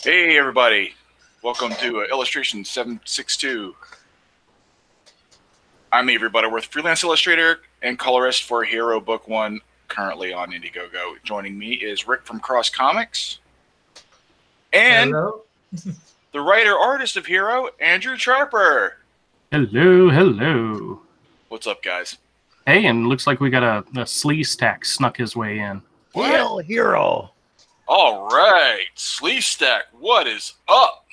Hey everybody, welcome to Illustration 762. I'm Avery Butterworth, freelance illustrator and colorist for Hero Book 1, currently on Indiegogo. Joining me is Rick from Cross Comics and the writer-artist of Hero, Andrew Sharper. Hello, hello. What's up, guys? Hey, and looks like we got a Sleestack snuck his way in. Hail Hero. All right, Sleestack, what is up?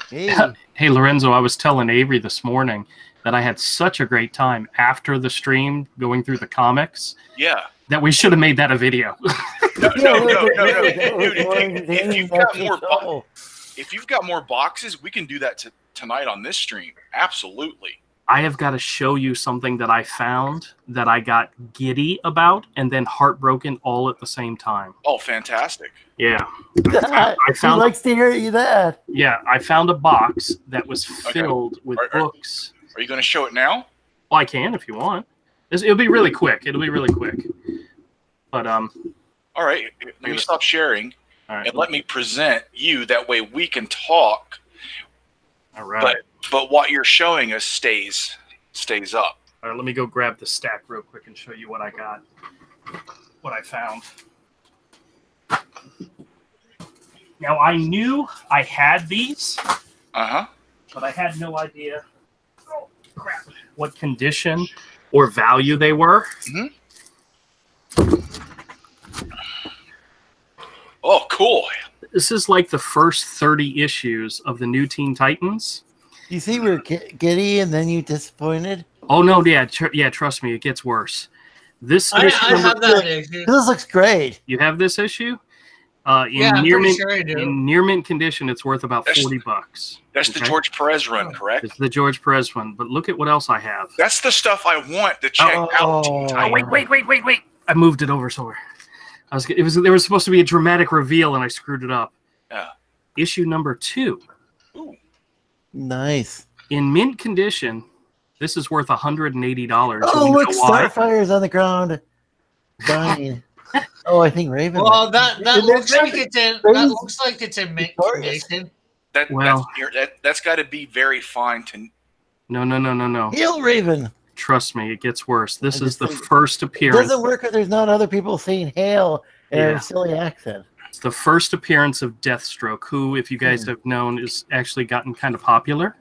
Hey. Hey, Lorenzo, I was telling Avery this morning that I had such a great time after the stream going through the comics. Yeah. That we should have made that a video. No. Dude, if you've got more boxes, we can do that tonight on this stream. Absolutely. I have got to show you something that I found that I got giddy about and then heartbroken all at the same time. Oh, fantastic. Yeah. I found, he likes to hear you that. Yeah, I found a box that was filled with books. Are you going to show it now? Well, I can if you want. It'll be really quick. It'll be really quick. But all right, let me stop sharing and let me present you. That way we can talk. All right. But what you're showing us stays up. All right, let me go grab the stack real quick and show you what I got. What I found. Now I knew I had these. But I had no idea. Oh crap! What condition or value they were. Oh, cool. This is like the first 30 issues of the new Teen Titans. You see we're giddy and then you disappointed? Oh, no, yeah, trust me, it gets worse. This I issue have that issue. This looks great. You have this issue? Yeah, I'm pretty sure I do. In near mint condition, it's worth about $40. That's the George Perez run, correct? It's the George Perez one, but look at what else I have. That's the stuff I want to check out. Teen Titans. Wait. I moved it over somewhere. There was supposed to be a dramatic reveal, and I screwed it up. Yeah. Issue number 2. Ooh. Nice. In mint condition, this is worth $180. Oh, look, Starfire's on the ground. Dying. Oh, I think Raven. Well, that looks like it's in. That looks like it's in mint condition. That's got to be very fine to. No. Heal Raven. Trust me, it gets worse. This is the first appearance. It doesn't work if there's not other people saying hail in a silly accent. It's the first appearance of Deathstroke, who, if you guys have known, is actually gotten kind of popular.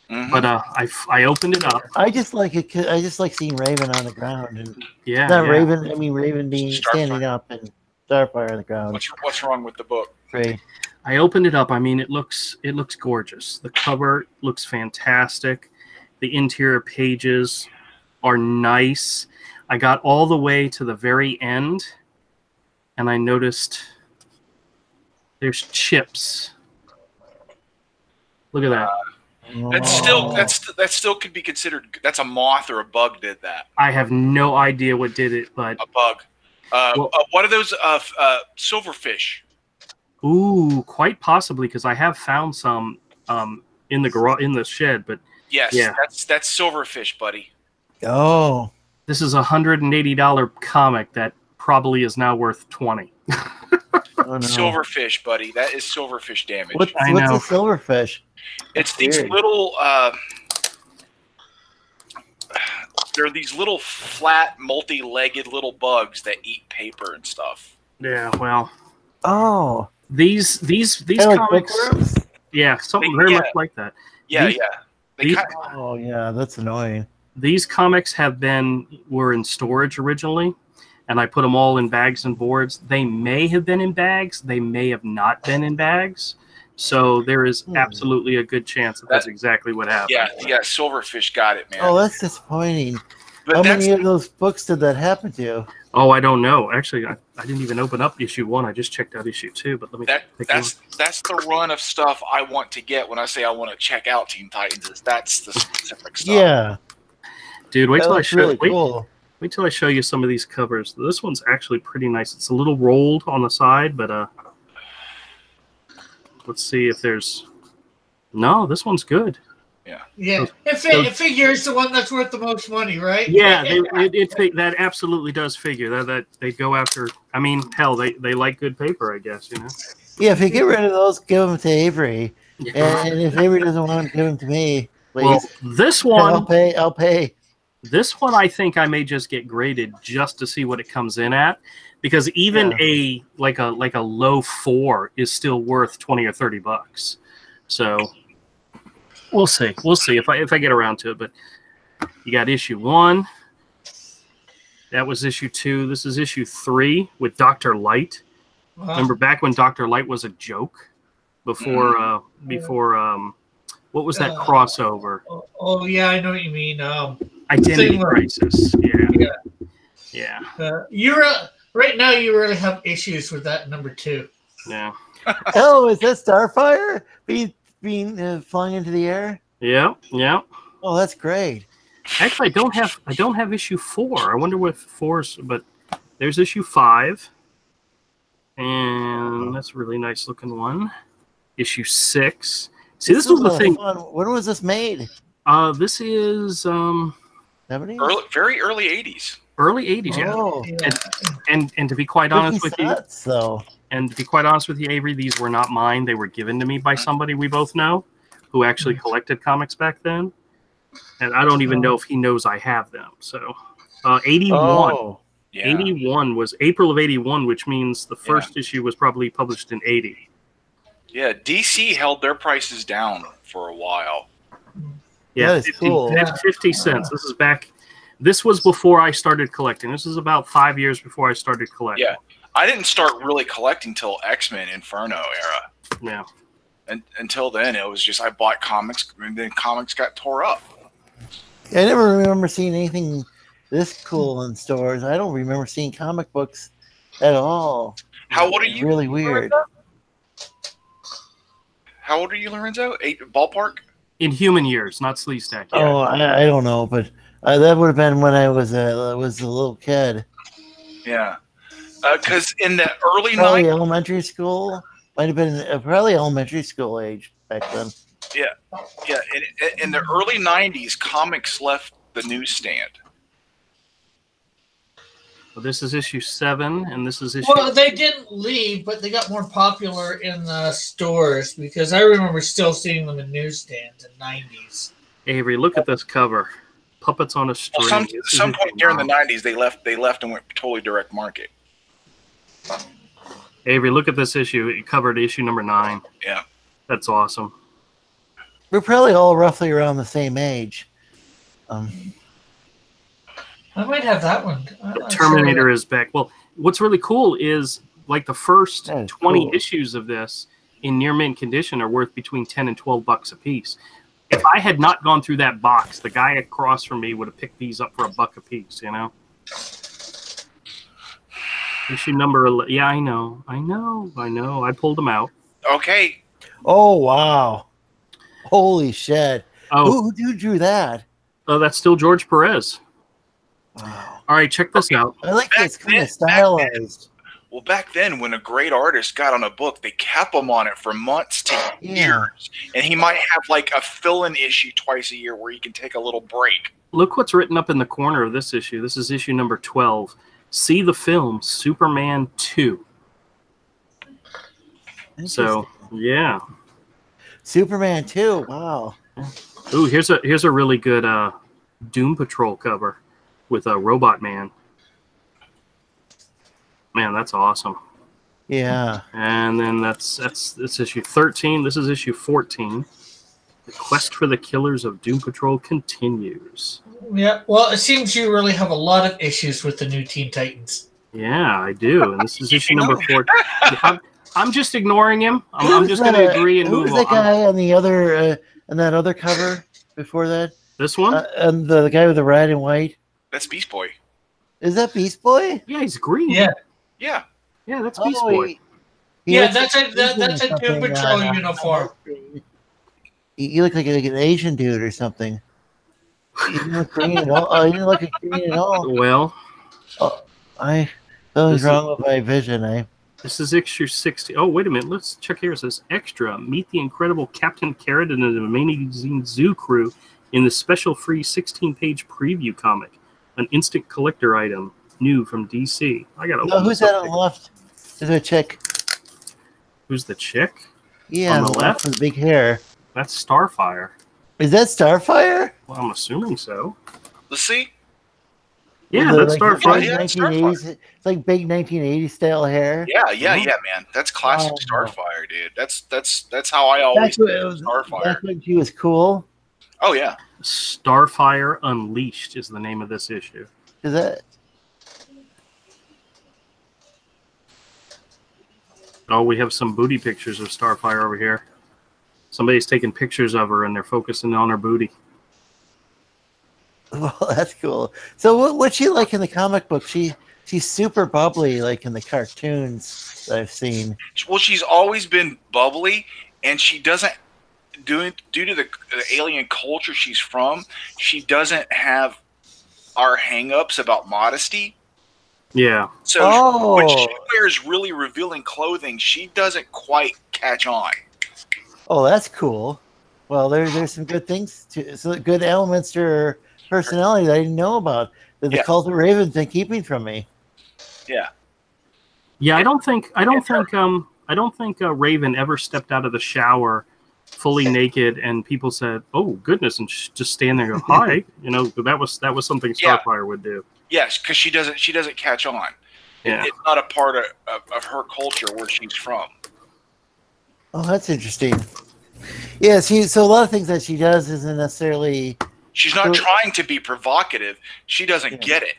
But I opened it up. I just like it. I just like seeing Raven on the ground. And Raven. I mean, Raven being standing up and Starfire on the ground. What's wrong with the book? Great. I opened it up. I mean, it looks gorgeous. The cover looks fantastic. The interior pages are nice. I got all the way to the very end, and I noticed there's chips. Look at that. That still could be considered. That's a moth or a bug did that. I have no idea what did it, but a bug. What are those? Silverfish. Ooh, quite possibly, because I have found some in the garage, in the shed. But yes, that's silverfish, buddy. Oh, this is $180 comic that probably is now worth $20. Oh, no. Silverfish, buddy. That is silverfish damage. What's a silverfish? It's these little. They're these little flat, multi-legged little bugs that eat paper and stuff. Yeah, well. Oh, these comics. Yeah, something very much like that. Yeah, oh yeah, that's annoying. These comics were in storage originally, and I put them all in bags and boards. They may have been in bags. They may have not been in bags. So there is absolutely a good chance that's exactly what happened. Yeah, Silverfish got it, man. Oh, that's disappointing. But how many of those books did that happen to? Oh, I don't know. Actually, I didn't even open up issue 1. I just checked out issue 2. But let me. That's the run of stuff I want to get when I say I want to check out Teen Titans. That's the specific stuff. Yeah, dude, wait till I show. Cool. Wait till I show you some of these covers. This one's actually pretty nice. It's a little rolled on the side, but let's see if there's. No, this one's good. Yeah. It figures the one that's worth the most money, right? Yeah, that absolutely does figure that they go after. I mean, hell, they like good paper, I guess, you know. Yeah, if you get rid of those, give them to Avery. Yeah. And if Avery doesn't want them, give them to me. Please. Well, this one, I'll pay. This one, I think I may just get graded just to see what it comes in at, because even a low 4 is still worth $20 or $30. So we'll see. We'll see if I get around to it. But you got issue 1. That was issue 2. This is issue 3 with Dr. Light. Wow. Remember back when Dr. Light was a joke before what was that crossover? Oh yeah, I know what you mean. Identity Crisis. Yeah. Right now. You really have issues with that number 2. Yeah. Oh, is that Starfire being flying into the air? Yeah. Oh, that's great. Actually, I don't have issue 4. I wonder what 4's, but there's issue 5, and that's a really nice looking one. Issue 6. See, this was the thing. Fun. When was this made? This is 70s? Very early 80s. Early 80s, yeah. Oh. And to be quite honest with you, and to be quite honest with you, Avery, these were not mine. They were given to me by somebody we both know who actually collected comics back then. And I don't even know if he knows I have them. So 81. Oh. Yeah. 81 was April of 81, which means the first issue was probably published in 80. Yeah, DC held their prices down for a while. Yeah, that is cool. 50 cents. This was before I started collecting. This is about 5 years before I started collecting. Yeah, I didn't start really collecting till X-Men Inferno era. Yeah. And until then, it was just I bought comics, and then comics got tore up. I never remember seeing anything this cool in stores. I don't remember seeing comic books at all. How old are you? Really weird. How old are you, Lorenzo? 8 ballpark? In human years, not Sleestack. Yeah. Oh, I don't know, but that would have been when I was a little kid. Yeah, because in the early probably elementary school, might have been probably elementary school age back then. Yeah. In the early 90s, comics left the newsstand. Well, this is issue 7, and this is issue. Well, they didn't leave, but they got more popular in the stores because I remember still seeing them in newsstands in the 90s. Avery, look at this cover. Puppets on a string. Well, some point during the 90s, they left and went totally direct market. Avery, look at this issue. It covered issue number 9. Yeah. That's awesome. We're probably all roughly around the same age. I might have that one. Terminator is back. Well, what's really cool is like the first 20 issues of this in near mint condition are worth between $10 and $12 a piece. If I had not gone through that box, the guy across from me would have picked these up for $1 a piece, you know? Issue number 11. Yeah, I know. I pulled them out. Okay. Oh, wow. Holy shit. Oh. Who drew that? Oh, that's still George Perez. Wow. All right, check this out. I like this kind of stylized. Well, back then, when a great artist got on a book, they kept him on it for months to years. And he might have like a fill-in issue twice a year where he can take a little break. Look what's written up in the corner of this issue. This is issue number 12. See the film Superman 2. So, yeah. Superman 2. Wow. Ooh, here's a really good Doom Patrol cover with a Robot Man. Man, that's awesome. Yeah. And then that's issue 13. This is issue 14. The quest for the killers of Doom Patrol continues. Yeah, well, it seems you really have a lot of issues with the new Teen Titans. Yeah, I do. And this is issue number 4. I'm just ignoring him. I'm just going to agree and move on. Who's the guy on the other, on that other cover before that? This one? And the guy with the red and white? That's Beast Boy. Is that Beast Boy? Yeah, he's green. Yeah, that's Beast Boy. That's a Doom Patrol uniform. You look like an Asian dude or something. You didn't look green at all. You didn't look green at all. Well, something's wrong with my vision. This is issue 60. Oh, wait a minute. Let's check here. It says extra. Meet the incredible Captain Carrot and the Amazing Zoo crew in the special free 16-page preview comic. An instant collector item, new from DC. I gotta. No, who's that on the left? Is there a chick? Who's the chick? Yeah, on the left with the big hair. That's Starfire. Is that Starfire? Well, I'm assuming so. Let's see. Yeah, The, that's like, Starfire. Yeah, 1980s, it's like big 1980s style hair. Yeah, man. That's classic Oh. Starfire, dude. That's how I always think of Starfire. That's when she was cool. Oh yeah. Starfire Unleashed is the name of this issue. Is that? Oh, we have some booty pictures of Starfire over here. Somebody's taking pictures of her and they're focusing on her booty. Well, that's cool. So what's she like in the comic book? She's super bubbly, like in the cartoons that I've seen. Well, she's always been bubbly, and she doesn't due to the alien culture she's from. She doesn't have our hang-ups about modesty. Yeah. So when she wears really revealing clothing, she doesn't quite catch on. Oh, that's cool. Well, there's some good things to, so good elements to her personality that I didn't know about that the Cult of Raven's been keeping from me. Yeah. Yeah, I don't think Raven ever stepped out of the shower fully naked and people said, "Oh goodness," and just stand there and go, "Hi," you know, that was something Starfire would do. Yes, because she doesn't catch on. Yeah. It's not a part of her culture where she's from. Oh, that's interesting. Yeah, so a lot of things that she does isn't necessarily. She's not trying to be provocative. She doesn't get it.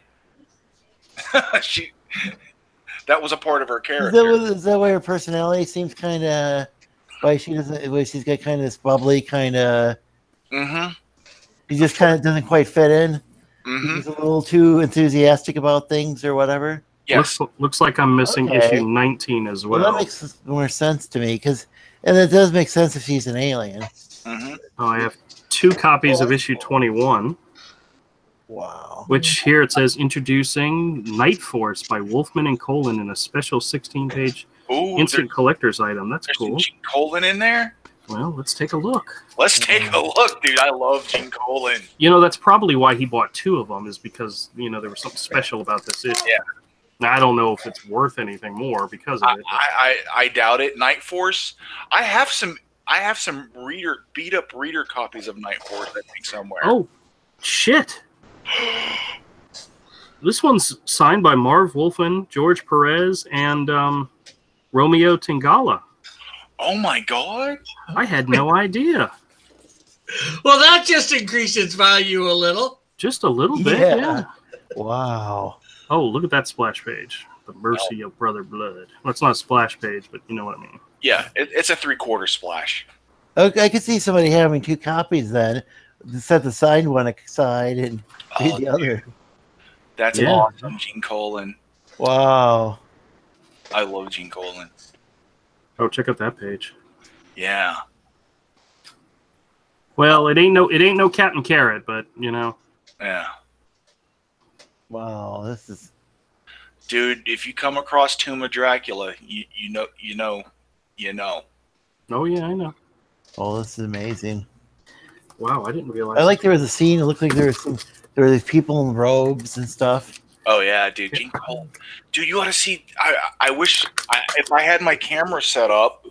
That was a part of her character. Is that why her personality seems kind of? Why she's got kind of this bubbly kind of. Mm-hmm. She just kind of doesn't quite fit in. Mm-hmm. She's a little too enthusiastic about things or whatever. Yes. Looks like I'm missing issue 19 as well. Well, that makes more sense to me and it does make sense if she's an alien. Mm-hmm. Oh, I have 2 copies of issue 21. Wow. Which here it says introducing Night Force by Wolfman and Colin in a special 16-page instant collector's item. That's cool. Gene Colan in there? Well, let's take a look. Let's take a look, dude. I love Gene Colan. You know, that's probably why he bought 2 of them, is because, you know, there was something special about this issue. Yeah. Now, I don't know if it's worth anything more because of it. I doubt it. Night Force. I have some beat up reader copies of Night Force, I think, somewhere. Oh, shit. This one's signed by Marv Wolfman, George Perez, and Romeo Tingala. Oh my god! I had no idea. Well, that just increases its value a little. Just a little bit, yeah. Wow. Oh, look at that splash page. The Mercy of Brother Blood. Well, it's not a splash page, but you know what I mean. Yeah, it's a 3/4 splash. Okay, I could see somebody having 2 copies then. Set the signed one aside and read the other. That's awesome, Gene Colan. Wow. I love Gene Colan. Oh, check out that page. Yeah. Well, it ain't no Captain Carrot, but you know. Yeah. Wow, this is. Dude, if you come across Tomb of Dracula, you know. Oh yeah, I know. Oh, this is amazing. Wow, I didn't realize. I like there was a scene. It looked like there were these people in robes and stuff. Oh yeah, dude, Gene Colan. Dude, you ought to see. I wish if I had my camera set up,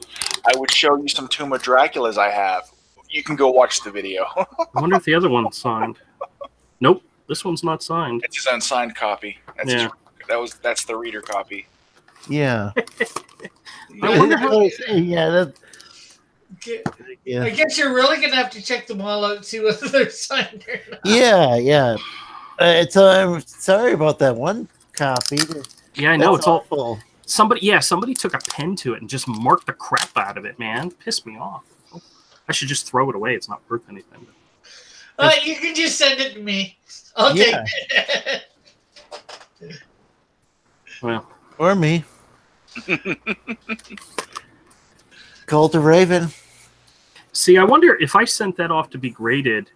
I would show you some Tomb of Draculas I have. You can go watch the video. I wonder if the other one's signed. Nope, this one's not signed. It's his unsigned copy. That's the reader copy. Yeah. I wonder how. Yeah. I guess you're really gonna have to check them all out and see whether they're signed or not. Yeah. I'm sorry about that one copy. Yeah, I know. That's it's awful. all somebody took a pen to it and just marked the crap out of it, man. Pissed me off. I should just throw it away. It's not worth anything. You can just send it to me. I'll take it. Well, or me. Cult of Raven. See, I wonder if I sent that off to be graded,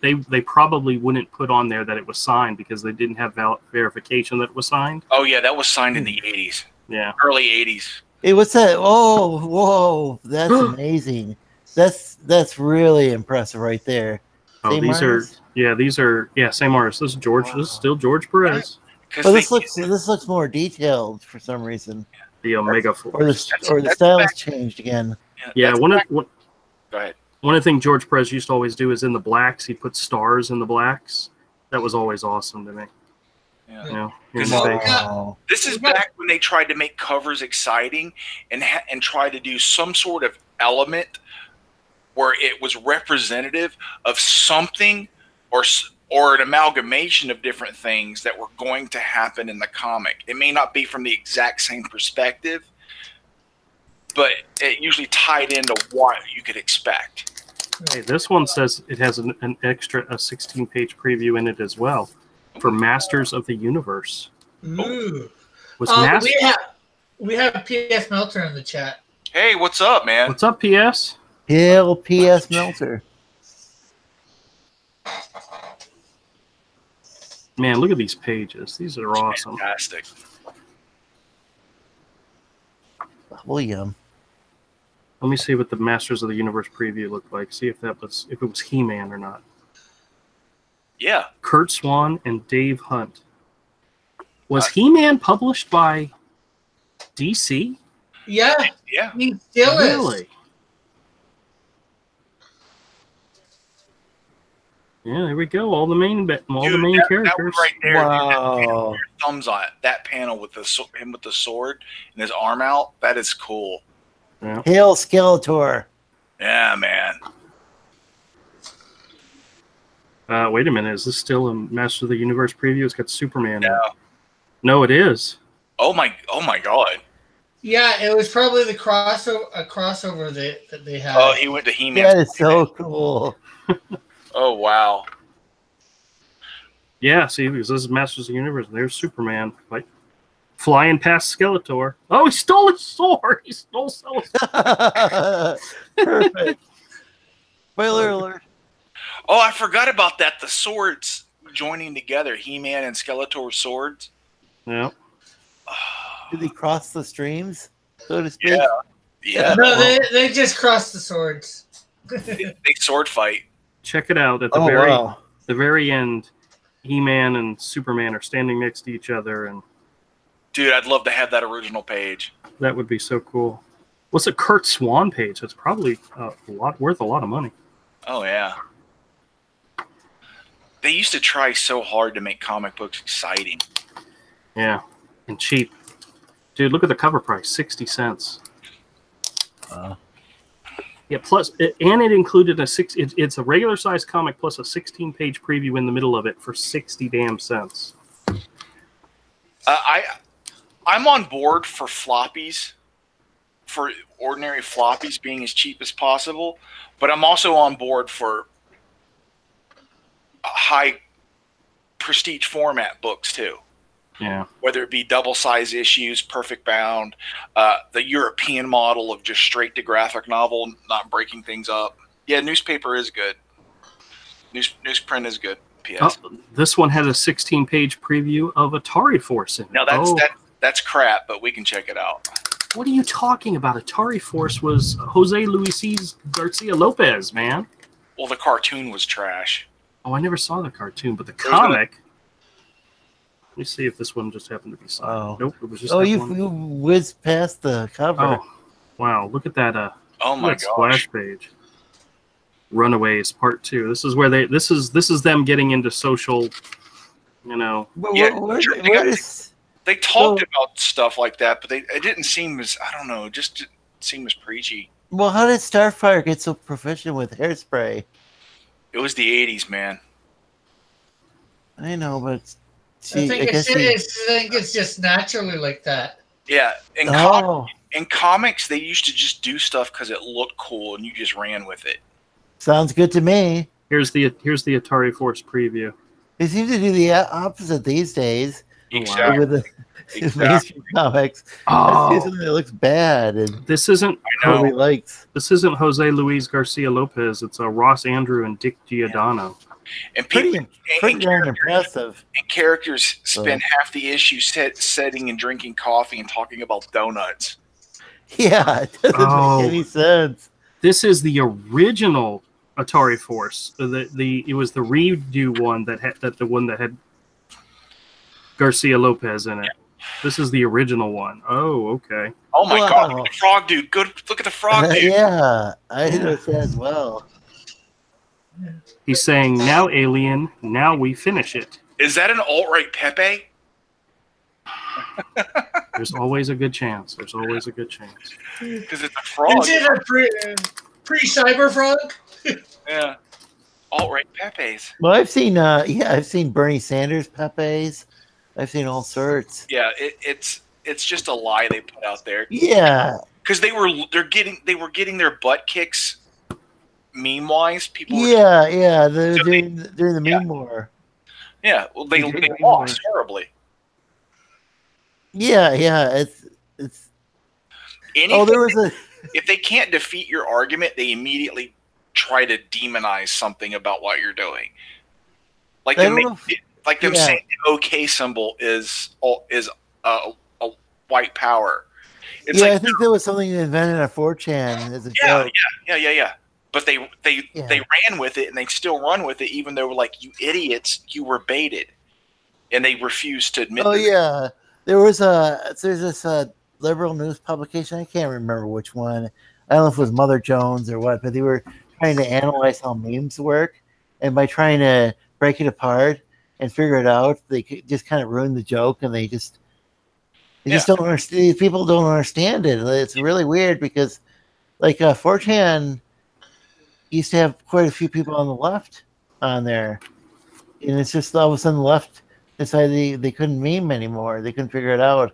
they probably wouldn't put on there that it was signed because they didn't have verification that it was signed. Oh yeah, that was signed in the 80s. Yeah, early 80s. Hey, what's that? Oh, whoa, that's amazing. That's really impressive right there. Oh, same these artist? these are same artist. This is George. Wow. This is still George Perez. But this looks more detailed for some reason. the Omega Force. Or the styles changed again. Yeah, Go ahead. One of the things George Perez used to always do is in the blacks, he'd put stars in the blacks. That was always awesome to me. Yeah. You know, This is back when they tried to make covers exciting and try to do some sort of element where it was representative of something or an amalgamation of different things that were going to happen in the comic. It may not be from the exact same perspective, but it usually tied into what you could expect. Hey, this one says it has an extra 16-page preview in it as well for Masters of the Universe. Ooh. Was we have PS Melter in the chat. Hey, what's up, man? What's up, PS? Hail PS Melter. Man, look at these pages. These are awesome. Fantastic. William. Let me see what the Masters of the Universe preview looked like. See if it was He-Man or not. Yeah. Kurt Swan and Dave Hunt. Was He-Man published by DC? Yeah. Yeah. He still is. Really? Yeah, there we go. All the main characters. That one right there. Wow. Dude, thumbs on it. That panel with him with the sword and his arm out. That is cool. Yeah. Hail Skeletor. Yeah, man. Wait a minute. Is this still a Master of the Universe preview? It's got Superman. No. No, it is. Oh my God. Yeah, it was probably a crossover that they had. Oh, he went to He-Man. That is so cool. Oh wow. Yeah, see, because this is Masters of the Universe. There's Superman, like flying past Skeletor. Oh, he stole his sword. He stole Skeletor. Perfect. Spoiler alert. Oh, I forgot about that. The swords joining together. He-Man and Skeletor's swords. Yeah. Did he cross the streams, so to speak? Yeah. Yeah. No, they just crossed the swords. They sword fight. Check it out at the very end. He-Man and Superman are standing next to each other, and Dude, I'd love to have that original page. that would be so cool. What's a Kurt Swan page? That's probably worth a lot of money. Oh yeah. They used to try so hard to make comic books exciting. Yeah, and cheap. Dude, look at the cover price, 60 cents. Yeah, plus, it included it's a regular size comic plus a 16-page preview in the middle of it for 60 damn cents. I'm on board for floppies, for ordinary floppies being as cheap as possible, but I'm also on board for high prestige format books too. Yeah. Whether it be double size issues, perfect bound, the European model of just straight to graphic novel, not breaking things up. Yeah, newspaper is good. Newsprint is good. PS. Oh, this one has a 16-page preview of Atari Force in it. Now that's crap, but we can check it out. What are you talking about? Atari Force was Jose Luis Garcia Lopez, man. Well, the cartoon was trash. Oh, I never saw the cartoon, but the comic. Let me see if this one just happened to be signed. Oh. Nope, it was just. You whizzed past the cover. Oh, wow! Look at that. Oh my gosh! Splash page. Runaways Part 2. This is where this is them getting into social. You know. They talked about stuff like that, but it didn't seem as just didn't seem as preachy. Well, how did Starfire get so proficient with hairspray? It was the '80s, man. I know, but. I think it's just naturally like that. Yeah, in comics, they used to just do stuff because it looked cool, and you just ran with it. Sounds good to me. Here's the Atari Force preview. They seem to do the opposite these days. Exactly. With the mainstream comics. Oh, it looks bad. And this isn't. Nobody likes. This isn't Jose Luis Garcia Lopez. It's Ross Andrew and Dick Giordano. And pretty darn impressive. And characters spend half the issue sitting and drinking coffee and talking about donuts. Yeah, it doesn't make any sense. This is the original Atari Force. It was the redo one that had Garcia Lopez in it. This is the original one. Oh, okay. Oh my God! Look at the frog dude. Good. Look at the frog dude. Yeah, I noticed that as well. He's saying, "Now, alien. Now we finish it." Is that an alt-right Pepe? There's always a good chance. There's always a good chance. Because it's a frog. Is it a pre-cyber frog? Yeah. Alt-right Pepes. Well, I've seen, I've seen Bernie Sanders Pepes. I've seen all sorts. Yeah, it's just a lie they put out there. Yeah, because they were getting their butt kicks meme wise. People. Yeah, during the meme war. Yeah, well, they lost horribly. Yeah, it's. There was a. If they can't defeat your argument, they immediately try to demonize something about what you're doing. Like them saying the OK symbol is a white power. It's I think there was something invented on 4chan as a joke. Yeah. But they ran with it, and they still run with it, even though, like, you idiots, you were baited, and they refused to admit. There's this liberal news publication. I can't remember which one. I don't know if it was Mother Jones or what, but they were trying to analyze how memes work, and by trying to break it apart and figure it out, they just kind of ruin the joke, and they just don't understand. People don't understand it. It's really weird because, like, 4chan used to have quite a few people on the left on there, and it's just all of a sudden the left decided they couldn't meme anymore. They couldn't figure it out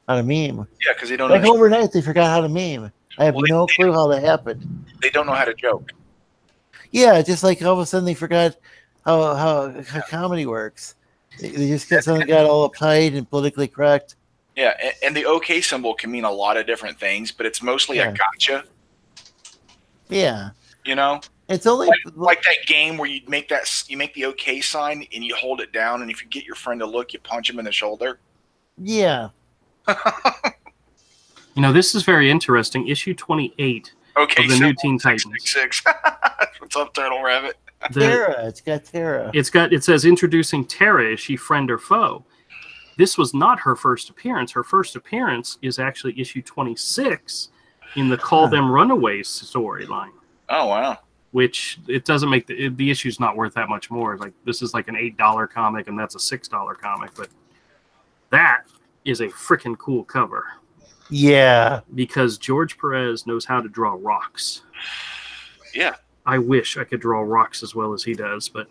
how to meme. Yeah, because they don't. Like overnight, they forgot how to meme. I have no clue how that happened. They don't know how to joke. Yeah, just like all of a sudden they forgot how comedy works. They just got all uptight and politically correct. Yeah, and the OK symbol can mean a lot of different things, but it's mostly a gotcha. Yeah. You know? It's only like that game where you make the OK sign and you hold it down, and if you get your friend to look, you punch him in the shoulder. Yeah. You know, this is very interesting. Issue 28 of the New Teen Titans. What's up, Turtle Rabbit? Terra. It's got Terra. It says introducing Terra. Is she friend or foe? This was not her first appearance. Her first appearance is actually issue 26 in the Call Them Runaways storyline. Oh, wow. Which it doesn't make the issue's not worth that much more. Like, this is like an $8 comic, and that's a $6 comic, but that is a freaking cool cover. Yeah. Because George Perez knows how to draw rocks. Yeah. I wish I could draw rocks as well as he does, but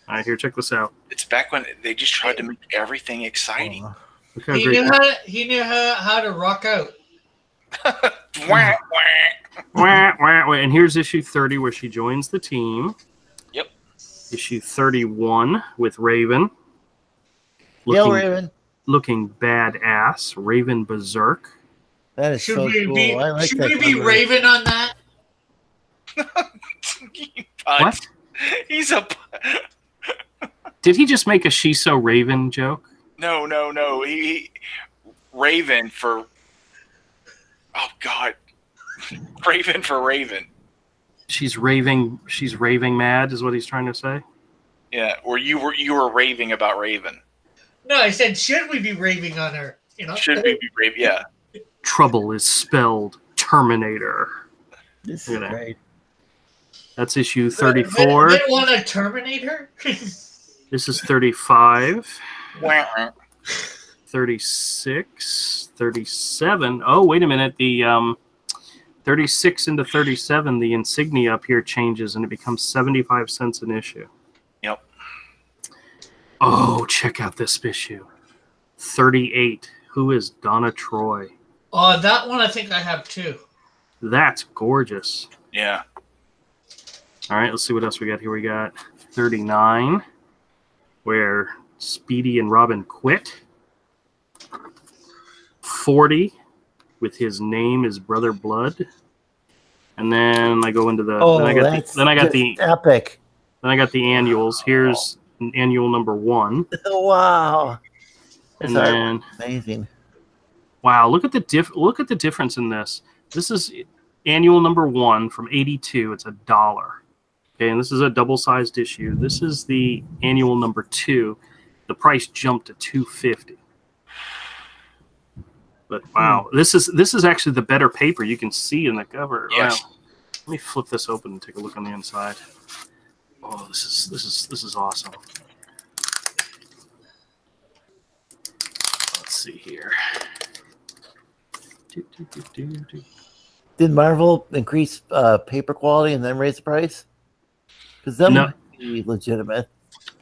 all right, here, check this out. It's back when they just tried to make everything exciting. He knew how to rock out. And here's issue 30 where she joins the team. Yep. Issue 31 with Raven. Raven. Looking badass. Raven Berserk. That is so cool. Should we be Raven on that? What? He's a... Did he just make a She's So Raven joke? No. He Raven for... Oh, God. Raven for Raven. She's raving mad is what he's trying to say? Yeah, or you were raving about Raven. No, I said, should we be raving on her? You know? Should we be raving? Yeah. Trouble is spelled Terminator. This is great. That's issue 34. They want to terminate her? This is 35. 36. 37. Oh, wait a minute. The 36 into 37, the insignia up here changes, and it becomes 75 cents an issue. Yep. Oh, check out this issue. 38. Who is Donna Troy? Oh, that one I think I have too. That's gorgeous. Yeah. All right, let's see what else we got here. We got 39, where Speedy and Robin quit. 40, with his name is Brother Blood. And then I go into the... then I got the epic. Then I got the annuals. Here's annual number 1. Wow. And then amazing. Wow, look at the difference in this. This is annual number 1 from 82. It's $1. Okay, and this is a double-sized issue. This is the annual number 2. The price jumped to $2.50. But wow, this is actually the better paper. You can see in the cover. Yes. Wow. Let me flip this open and take a look on the inside. Oh, this is awesome. Let's see here. Did Marvel increase paper quality and then raise the price? Because that would be legitimate.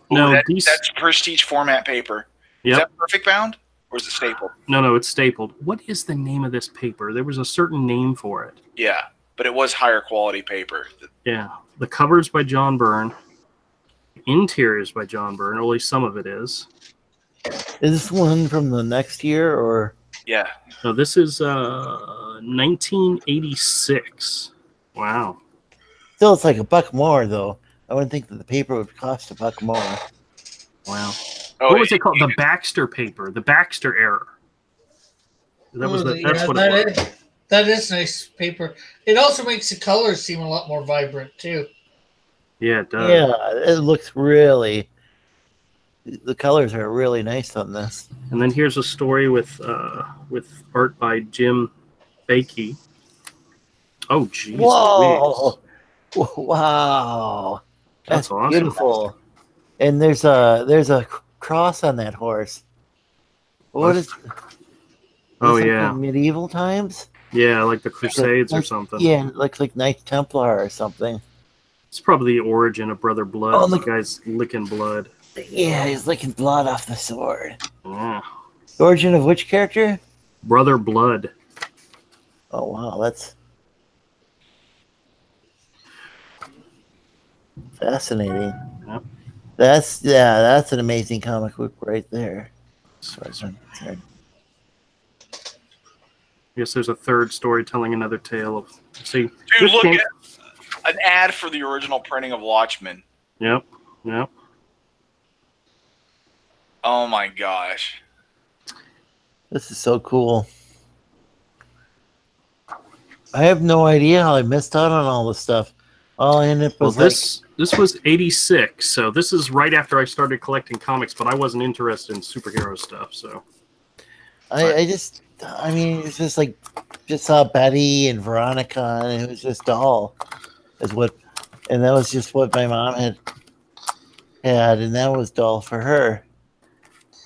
No, that's prestige format paper. Yep. Is that perfect bound or is it stapled? No, it's stapled. What is the name of this paper? There was a certain name for it. Yeah, but it was higher quality paper. Yeah, the cover's by John Byrne. Interiors by John Byrne. Only some of it is. Is this one from the next year or? Yeah. No, this is 1986. Wow. Still, it's like $1 more though. I wouldn't think that the paper would cost $1 more. Wow. Oh, what was it called? The Baxter paper. The Baxter error. That's what it was. That is nice paper. It also makes the colors seem a lot more vibrant too. Yeah, it does. Yeah, it looks really. The colors are really nice on this. And then here's a story with art by Jim Bakey. Oh, geez. Whoa! Wow, that's awesome. Beautiful. And there's a cross on that horse. What is? Oh yeah, medieval times. Yeah, like the Crusades or something. Yeah, like Knights Templar or something. It's probably the origin of Brother Blood. Oh, the guy's licking blood. Yeah, he's licking blood off the sword. Yeah. The origin of which character? Brother Blood. Oh wow, that's fascinating. Yep. That's an amazing comic book right there. I guess there's a third story telling another tale of. See, dude, look at an ad for the original printing of Watchmen. Yep. Oh my gosh, this is so cool. I have no idea how I missed out on all this stuff. All I ended up was this was 86, so this is right after I started collecting comics, but I wasn't interested in superhero stuff, so. It's just like, just saw Betty and Veronica, and it was just all, and that was just what my mom had, and that was dull for her.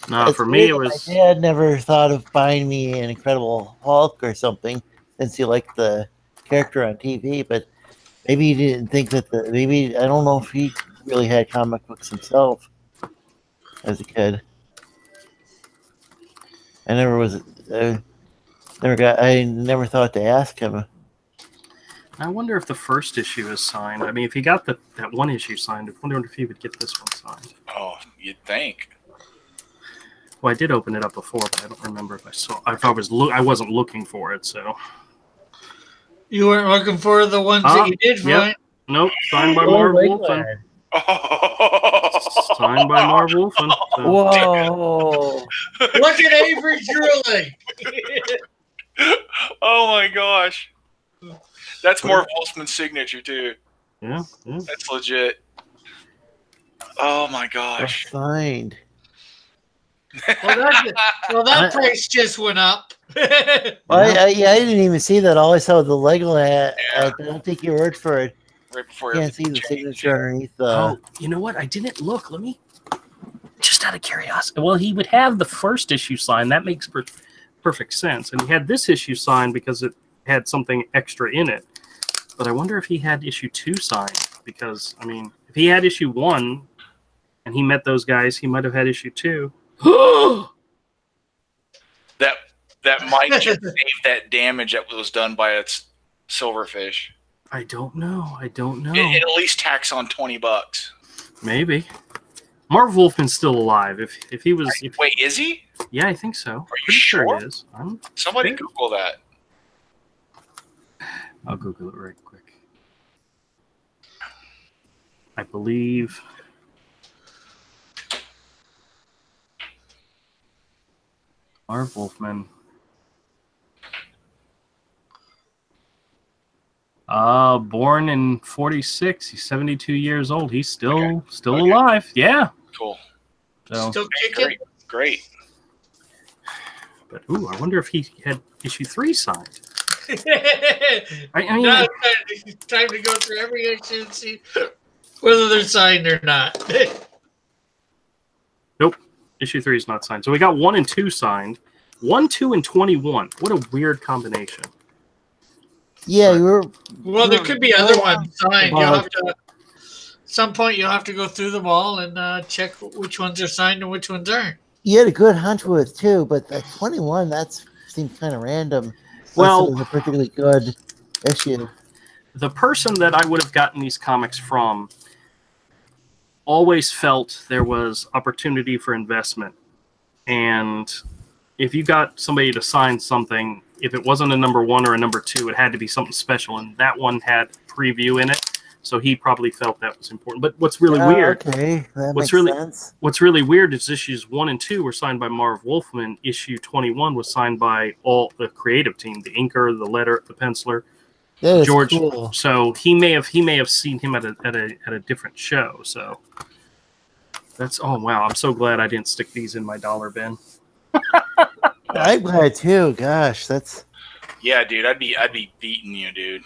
No, for me it was. My dad never thought of buying me an Incredible Hulk or something, since he liked the character on TV, but maybe he didn't think that I don't know if he really had comic books himself as a kid. I never thought to ask him. I wonder if the first issue is signed. I mean, if he got that one issue signed, I wonder if he would get this one signed. Oh, you'd think. Well, I did open it up before, but I don't remember if I saw. I wasn't looking for it, so. You weren't looking for the ones that you did find? Yep. Nope, signed by Marv Wolfman. Signed by Marv Wolfman. So. Whoa! Look at Avery drooling. Oh my gosh, that's Marv Wolfman's signature too. Yeah. That's legit. Oh my gosh. Signed. Well, that price just went up. I didn't even see that. All I saw was the Lego hat. I don't take your word for it. Right before you can't see the signature underneath the. Oh, you know what? I didn't look. Let me. Just out of curiosity. Well, he would have the first issue signed. That makes perfect sense. And he had this issue signed because it had something extra in it. But I wonder if he had issue 2 signed. Because, I mean, if he had issue 1 and he met those guys, he might have had issue 2. That might just save that damage that was done by its silverfish. I don't know. It at least tax on $20. Maybe. Marv Wolfman's still alive. If he was. Wait, is he? Yeah, I think so. Are you sure? He is. Somebody Google that. I'll Google it right quick. I believe. Marv Wolfman. Born in 46. He's 72 years old. He's still alive. Yeah. Cool. So, still kicking. Great. But I wonder if he had issue 3 signed. I mean, now it's time to go through every issue and see whether they're signed or not. Nope, issue 3 is not signed. So we got 1 and 2 signed. 1, 2, and 21. What a weird combination. Yeah, well, there could be other ones signed. You'll have to, at some point, you'll have to go through them all and check which ones are signed and which ones aren't. You had a good hunt with 2, but that 21, that seems kind of random. Well, it was a particularly good issue. The person that I would have gotten these comics from always felt there was opportunity for investment. And if you got somebody to sign something, if it wasn't a number 1 or a number 2, it had to be something special. And that one had preview in it. So he probably felt that was important. But what's really weird, okay, that what's makes sense. What's really weird is issues 1 and 2 were signed by Marv Wolfman. Issue 21 was signed by all the creative team, the inker, the letter, the penciler, George. Cool. So he may have seen him at a different show. So that's wow. I'm so glad I didn't stick these in my dollar bin. I'm glad too. Gosh, that's dude. I'd be beating you, dude.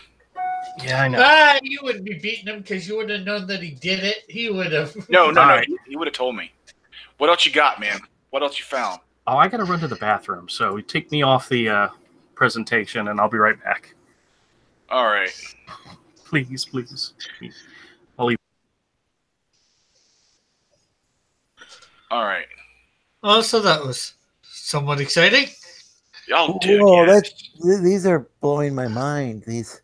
Yeah, I know. You wouldn't be beating him because you wouldn't have known that he did it. He would have. No. He would have told me. What else you got, man? What else you found? Oh, I got to run to the bathroom. So take me off the presentation, and I'll be right back. All right. Please. I'll leave. All right. Oh, so that was somewhat exciting. Oh, dude. Whoa, Yes. these are blowing my mind. These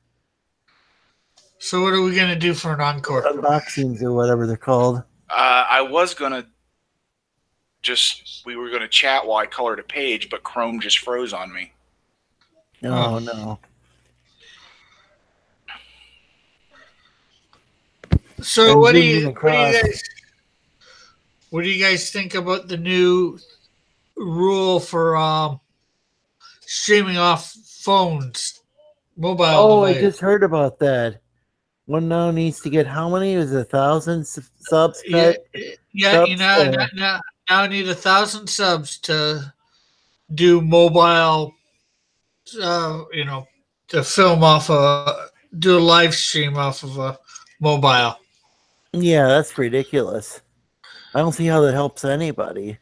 So what are we going to do for an encore? unboxings or whatever they're called. I was gonna we were gonna chat while I colored a page, but Chrome just froze on me. Oh, no. So And what do zooming you across. guys think about the new rule for streaming off phones, mobile Oh, I device? just heard about that. One now needs to get how many? Is it 1,000 subs? Yeah, Subs, you know, now I need 1,000 subs to do mobile. To film off do a live stream off of a mobile. Yeah, that's ridiculous. I don't see how that helps anybody.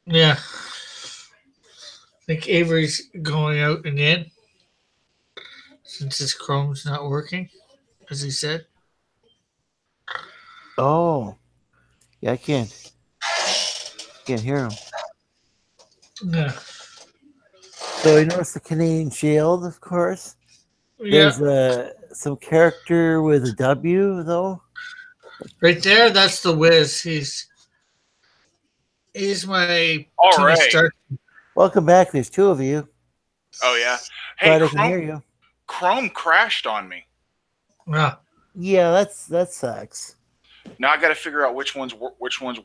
Yeah. I think Avery's going out and in since his Chrome's not working, as he said. Oh, yeah, I can't hear him. Yeah. So you notice the Canadian Shield, of course. Yeah. There's some character with a W though. Right there, that's the Wiz. He's my All Tony right. Stark. Welcome back. There's 2 of you. Oh yeah. Glad Hey, I can hear you. Chrome crashed on me. Yeah. Yeah, that sucks. Now I got to figure out which one's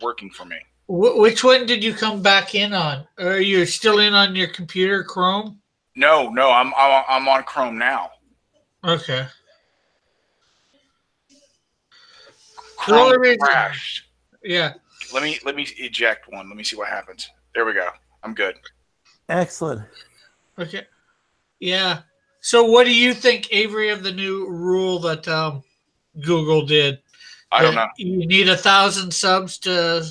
working for me. Which one did you come back in on? Are you still in on your computer, Chrome? No, I'm on Chrome now. Okay. Chrome only reason- crashed. Yeah. Let me eject one. Let me see what happens. There we go. I'm good. Excellent. Okay. Yeah. So what do you think, Avery, of the new rule that Google did? I don't know. You need 1,000 subs to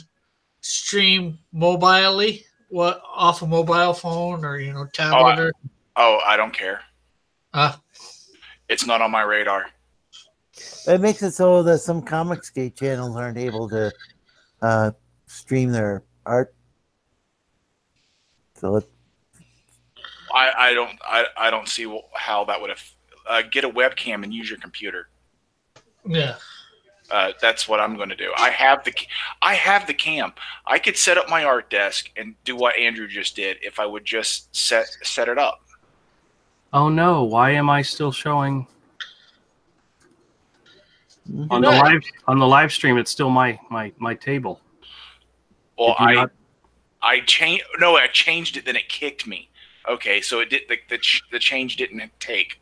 stream mobilely, off a mobile phone or tablet I don't care. or. It's not on my radar. It makes it so that some Comicsgate channels aren't able to stream their art. So I don't see how that would have. Get a webcam and use your computer. Yeah. That's what I'm going to do. I have the cam. I could set up my art desk and do what Andrew just did if I would just set it up. Oh no! Why am I still showing on What? the live stream? It's still my table. Well, Did you I changed it. Then it kicked me. Okay, so it did. The change didn't take.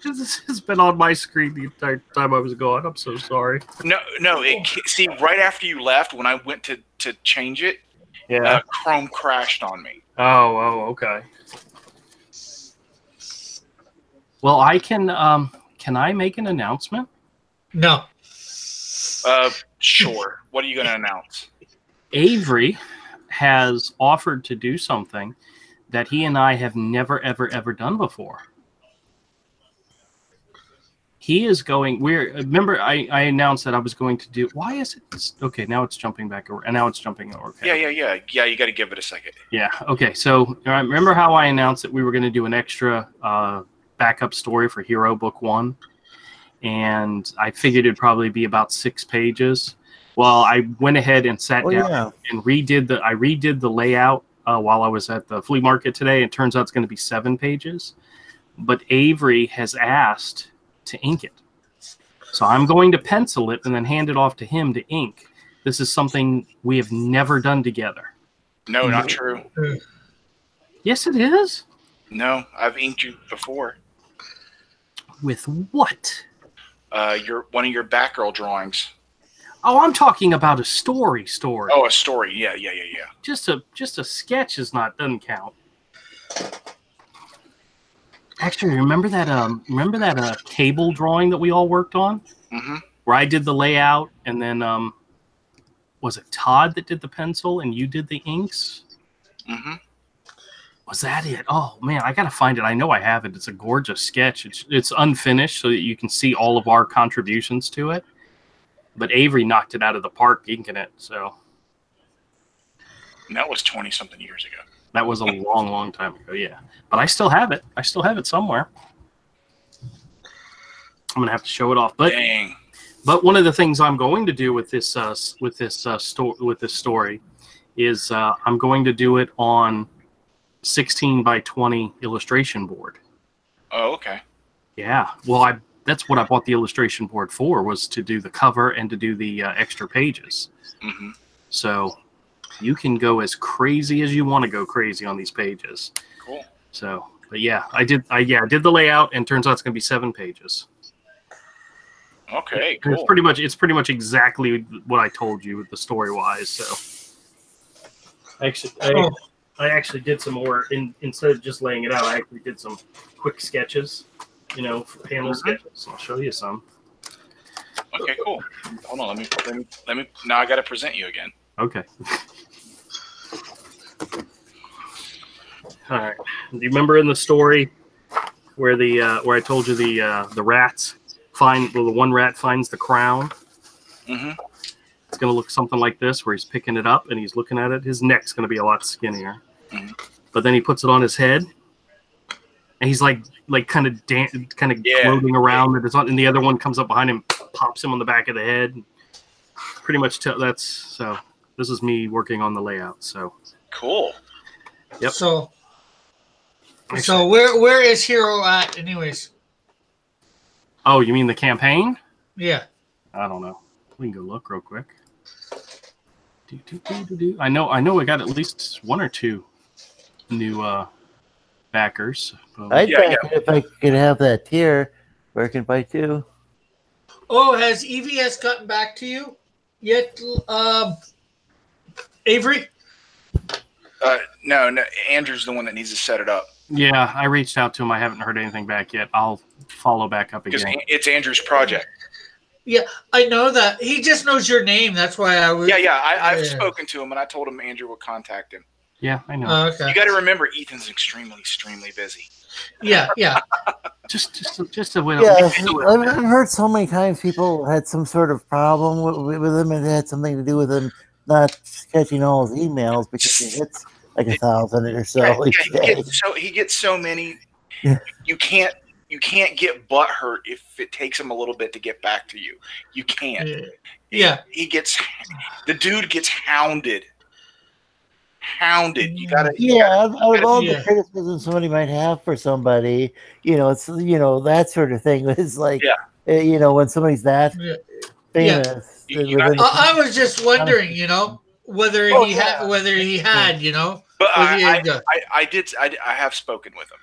This has been on my screen the entire time I was gone. I'm so sorry. No. See, right after you left, when I went to change it, Yeah. Chrome crashed on me. Oh, okay. Well, I can I make an announcement? No. Sure. What are you going to announce? Avery has offered to do something that he and I have never, ever done before. He is going. Remember I announced that I was going to do. Why is it? Okay, now it's jumping back over, and now it's jumping over. Okay. Yeah. You got to give it a second. Yeah. Okay. So remember how I announced that we were going to do an extra backup story for Hero Book 1, and I figured it'd probably be about 6 pages. Well, I went ahead and sat down and redid the layout while I was at the flea market today. It turns out it's going to be 7 pages, but Avery has asked to ink it. So I'm going to pencil it and then hand it off to him to ink. This is something we have never done together. No, not true. Yes, it is. No, I've inked you before. With what? One of your Batgirl drawings. Oh, I'm talking about a story. Oh, a story. Yeah. Just a sketch doesn't count. Actually, remember that cable drawing that we all worked on? Mm-hmm. Where I did the layout, and then was it Todd that did the pencil and you did the inks? Mm-hmm. Was that it? Oh man, I gotta find it. I know I have it. It's a gorgeous sketch. It's unfinished, so that you can see all of our contributions to it. But Avery knocked it out of the park inking it. So and that was 20-something years ago. That was a long time ago, yeah. But I still have it. I still have it somewhere. I'm gonna have to show it off. But dang. But one of the things I'm going to do with this story is I'm going to do it on 16 by 20 illustration board. Oh, okay. Yeah. Well, that's what I bought the illustration board for, was to do the cover and to do the extra pages. Mm-hmm. So you can go as crazy as you want to go crazy on these pages. Cool. So, but yeah, I did the layout, and turns out it's going to be 7 pages. Okay, cool. It's pretty much exactly what I told you with the story wise. So, I actually did some more instead of just laying it out. I actually did some quick sketches, panel sketches. I'll show you some. Okay, cool. Hold on, let me. Now I got to present you again. Okay. All right. Do you remember in the story where where I told you the rats the one rat finds the crown? Mm-hmm. It's going to look something like this, where he's picking it up and he's looking at it. His neck's going to be a lot skinnier. Mm-hmm. But then he puts it on his head, and he's like kind of floating around. And the other one comes up behind him, pops him on the back of the head. Pretty much so. This is me working on the layout. So cool. Yep. So where is Hero at, anyways? Oh, you mean the campaign? Yeah. I don't know. We can go look real quick. I know I got at least 1 or 2 new backers. I'd back it if I could have that tier where I can buy 2. Oh, has EVS gotten back to you yet, Avery? No, Andrew's the one that needs to set it up. Yeah, I reached out to him. I haven't heard anything back yet. I'll follow back up again. Because it's Andrew's project. Yeah, I know that. He just knows your name. That's why I was. Yeah. I've spoken to him, and I told him Andrew would contact him. Yeah, I know. Okay. You got to remember, Ethan's extremely busy. Yeah. just a way. Yeah, I've heard so many times people had some sort of problem with him, and it had something to do with him not catching all his emails because he hits like 1,000 or so. He gets so many. Yeah. You can't get butthurt if it takes him a little bit to get back to you. You can't. Yeah. The dude gets hounded. You gotta. Out of all the criticism somebody might have for somebody, it's that sort of thing is like, when somebody's that famous. I was just wondering, whether he had, But I have spoken with him.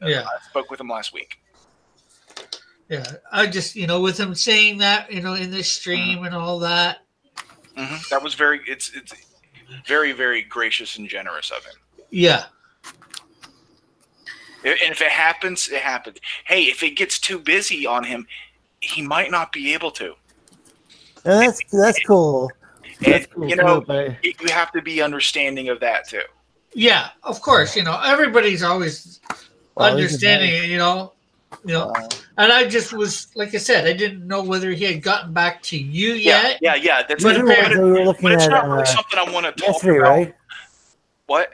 Yeah, I spoke with him last week. Yeah, I just with him saying that in this stream and all that. Mm-hmm. That was very. very, very gracious and generous of him. Yeah. And if it happens, it happens. Hey, if it gets too busy on him, he might not be able to. And that's cool. That's cool. You know, you have to be understanding of that too. Yeah, of course. You know, everybody's always understanding it. You know. And I just was, like I said, I didn't know whether he had gotten back to you yet. Yeah. That's we were looking it's at, not really something I want to talk yesterday, about. Right? What?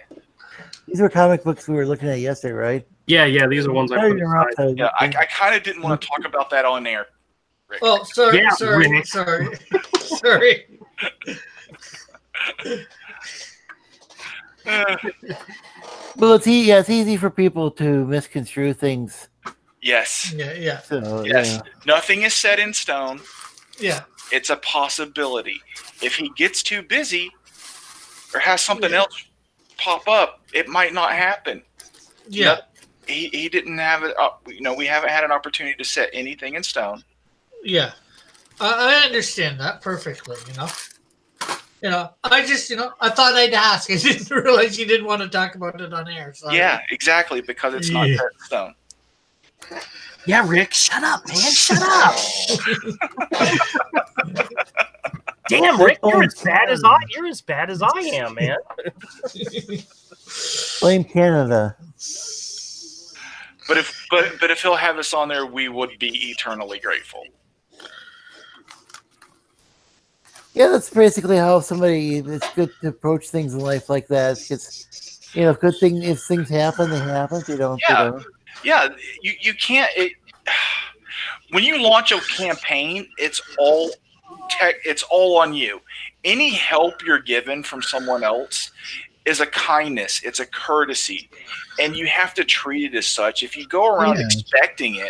These were comic books we were looking at yesterday, right? Yeah. These are ones I put aside. Yeah, I kind of didn't want to talk about that on air, Rick. Oh, sorry. Well, it's easy for people to misconstrue things. Yes. Yeah. So, yes. Nothing is set in stone. Yeah. It's a possibility. If he gets too busy or has something else pop up, it might not happen. Yeah. He didn't have it. We haven't had an opportunity to set anything in stone. Yeah. I understand that perfectly. I just, I thought I'd ask. I didn't realize you didn't want to talk about it on air. Sorry. Yeah, exactly, because it's not set in stone. Yeah, Rick, shut up, man. Shut up. Damn, Rick, you're as bad as I am, man. Blame Canada. But if he'll have us on there, we would be eternally grateful. Yeah, that's basically how it's good to approach things in life like that. It's, if things happen, they happen. If you don't, Yeah, you can't. When you launch a campaign, it's all on you. Any help you're given from someone else is a kindness. It's a courtesy, and you have to treat it as such. If you go around expecting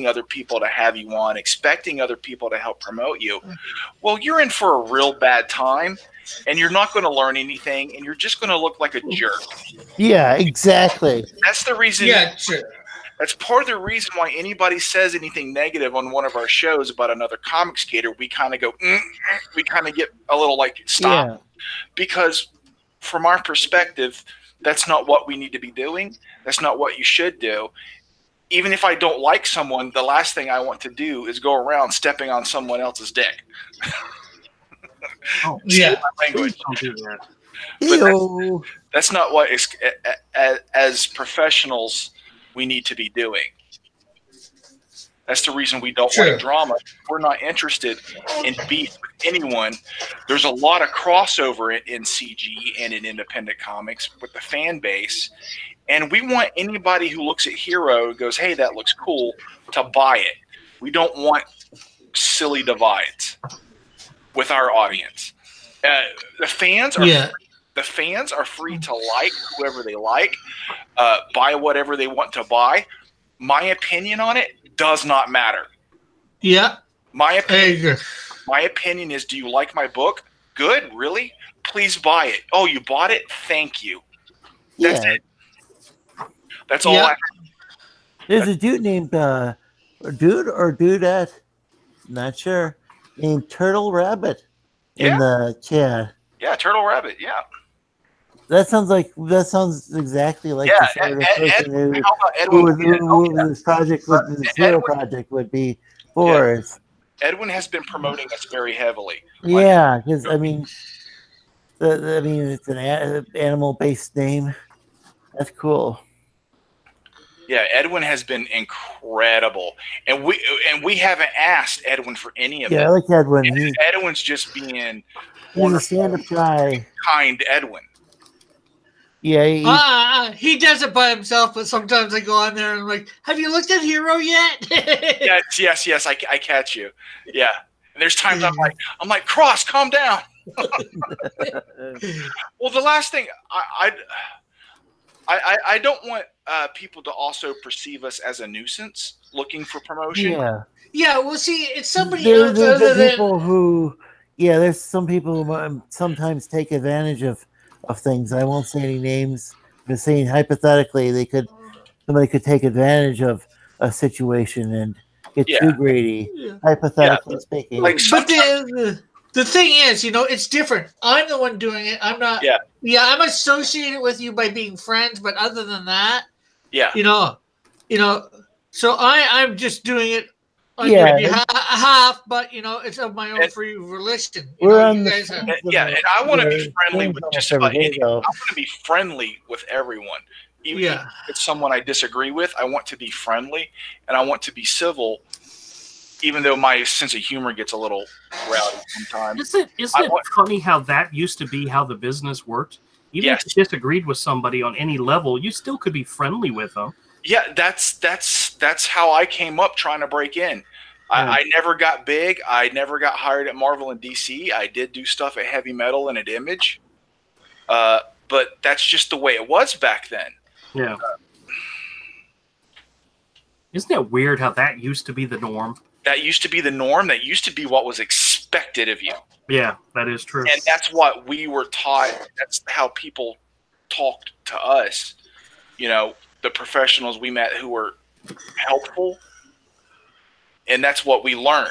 other people to have you on, expecting other people to help promote you, well, you're in for a real bad time, and you're not going to learn anything, and you're just going to look like a jerk. Yeah, exactly. That's the reason. Yeah, sure. That's part of the reason why anybody says anything negative on one of our shows about another comic skater, we kind of go, we kind of get a little like, stop. Yeah. Because from our perspective, that's not what we need to be doing. That's not what you should do. Even if I don't like someone, the last thing I want to do is go around stepping on someone else's dick. Oh, yeah. Language. Don't do that. But that's not what, as professionals, we need to be doing. That's the reason we don't like drama. We're not interested in beef with anyone. There's a lot of crossover in CG and in independent comics with the fan base. And we want anybody who looks at Hero and goes, hey, that looks cool, to buy it. We don't want silly divides with our audience. The fans are free to like whoever they like, buy whatever they want to buy. My opinion on it does not matter. Yeah. My opinion is, do you like my book? Good, really? Please buy it. Oh, you bought it? Thank you. That's it. That's all I have. There's a dude named dudette, not sure, named Turtle Rabbit in the chat. Yeah, Turtle Rabbit, yeah. That sounds exactly like the sort of person who this project this Hero project would be for. Yeah. Edwin has been promoting us very heavily. Yeah, because it's an animal-based name. That's cool. Yeah, Edwin has been incredible, and we haven't asked Edwin for any of it. Yeah, I like Edwin. Edwin's just being he's a stand-up guy. Kind Edwin. Yeah, he does it by himself, but sometimes I go on there and I'm like, have you looked at Hero yet? yes, I catch you. Yeah. And there's times I'm like, Cross, calm down. Well, the last thing I don't want people to also perceive us as a nuisance looking for promotion. Yeah, well, see, it's somebody else other than people who. Yeah, there's some people who sometimes take advantage of things. I won't say any names. I'm just saying hypothetically, somebody could take advantage of a situation and get too greedy. Hypothetically speaking. But the The thing is, it's different. I'm the one doing it. I'm not. Yeah. Yeah, I'm associated with you by being friends, but other than that, yeah. So I'm just doing it on Yeah. your behalf, but it's of my own free volition. We're on the and I want to be friendly with just about everything. I want to be friendly with everyone. Even if it's someone I disagree with, I want to be friendly and I want to be civil, even though my sense of humor gets a little rowdy sometimes. Isn't it funny how that used to be how the business worked? Even if you disagreed with somebody on any level, you still could be friendly with them. Yeah, that's how I came up trying to break in. I never got big. I never got hired at Marvel and DC. I did do stuff at Heavy Metal and at Image. But that's just the way it was back then. Yeah. Isn't it weird how that used to be the norm? That used to be the norm. That used to be what was expected of you. Yeah, that is true. And that's what we were taught. That's how people talked to us. The professionals we met who were helpful. And that's what we learned.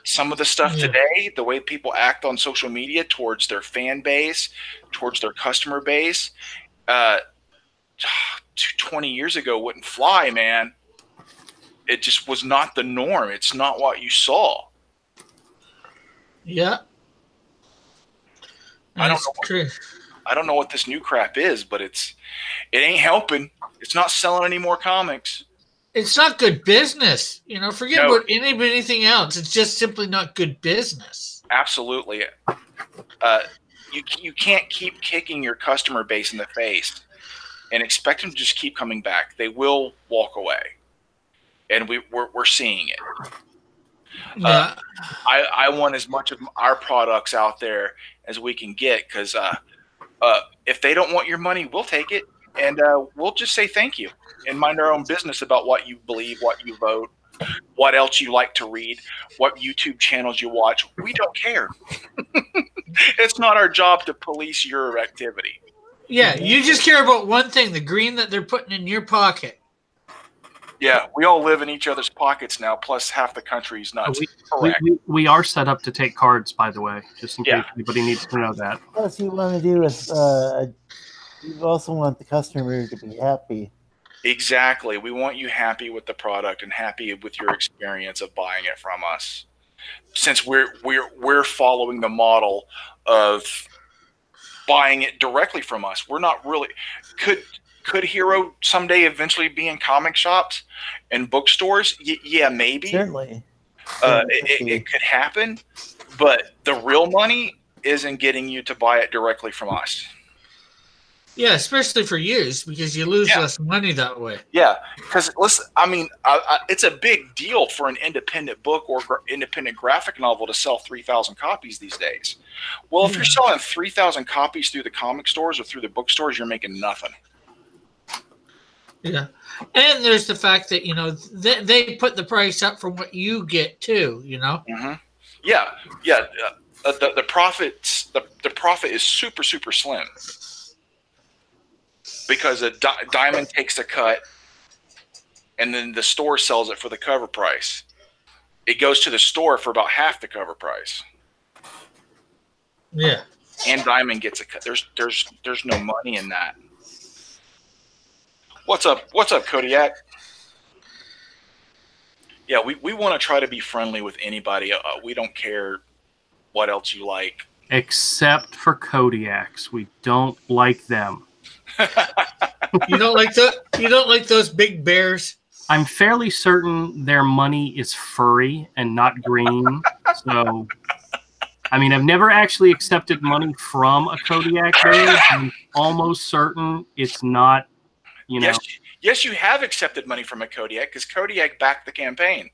Some of the stuff today, the way people act on social media towards their fan base, towards their customer base, 20 years ago wouldn't fly, man. It just was not the norm. It's not what you saw. Yeah. I don't know what this new crap is, but it ain't helping. It's not selling any more comics. It's not good business. Forget about anything else. It's just simply not good business. Absolutely. You can't keep kicking your customer base in the face and expect them to just keep coming back. They will walk away. And we're seeing it. Yeah. I want as much of our products out there as we can get because if they don't want your money, we'll take it. And we'll just say thank you and mind our own business about what you believe, what you vote, what else you like to read, what YouTube channels you watch. We don't care. It's not our job to police your activity. Yeah, you just care about one thing, the green that they're putting in your pocket. Yeah, we all live in each other's pockets now, plus half the country's nuts. We are set up to take cards, by the way, just in case anybody needs to know that. Plus, you want to do is you also want the customer to be happy. Exactly. We want you happy with the product and happy with your experience of buying it from us. Since we're following the model of buying it directly from us, we're not really could Hero someday eventually be in comic shops and bookstores? Yeah, maybe. Certainly. It could happen, but the real money isn't getting you to buy it directly from us. Yeah, especially for use because you lose less money that way. Yeah, because listen, it's a big deal for an independent book or independent graphic novel to sell 3,000 copies these days. Well, if you're selling 3,000 copies through the comic stores or through the bookstores, you're making nothing. Yeah, and there's the fact that they put the price up from what you get too. Mm-hmm. Yeah. The profit is super slim. Because a Diamond takes a cut, and then the store sells it for the cover price. It goes to the store for about half the cover price. Yeah, and Diamond gets a cut. There's no money in that. What's up, Kodiak? Yeah, we want to try to be friendly with anybody. We don't care what else you like, except for Kodiaks. We don't like them. You don't like those big bears? I'm fairly certain their money is furry and not green. So, I've never actually accepted money from a Kodiak bear. I'm almost certain it's not, Yes, you have accepted money from a Kodiak because Kodiak backed the campaign.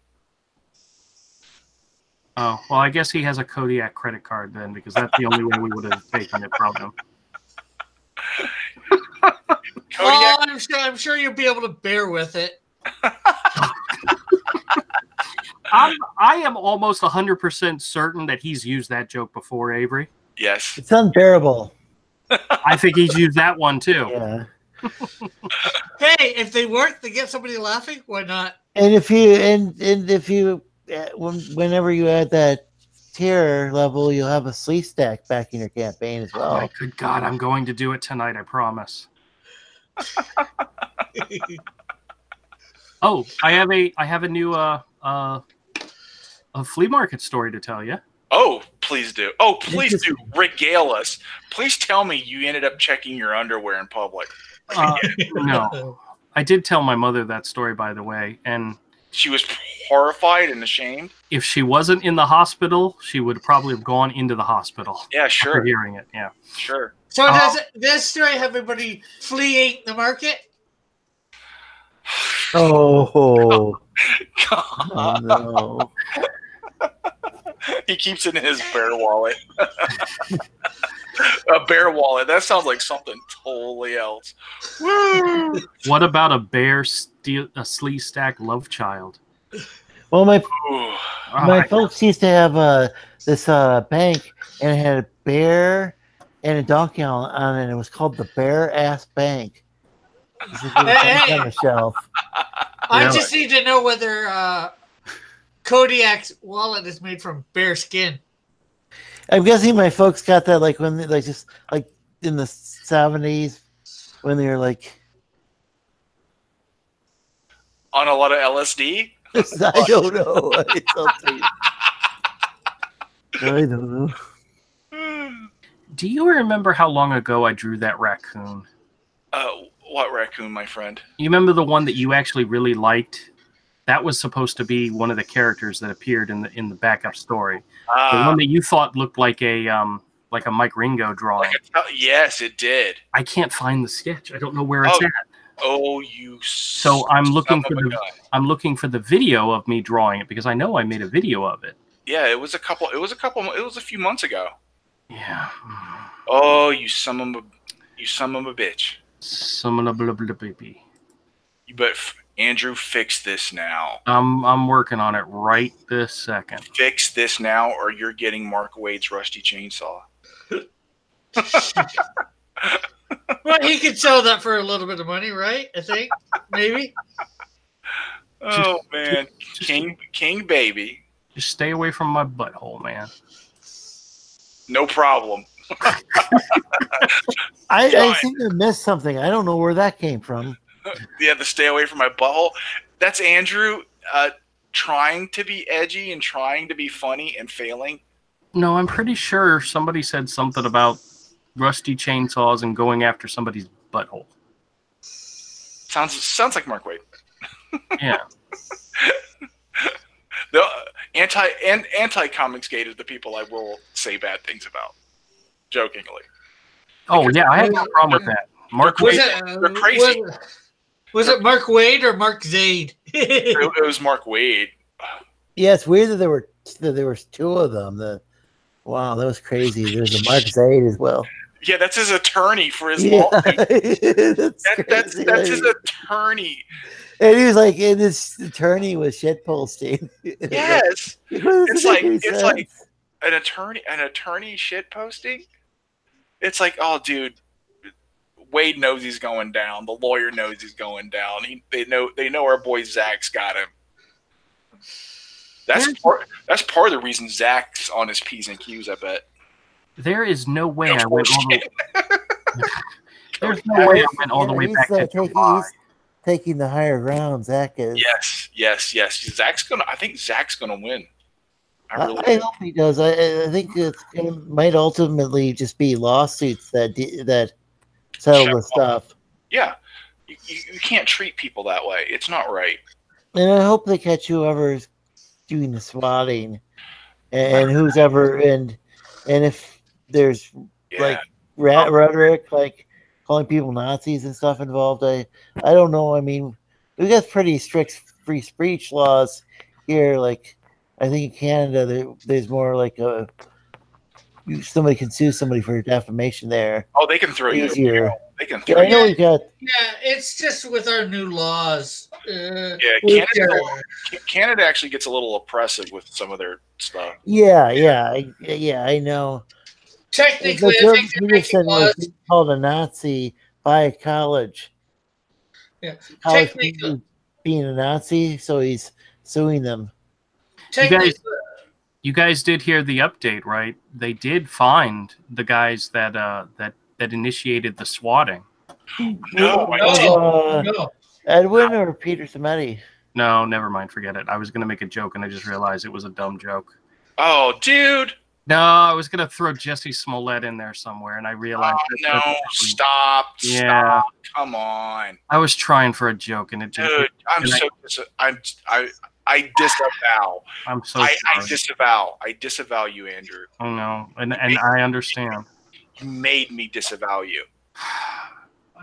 Oh, well, I guess he has a Kodiak credit card then because that's the only way we would have taken it from him. I'm sure you'll be able to bear with it. I am almost 100% certain that he's used that joke before, Avery. Yes. It's unbearable. I think he's used that one too. Yeah. Hey, if they work to get somebody laughing, why not? And if you whenever you add that tier level, you'll have a sleeve stack back in your campaign as well. Oh, my good God, I'm going to do it tonight. I promise. Oh, I have a new a flea market story to tell you. Oh, please do. Oh, please do. Regale us. Please tell me you ended up checking your underwear in public. No. I did tell my mother that story, by the way, and she was horrified and ashamed. If she wasn't in the hospital, she would probably have gone into the hospital. Yeah, sure. After hearing it, yeah. Sure. So does this story have everybody fleeing the market? Oh, God. No. He keeps it in his bear wallet. A bear wallet. That sounds like something totally else. Woo! What about a bear sleeve stack love child? Well, my folks used to have this bank, and it had a bear and a donkey on it. And it was called the Bear Ass Bank. On a shelf. I just need to know whether Kodiak's wallet is made from bear skin. I'm guessing my folks got that like when just in the 70s when they were like on a lot of LSD. I don't know. I don't know. Do you remember how long ago I drew that raccoon? What raccoon, my friend? You remember the one that you actually really liked? That was supposed to be one of the characters that appeared in the backup story. The one that you thought looked like a Mike Ringo drawing. Yes, it did. I can't find the sketch. I don't know where it's at. Oh, you! So I'm looking for the video of me drawing it because I know I made a video of it. Yeah, it was a few months ago. Yeah. Oh, you son of a bitch. Son of a baby. You bet. Andrew, fix this now. I'm working on it right this second. Fix this now, or you're getting Mark Wade's Rusty Chainsaw. Well, he could sell that for a little bit of money, right? I think maybe. Oh man, King baby. Just stay away from my butthole, man. No problem. I seem to miss something. I don't know where that came from. Yeah, the stay away from my butthole. That's Andrew trying to be edgy and trying to be funny and failing. No, I'm pretty sure somebody said something about rusty chainsaws and going after somebody's butthole. Sounds like Mark Wade. Yeah. The anti Comicsgate is the people I will say bad things about, jokingly. Oh yeah, I have no problem with that. Mark Wade, they're crazy. Was it Mark Wade or Mark Zaid? It was Mark Wade. Yeah, it's weird that there were two of them. Wow, that was crazy. There's a Mark Zaid as well. Yeah, that's his attorney for his law. That's his attorney. And he was like, and his attorney was shitposting. Yes, it's like an attorney shitposting. It's like, oh, dude, Wade knows he's going down. The lawyer knows he's going down. They know our boy Zach's got him. That's part of the reason Zach's on his P's and Q's, I bet. There is no way I went all the There's no way I went all the way back to July. Taking the higher ground, Zach is. Yes. I think Zach's gonna win. I hope he does. I think it might ultimately just be lawsuits that settle the stuff. Yeah, you can't treat people that way. It's not right. And I hope they catch whoever's doing the swatting, and who's ever and if there's like rhetoric, like calling people Nazis and stuff involved. I don't know. I mean, we got pretty strict free speech laws here. Like, I think in Canada, there's more like somebody can sue somebody for defamation there. Oh, they can throw you. They can throw I know we got. Yeah, it's just with our new laws. Canada actually gets a little oppressive with some of their stuff. Yeah, I know. Technically, I think he said was called a Nazi by a college. Yeah, college being a Nazi, so he's suing them. You guys did hear the update, right? They did find the guys that initiated the swatting. No. Edwin or Peter Samedi? No, never mind. Forget it. I was going to make a joke, and I just realized it was a dumb joke. Oh, dude. No, I was going to throw Jesse Smollett in there somewhere, and I realized... Stop. Come on. I was trying for a joke, and it just... Dude, I disavow. I'm so sorry. I disavow you, Andrew. Oh, no. And I understand. You made me disavow you.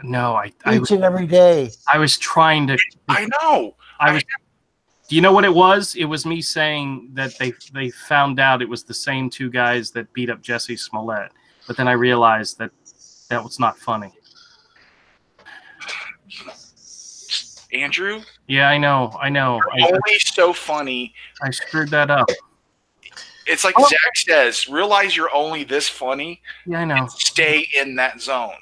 No, each and every day. I was trying to... I know. Do you know what it was? It was me saying that they found out it was the same two guys that beat up Jesse Smollett. But then I realized that was not funny. Andrew? Yeah, I know. You're always so funny. I screwed that up. It's like Zach says, realize you're only this funny. Yeah, I know. And stay in that zone.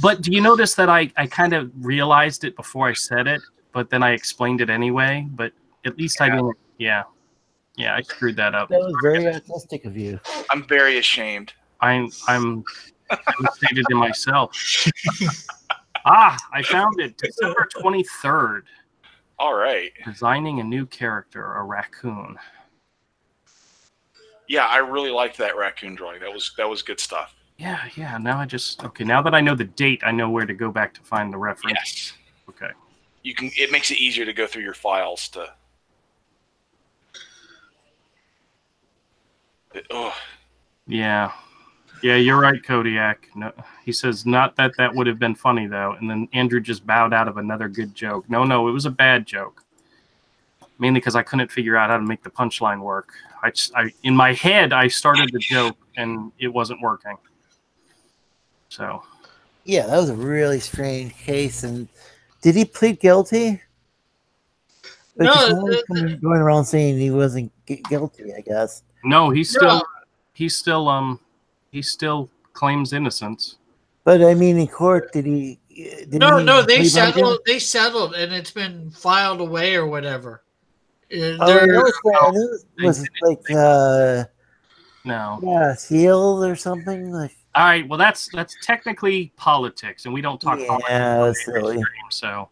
But do you notice that I kind of realized it before I said it, but then I explained it anyway? But at least I didn't. Yeah, I screwed that up. That was very artistic of you. I'm very ashamed. I'm devastated in myself. I found it. December 23rd. All right. Designing a new character, a raccoon. Yeah, I really liked that raccoon drawing. That was good stuff. Yeah. Now now that I know the date, I know where to go back to find the reference. Yes. Okay. It makes it easier to go through your files to. Yeah, you're right, Kodiak. No, he says not that would have been funny though, and then Andrew just bowed out of another good joke. No, it was a bad joke. Mainly because I couldn't figure out how to make the punchline work. I in my head I started the joke and it wasn't working. So. Yeah, that was a really strange case. And did he plead guilty? No, going around saying he wasn't guilty, I guess. No, he still claims innocence. But I mean, in court, they settled. They settled, and it's been filed away or whatever. Sealed or something like. All right, well that's technically politics, and we don't talk politics. Yeah, that's silly. So,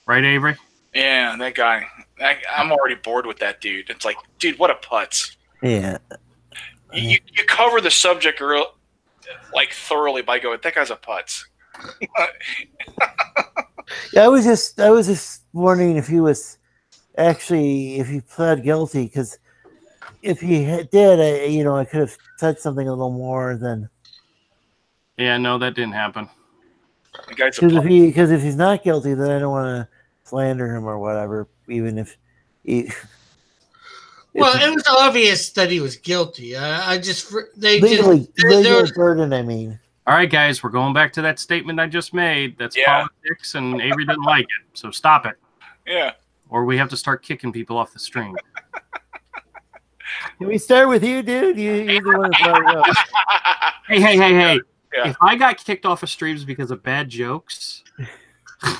right, Avery? Yeah, that guy. I'm already bored with that dude. It's like, dude, what a putz. Yeah. You cover the subject thoroughly by going, that guy's a putz. Yeah, I was just wondering if he was if he pled guilty, because if he did, I could have said something a little more than. Yeah, no, that didn't happen. Because if he's not guilty, then I don't want to slander him or whatever, even if he. Well, it was obvious that he was guilty. Legal burden. I mean. All right, guys, we're going back to that statement I just made. That's politics, and Avery didn't like it, so stop it. Yeah. Or we have to start kicking people off the stream. Can we start with you, dude? You're the one that brought it up. Hey. Yeah. If I got kicked off of streams because of bad jokes... I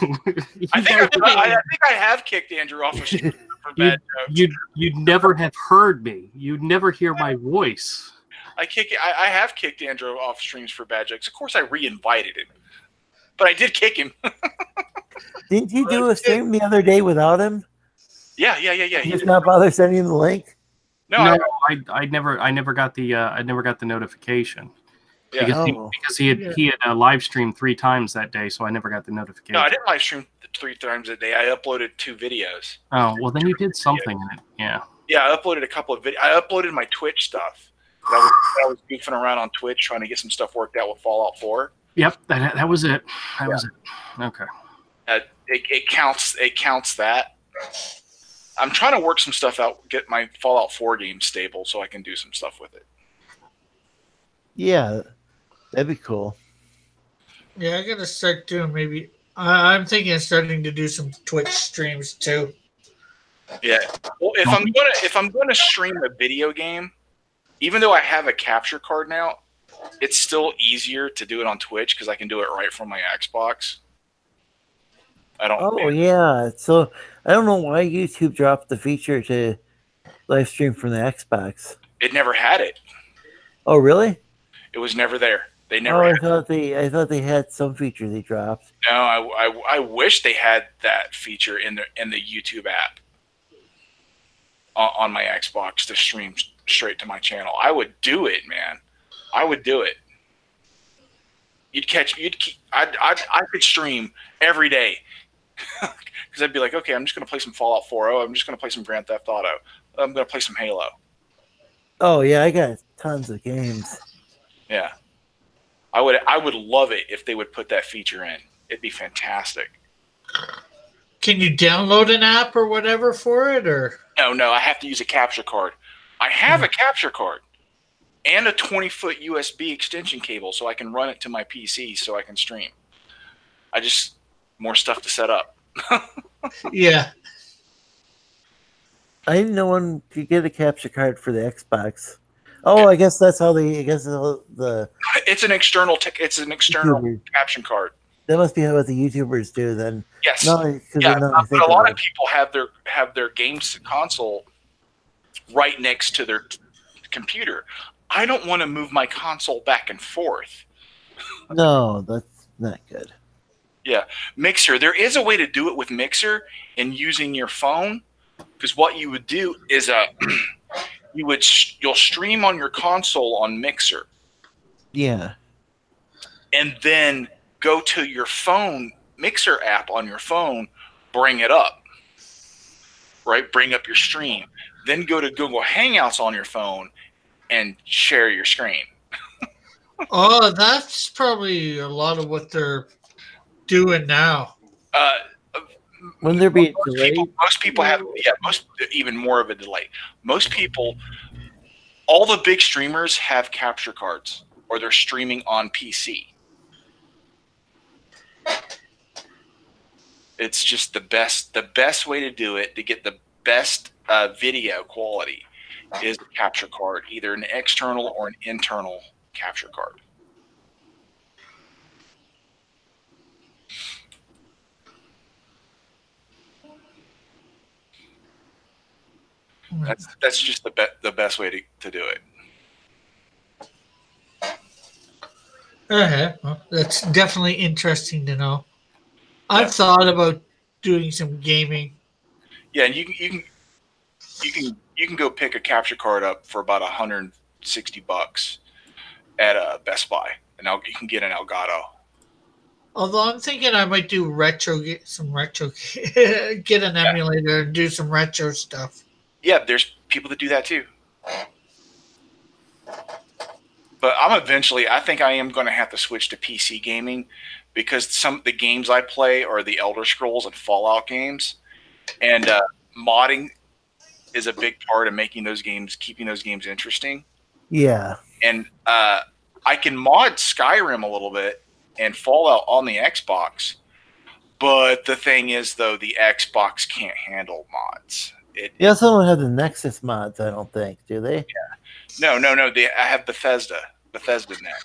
think I have kicked Andrew off of streams for bad jokes. You'd never have heard me. You'd never hear my voice. I have kicked Andrew off streams for bad jokes. Of course, I re-invited him, but I did kick him. Didn't you do a stream the other day without him? Yeah. He did not bother sending the link. No, I never got the notification. Yeah. Because he had live streamed 3 times that day, so I never got the notification. No, I didn't live stream 3 times a day. I uploaded 2 videos. Oh, well then you did something in it. Yeah. Yeah, I uploaded a couple of videos. I uploaded my Twitch stuff. I was goofing around on Twitch trying to get some stuff worked out with Fallout 4. Yep, that was it. That was it. Okay. It counts that. I'm trying to work some stuff out, get my Fallout 4 game stable so I can do some stuff with it. Yeah, that'd be cool. Yeah, I gotta start doing maybe. I'm thinking of starting to do some Twitch streams too. Yeah. Well, if I'm gonna stream a video game, even though I have a capture card now, it's still easier to do it on Twitch because I can do it right from my Xbox. I don't. Oh yeah. So I don't know why YouTube dropped the feature to live stream from the Xbox. It never had it. Oh really? It was never there. They never. Oh, I thought they had some feature they dropped. No, I wish they had that feature in the YouTube app on my Xbox to stream straight to my channel. I would do it, man. I would do it. I could stream every day because I'd be like, okay, I'm just gonna play some Fallout 4. I'm just gonna play some Grand Theft Auto. I'm gonna play some Halo. Oh yeah, I got tons of games. Yeah, I would love it if they would put that feature in. It'd be fantastic. Can you download an app or whatever for it, or no? I have to use a capture card. I have a capture card and a 20-foot USB extension cable, so I can run it to my PC so I can stream. More stuff to set up. Yeah. I didn't know one could get a capture card for the Xbox. Oh, I guess that's how they. I guess the. It's an external. It's an external caption card. That must be what the YouTubers do then. Yes. No, yeah, but a lot of people have their games console right next to their computer. I don't want to move my console back and forth. No, that's not good. Yeah, Mixer. There is a way to do it with Mixer and using your phone, because what you would do is you'll stream on your console on Mixer. Yeah. And then go to your phone Mixer app on your phone, bring it up. Right? Bring up your stream. Then go to Google Hangouts on your phone and share your screen. Oh, that's probably a lot of what they're doing now. Wouldn't there be a delay? Most people have, even more of a delay. Most people, all the big streamers have capture cards, or they're streaming on PC. It's just the best way to do it, to get the best video quality, is a capture card, either an external or an internal capture card. That's just the best way to do it. Well, that's definitely interesting to know. I've thought about doing some gaming. Yeah, and you can go pick a capture card up for about $160 at Best Buy, and you can get an Elgato. Although I'm thinking I might do get an emulator and do some retro stuff. Yeah, there's people that do that too. But I think I am going to have to switch to PC gaming, because some of the games I play are the Elder Scrolls and Fallout games, and modding is a big part of keeping those games interesting. Yeah. And I can mod Skyrim a little bit and Fallout on the Xbox, but the thing is, though, the Xbox can't handle mods. They also don't have the Nexus mods, I don't think, do they? Yeah. No. I have Bethesda Net.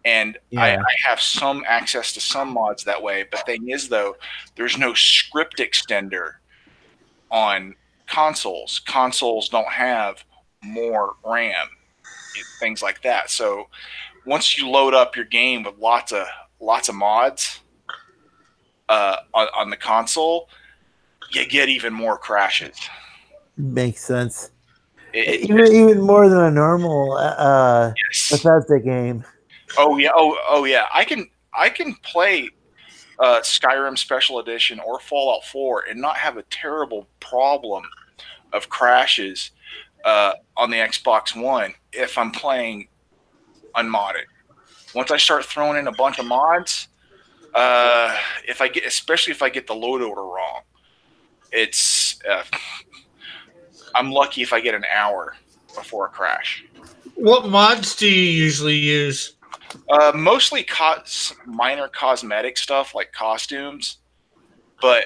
And I have some access to some mods that way. But the thing is, though, there's no script extender on consoles. Consoles don't have more RAM, things like that. So once you load up your game with lots of mods on the console, you get even more crashes. Makes sense. Even more than a normal Bethesda game. Oh yeah. Oh yeah. I can play Skyrim Special Edition or Fallout 4 and not have a terrible problem of crashes on the Xbox One if I'm playing unmodded. Once I start throwing in a bunch of mods, especially if I get the load order wrong, it's I'm lucky if I get an hour before a crash. What mods do you usually use? Mostly minor cosmetic stuff like costumes, but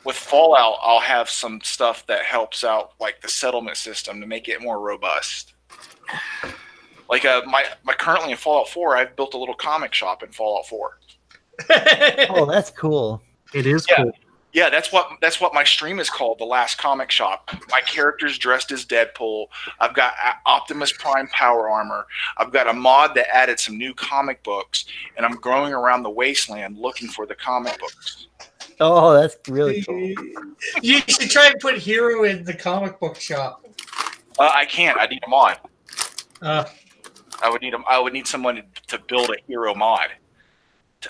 with Fallout, I'll have some stuff that helps out, like the settlement system, to make it more robust. Like my currently in Fallout 4, I've built a little comic shop in Fallout 4. Oh, that's cool. It is cool. Yeah, that's what my stream is called, The Last Comic Shop. My character's dressed as Deadpool. I've got Optimus Prime power armor. I've got a mod that added some new comic books, and I'm going around the wasteland looking for the comic books. Oh, that's really cool. You should try and put Hero in the comic book shop. I can't. I need a mod. I would need someone to build a Hero mod,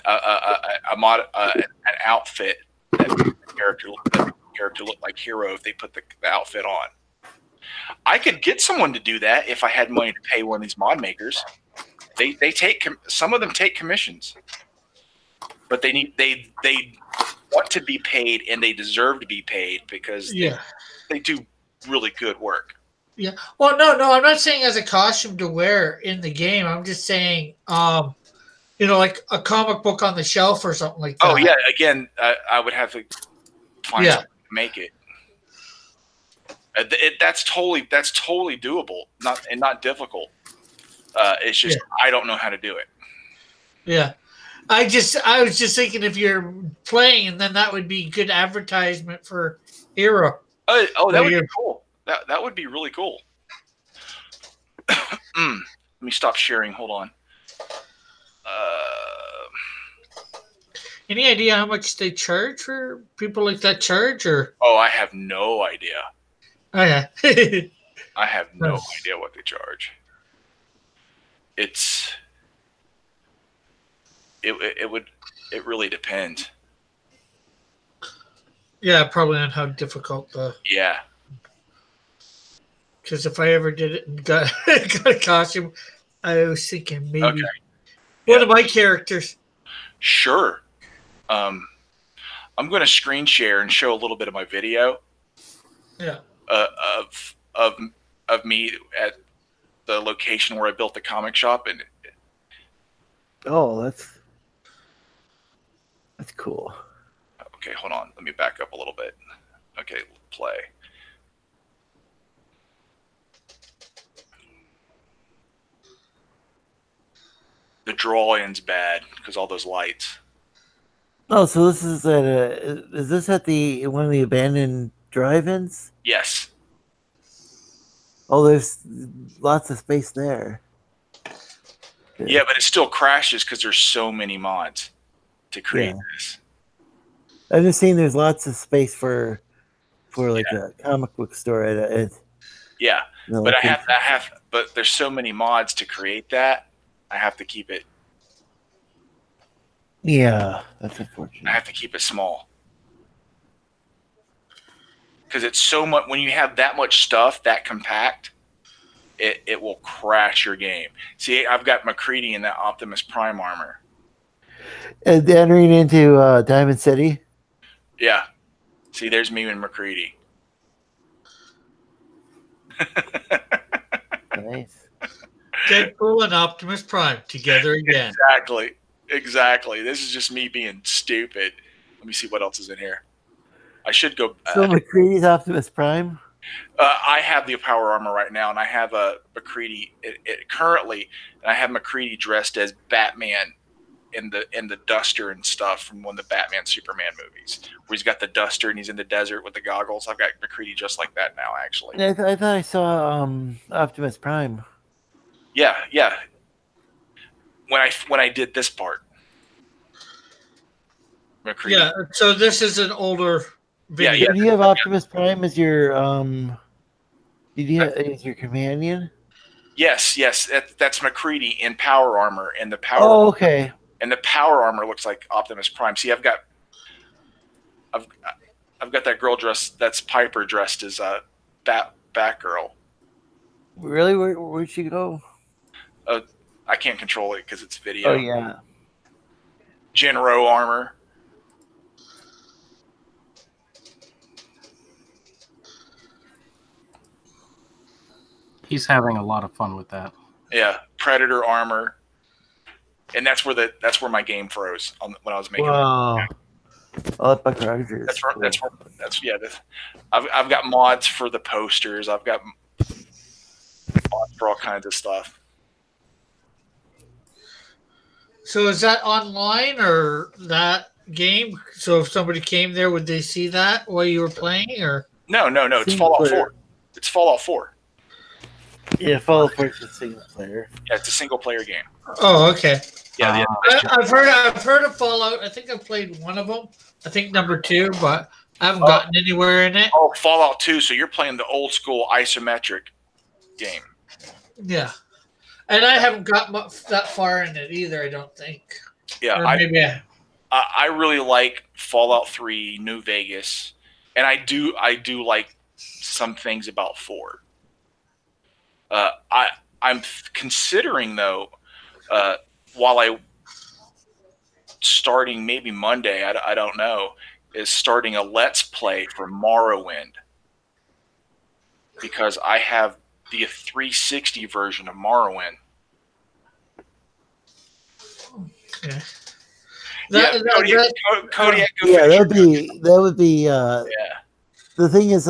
an outfit that the character looked like Hero if they put the outfit on. I could get someone to do that if I had money to pay one of these mod makers. They take some of them take commissions, but they want to be paid and they deserve to be paid because they do really good work. Yeah. Well, no, I'm not saying as a costume to wear in the game. I'm just saying, like a comic book on the shelf or something like that. Oh yeah. Again, I would have to find someone to make it. That's totally doable. Not difficult. It's just I don't know how to do it. Yeah. I was just thinking if you're playing, and then that would be good advertisement for Hero. Oh, that would be cool. That would be really cool. Let me stop sharing. Hold on. Any idea how much they charge for people like that charge? Or I have no idea. Oh yeah. I have no idea what they charge. It really depends. Yeah, probably on how difficult the. Yeah. Because if I ever did it and got a costume, I was thinking maybe one of my characters. Sure. I'm going to screen share and show a little bit of my video. Yeah. Of me at the location where I built the comic shop, and that's cool. Okay, hold on. Let me back up a little bit. Okay, play. The draw-in's bad because all those lights. Oh, so this is is this at one of the abandoned drive-ins? Yes. Oh, there's lots of space there. Good. Yeah, but it still crashes because there's so many mods to create this. I've just seen there's lots of space for like a comic book store at yeah, but but there's so many mods to create that. I have to keep it. Yeah, that's unfortunate. I have to keep it small because it's so much. When you have that much stuff that compact, it will crash your game. See, I've got McCready in that Optimus Prime armor. And entering into Diamond City. Yeah. See, there's me and McCready. Nice. Deadpool and Optimus Prime together again. Exactly. This is just me being stupid. Let me see what else is in here. I should go. So McCready's Optimus Prime? I have the power armor right now, and I have a McCready currently, and I have McCready dressed as Batman in the duster and stuff from one of the Batman Superman movies, where he's got the duster and he's in the desert with the goggles. I've got McCready just like that now, actually. I thought I saw Optimus Prime. Yeah. When I did this part, McCready. Yeah. So this is an older video. Yeah. Do you have Optimus Prime as your as your companion? Yes. That's McCready in power armor, and the power. Oh, okay. And the power armor looks like Optimus Prime. See, I've got that girl dressed. That's Piper dressed as Batgirl. Really? Where'd she go? I can't control it because it's video. Oh yeah. Jinro armor. He's having a lot of fun with that. Yeah, Predator armor. And that's where my game froze when I was making. Wow. Oh, Buck Rogers. I've got mods for the posters. I've got mods for all kinds of stuff. So is that online or that game? So if somebody came there, would they see that while you were playing, or No. It's Single Fallout player. 4. It's Fallout 4. Yeah, Fallout 4 is a single player. Yeah, it's a single player game. oh, okay. Yeah, I've heard of Fallout. I think I've played one of them. I think number 2, but I haven't gotten anywhere in it. Oh, Fallout 2. So you're playing the old school isometric game. Yeah, and I haven't got that far in it either. I don't think. Yeah, Or maybe I really like Fallout 3, New Vegas, and I do like some things about 4. I'm considering though, while I starting maybe Monday, I don't know, is starting a Let's Play for Morrowind because I have the 360 version of Morrowind. Okay. Kodiak, Yeah, that would be. yeah. The thing is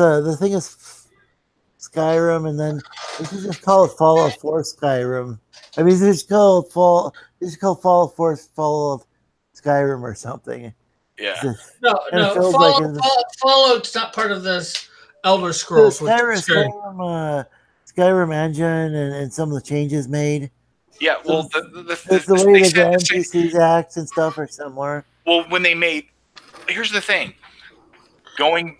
Skyrim, and then we should just call it Fallout 4 Skyrim. I mean, it's called Fallout 4 Fallout Skyrim or something. Yeah. No. Fallout's not part of this Elder Scrolls. Skyrim engine and some of the changes made. Yeah, well, the way that the NPCs act and stuff are similar. Well, when they made, here's the thing, going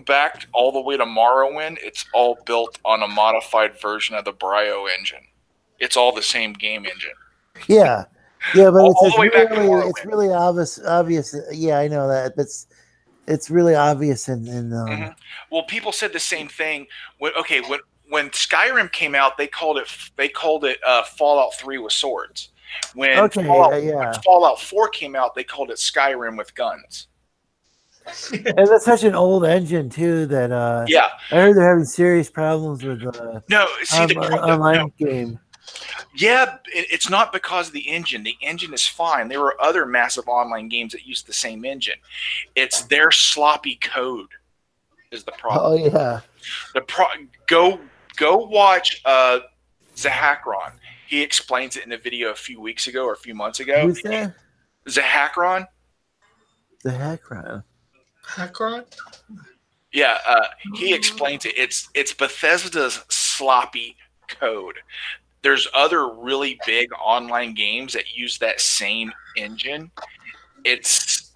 back all the way to Morrowind, it's all built on a modified version of the Brio engine. It's all the same game engine. Yeah, but it's really obvious. Yeah, I know that, but it's really obvious in Well, people said the same thing. When Skyrim came out, they called it Fallout 3 with swords. When Fallout 4 came out, they called it Skyrim with guns. And that's such an old engine too that I heard they're having serious problems with the online game. Yeah, it's not because of the engine. The engine is fine. There were other massive online games that used the same engine. It's their sloppy code is the problem. Oh yeah. Go watch Zahakron. He explains it in a video a few weeks ago or a few months ago. Who's that? Zahakron. Zahakron. Hakron? Yeah, he explains it. It's Bethesda's sloppy code. There's other really big online games that use that same engine. It's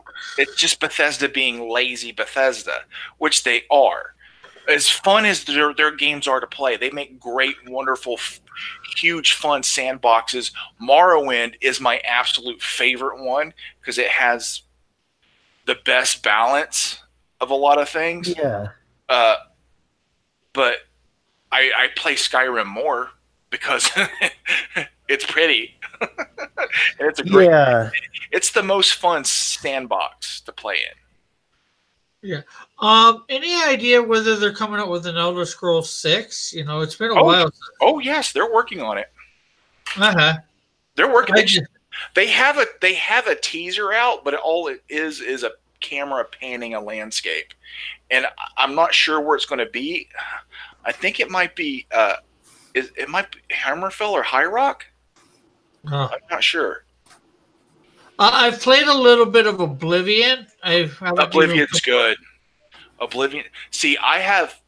just Bethesda being lazy Bethesda, which they are. As fun as their games are to play, they make great, wonderful, huge, fun sandboxes. Morrowind is my absolute favorite one because it has the best balance of a lot of things. Yeah. But I play Skyrim more because it's pretty. It's a great. Yeah. It's the most fun sandbox to play in. Yeah. Any idea whether they're coming out with an Elder Scrolls 6? You know, it's been a while. Oh yes, they're working on it. They're working. They have a teaser out, but all it is a camera panning a landscape, and I'm not sure where it's going to be. I think it might be it might be Hammerfell or High Rock. I'm not sure. I've played a little bit of Oblivion. Oblivion's good. Oblivion. See, I have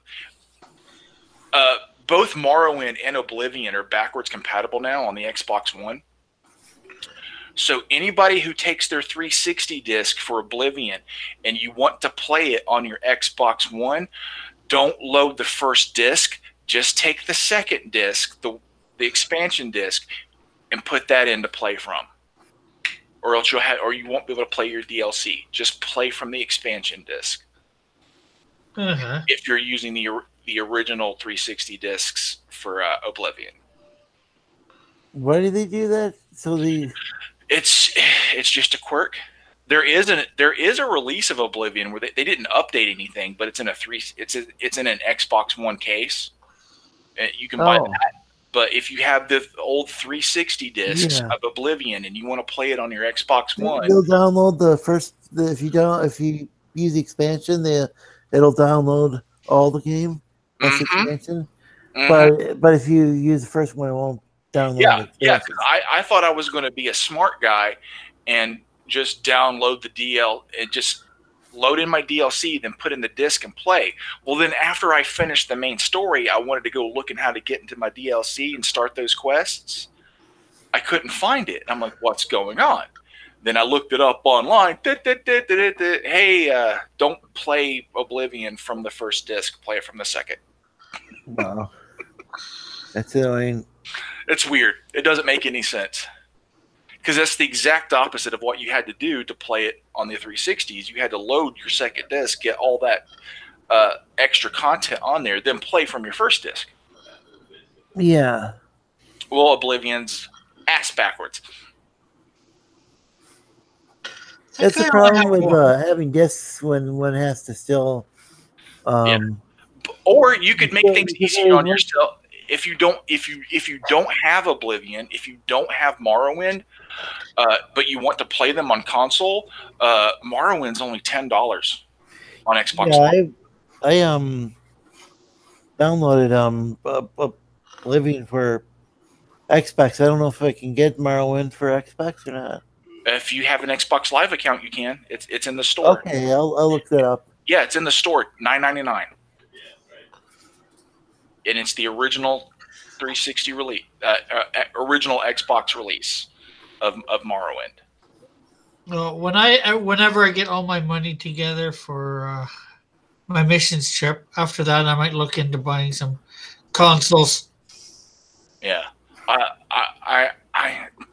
both Morrowind and Oblivion are backwards compatible now on the Xbox One. So anybody who takes their 360 disc for Oblivion and you want to play it on your Xbox One, don't load the first disc. Just take the second disc, the expansion disc, and put that in to play from. Or else you won't be able to play your DLC. Just play from the expansion disc. If you're using the original 360 discs for Oblivion. Why do they do that? It's just a quirk. There is a release of Oblivion where they didn't update anything, but it's in an Xbox One case. And you can buy that. But if you have the old 360 discs of Oblivion and you want to play it on your Xbox One, you'll download if you use the expansion, it'll download all the game plus expansion. But if you use the first one, it won't download. Yeah. I thought I was going to be a smart guy and just download the DL and just load in my DLC, then put in the disc and play. Well, then after I finished the main story, I wanted to go looking how to get into my DLC and start those quests. I couldn't find it. I'm like, what's going on? Then I looked it up online. Hey, don't play Oblivion from the first disc. Play it from the second. Wow. That's annoying. It's weird. It doesn't make any sense. Because that's the exact opposite of what you had to do to play it on the 360s. You had to load your second disc, get all that extra content on there, then play from your first disc. Yeah. Well, Oblivion's ass backwards. That's the problem with having discs when one has to still. Or you could make things easier on yourself. If you don't have Oblivion, if you don't have Morrowind, but you want to play them on console, Morrowind's only $10 on Xbox. Yeah, I downloaded Oblivion for Xbox. I don't know if I can get Morrowind for Xbox or not. If you have an Xbox Live account, you can. It's in the store. Okay, I'll look that up. Yeah, it's in the store, $9.99. And it's the original 360 release, original Xbox release of Morrowind. Well, whenever I get all my money together for my missions trip, after that I might look into buying some consoles. Yeah,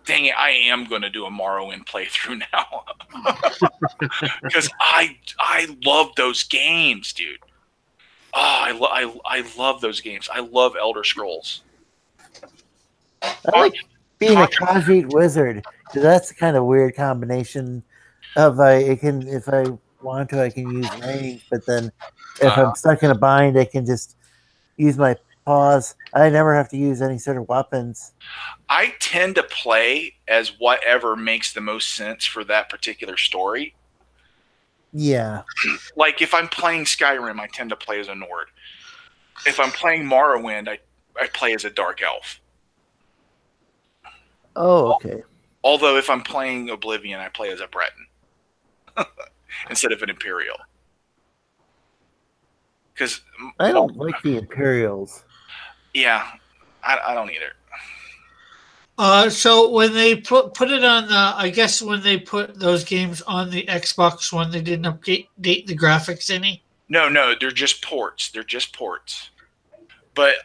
dang it, I am going to do a Morrowind playthrough now because I love those games, dude. Oh, I love those games. I love Elder Scrolls. I like being a Khajiit wizard because that's the kind of weird combination of if I want to, I can use range, but then if I'm stuck in a bind, I can just use my paws. I never have to use any sort of weapons. I tend to play as whatever makes the most sense for that particular story. Yeah. Like if I'm playing Skyrim, I tend to play as a Nord. If I'm playing Morrowind, I play as a Dark Elf. Oh, okay. Although if I'm playing Oblivion, I play as a Breton instead of an Imperial. Because I don't like the Imperials. Yeah, I don't either. So when they put it on I guess when they put those games on the Xbox One, they didn't update the graphics any? No, they're just ports. But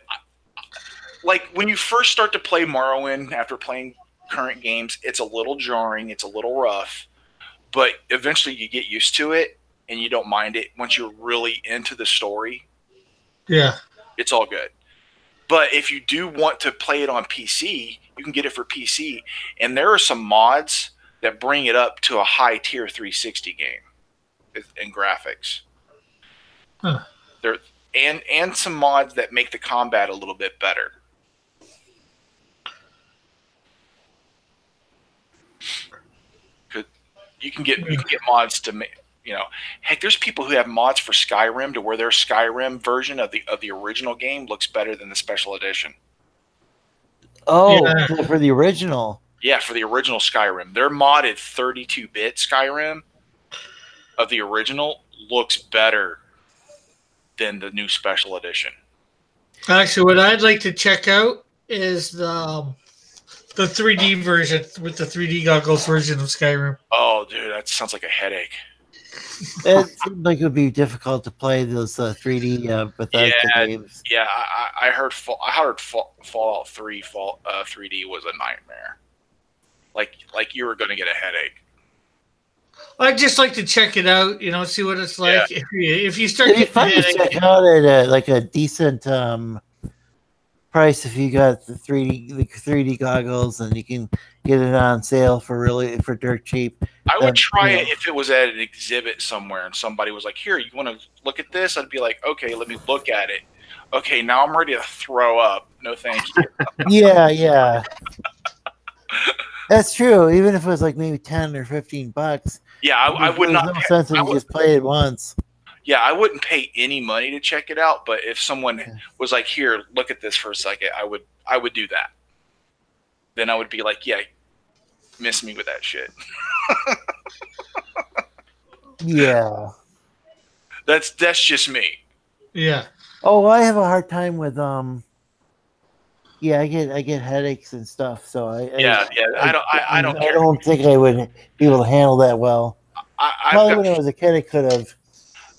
like when you first start to play Morrowind after playing current games, it's a little jarring, it's a little rough, but eventually you get used to it and you don't mind it once you're really into the story. Yeah. It's all good. But if you do want to play it on PC, you can get it for PC. And there are some mods that bring it up to a high tier 360 game in graphics. Huh. And some mods that make the combat a little bit better. You can get mods to make, heck, there's people who have mods for Skyrim to where their Skyrim version of the original game looks better than the special edition. Oh, yeah. For the original. Yeah, for the original Skyrim. Their modded 32-bit Skyrim of the original looks better than the new special edition. Actually, what I'd like to check out is the 3D version with the 3D goggles version of Skyrim. Oh, dude, that sounds like a headache. It seemed like it would be difficult to play those 3D Bethesda games. Yeah, I heard Fallout 3 3D was a nightmare. Like you were going to get a headache. I'd just like to check it out, see what it's like. Yeah. If you start getting fun to check out at a decent price if you got the 3D goggles, and you can get it on sale for dirt cheap. I would try it if it was at an exhibit somewhere and somebody was like, "Here, you want to look at this?" I'd be like, "Okay, let me look at it." Okay, now I'm ready to throw up. No, thank you. Yeah. That's true. Even if it was like maybe $10 or $15. Yeah, I would not. No sense if you just play it once. Yeah, I wouldn't pay any money to check it out, but if someone was like, "Here, look at this for a second," I would do that. then I would be like, yeah, miss me with that shit. Yeah. That's just me. Yeah. Oh, I have a hard time with Yeah, I get headaches and stuff, so I don't think I would be able to handle that well. Probably when I was a kid, I could have.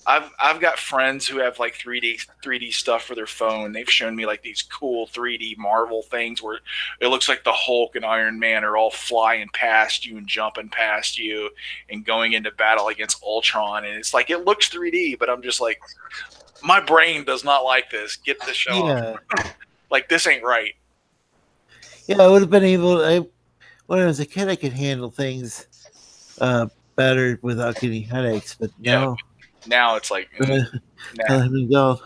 I've got friends who have like 3D stuff for their phone. They've shown me like these cool 3D Marvel things where it looks like the Hulk and Iron Man are all flying past you and jumping past you and going into battle against Ultron. And it's like, it looks 3D, but I'm just like, my brain does not like this. Get this show off. Like, this ain't right. Yeah, I would have been able. When I was a kid, I could handle things better without getting headaches, but now it's like, let me go.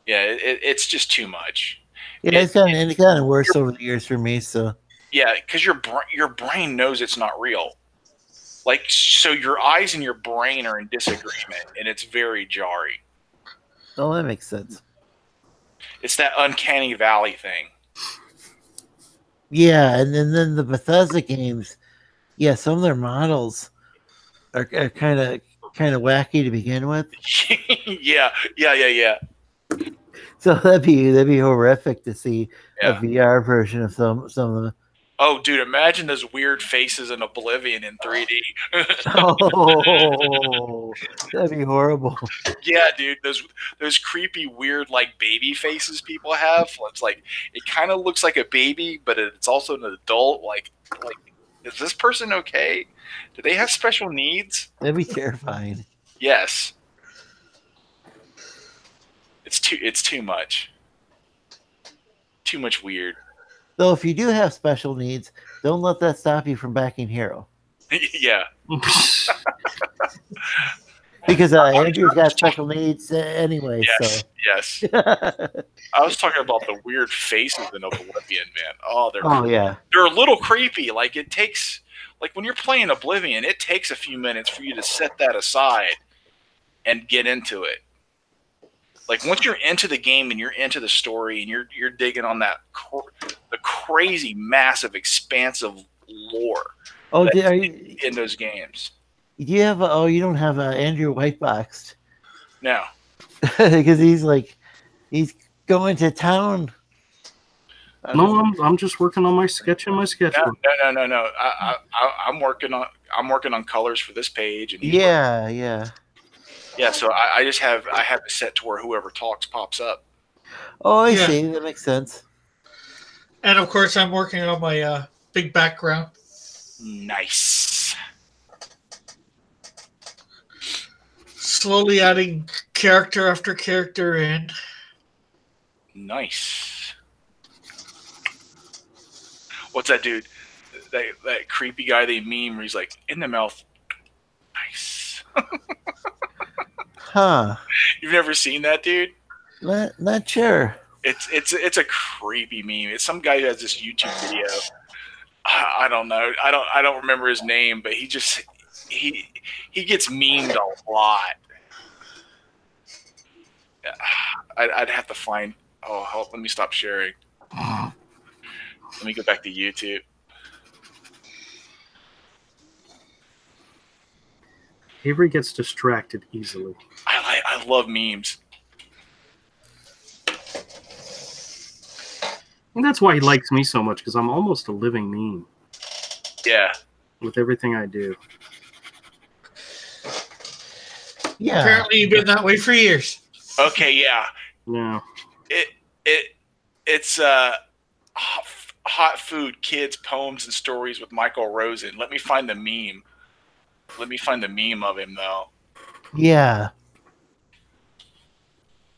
Yeah, it's just too much. Yeah, it's gotten worse over the years for me. So yeah, because your brain knows it's not real. Like, so your eyes and your brain are in disagreement, and it's very jarring. Oh, that makes sense. It's that uncanny valley thing. Yeah, and then the Bethesda games, yeah, some of their models are kind of wacky to begin with. yeah. So that'd be horrific to see a VR version of some of them. Oh, dude, imagine those weird faces in Oblivion in 3D. Oh, that'd be horrible. Yeah, dude, those creepy, weird, like, baby faces people have. It's like, it kind of looks like a baby, but it's also an adult. Like, is this person okay? Do they have special needs? That'd be terrifying. Yes. It's too much. Too much weird. Though if you do have special needs, don't let that stop you from backing Hero. Yeah. Because Andrew's got special needs anyway. Yes. I was talking about the weird faces in Oblivion, man. Oh, they're a little creepy. Like, it takes, like, when you're playing Oblivion, it takes a few minutes for you to set that aside and get into it. Like, once you're into the game and you're into the story and you're digging on that the crazy, massive, expansive lore in those games. Do you have you don't have Andrew Whiteboxed? No. Because he's going to town. No, I'm just working on my sketch in my sketchbook. No. I'm working on colors for this page. And yeah, so I have it set to where whoever talks pops up. Oh, I see. That makes sense. And of course, I'm working on my big background. Nice. Slowly adding character after character in. Nice. What's that dude? That creepy guy they meme where he's like, in the mouth. Nice. Huh. You've never seen that, dude? Not sure. It's a creepy meme. It's some guy who has this YouTube video. I don't know. I don't remember his name, but he gets memed a lot. I'd have to find. Oh, let me stop sharing. Let me go back to YouTube. Avery gets distracted easily. I love memes. And that's why he likes me so much, because I'm almost a living meme. Yeah. With everything I do. Yeah. Apparently you've been that way for years. Okay, yeah. Yeah. It's hot food, kids, poems, and stories with Michael Rosen. Let me find the meme. Let me find the meme of him, though. Yeah.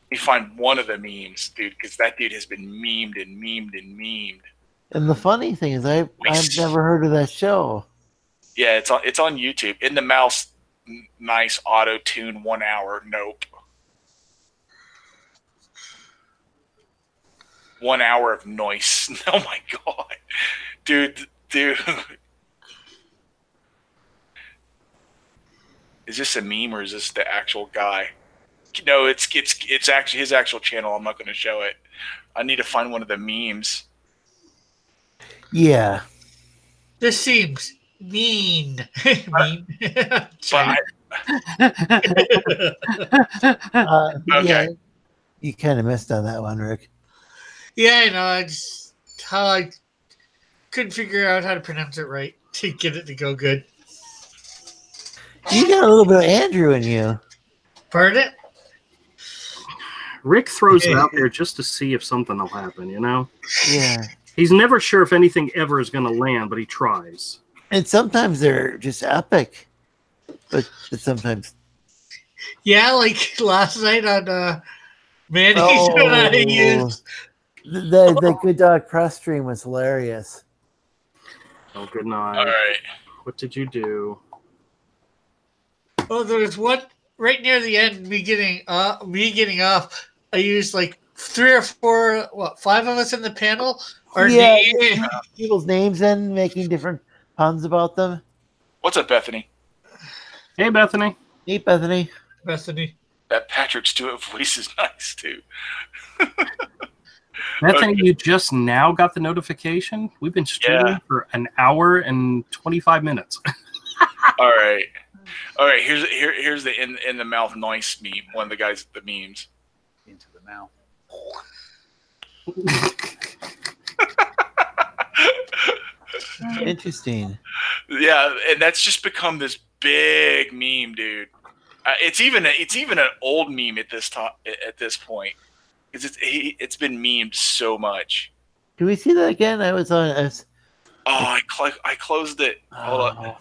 Let me find one of the memes, dude, because that dude has been memed and memed and memed. And the funny thing is, I've never heard of that show. Yeah, it's on YouTube. In the Mouse, nice auto tune 1 hour. Nope. 1 hour of noise. Oh my god, dude. Is this a meme or is this the actual guy? No, it's actually his actual channel. I'm not going to show it. I need to find one of the memes. Yeah. This seems mean. Mean. But okay. Yeah, you kind of missed on that one, Rick. Yeah, I know. I couldn't figure out how to pronounce it right to get it to go good. You got a little bit of Andrew in you. Pardon it? Rick throws it out there just to see if something will happen, you know? Yeah. He's never sure if anything ever is going to land, but he tries. And sometimes they're just epic. But sometimes. Yeah, like last night on Manny's when I used. The Good Dog press stream was hilarious. Oh, good night. All right. What did you do? Oh, there was one right near the end. Me getting off. I used like 3 or 4, 5 of us in the panel. Or people's names in, making different puns about them. What's up, Bethany? Hey, Bethany. Hey, Bethany. Bethany. That Patrick Stewart voice is nice too. Bethany, Okay. you just now got the notification? We've been streaming for an hour and 25 minutes. All right. Here's the in the mouth noise meme. One of the guys the memes. Into the mouth. Interesting. Yeah, and that's just become this big meme, dude. It's even an old meme at this point, because it's been memed so much. Do we see that again? I was on. I closed it. Hold on.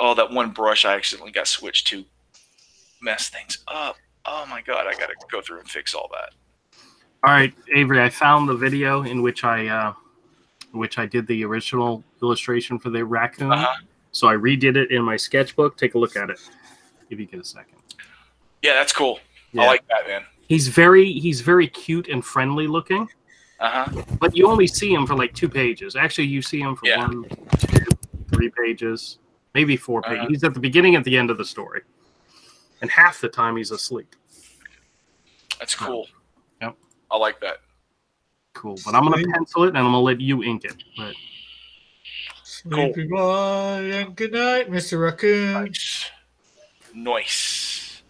Oh, that one brush I accidentally got switched to mess things up. Oh my god, I gotta go through and fix all that. All right, Avery, I found the video in which I did the original illustration for the raccoon. So I redid it in my sketchbook. Take a look at it if you get a second. Yeah, that's cool. Yeah. I like that, man. He's very cute and friendly looking. But you only see him for like 2 pages. Actually, you see him for 1, 2, 3 pages, maybe 4 pages. He's at the beginning and the end of the story, and half the time he's asleep. That's cool. Yep. I like that. Cool. But I'm gonna pencil it and I'm gonna let you ink it. But Sleepy boy and good night, Mr. Raccoon. Nice.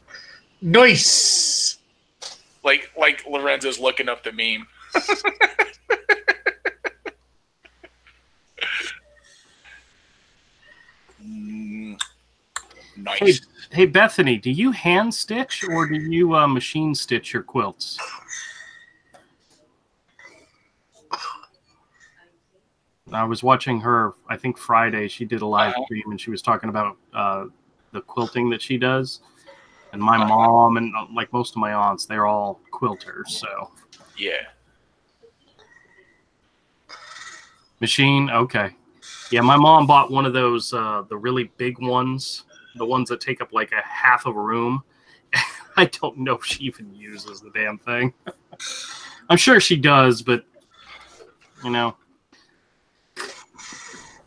Like Lorenzo's looking up the meme. Nice. Hey, Bethany, do you hand stitch or do you machine stitch your quilts? I was watching her, I think Friday, she did a live stream and she was talking about the quilting that she does. And my mom and like most of my aunts, they're all quilters, so. Yeah. Machine, okay. Yeah, my mom bought one of those, the really big ones, the ones that take up like a half of a room. I don't know if she even uses the damn thing. I'm sure she does, but, you know,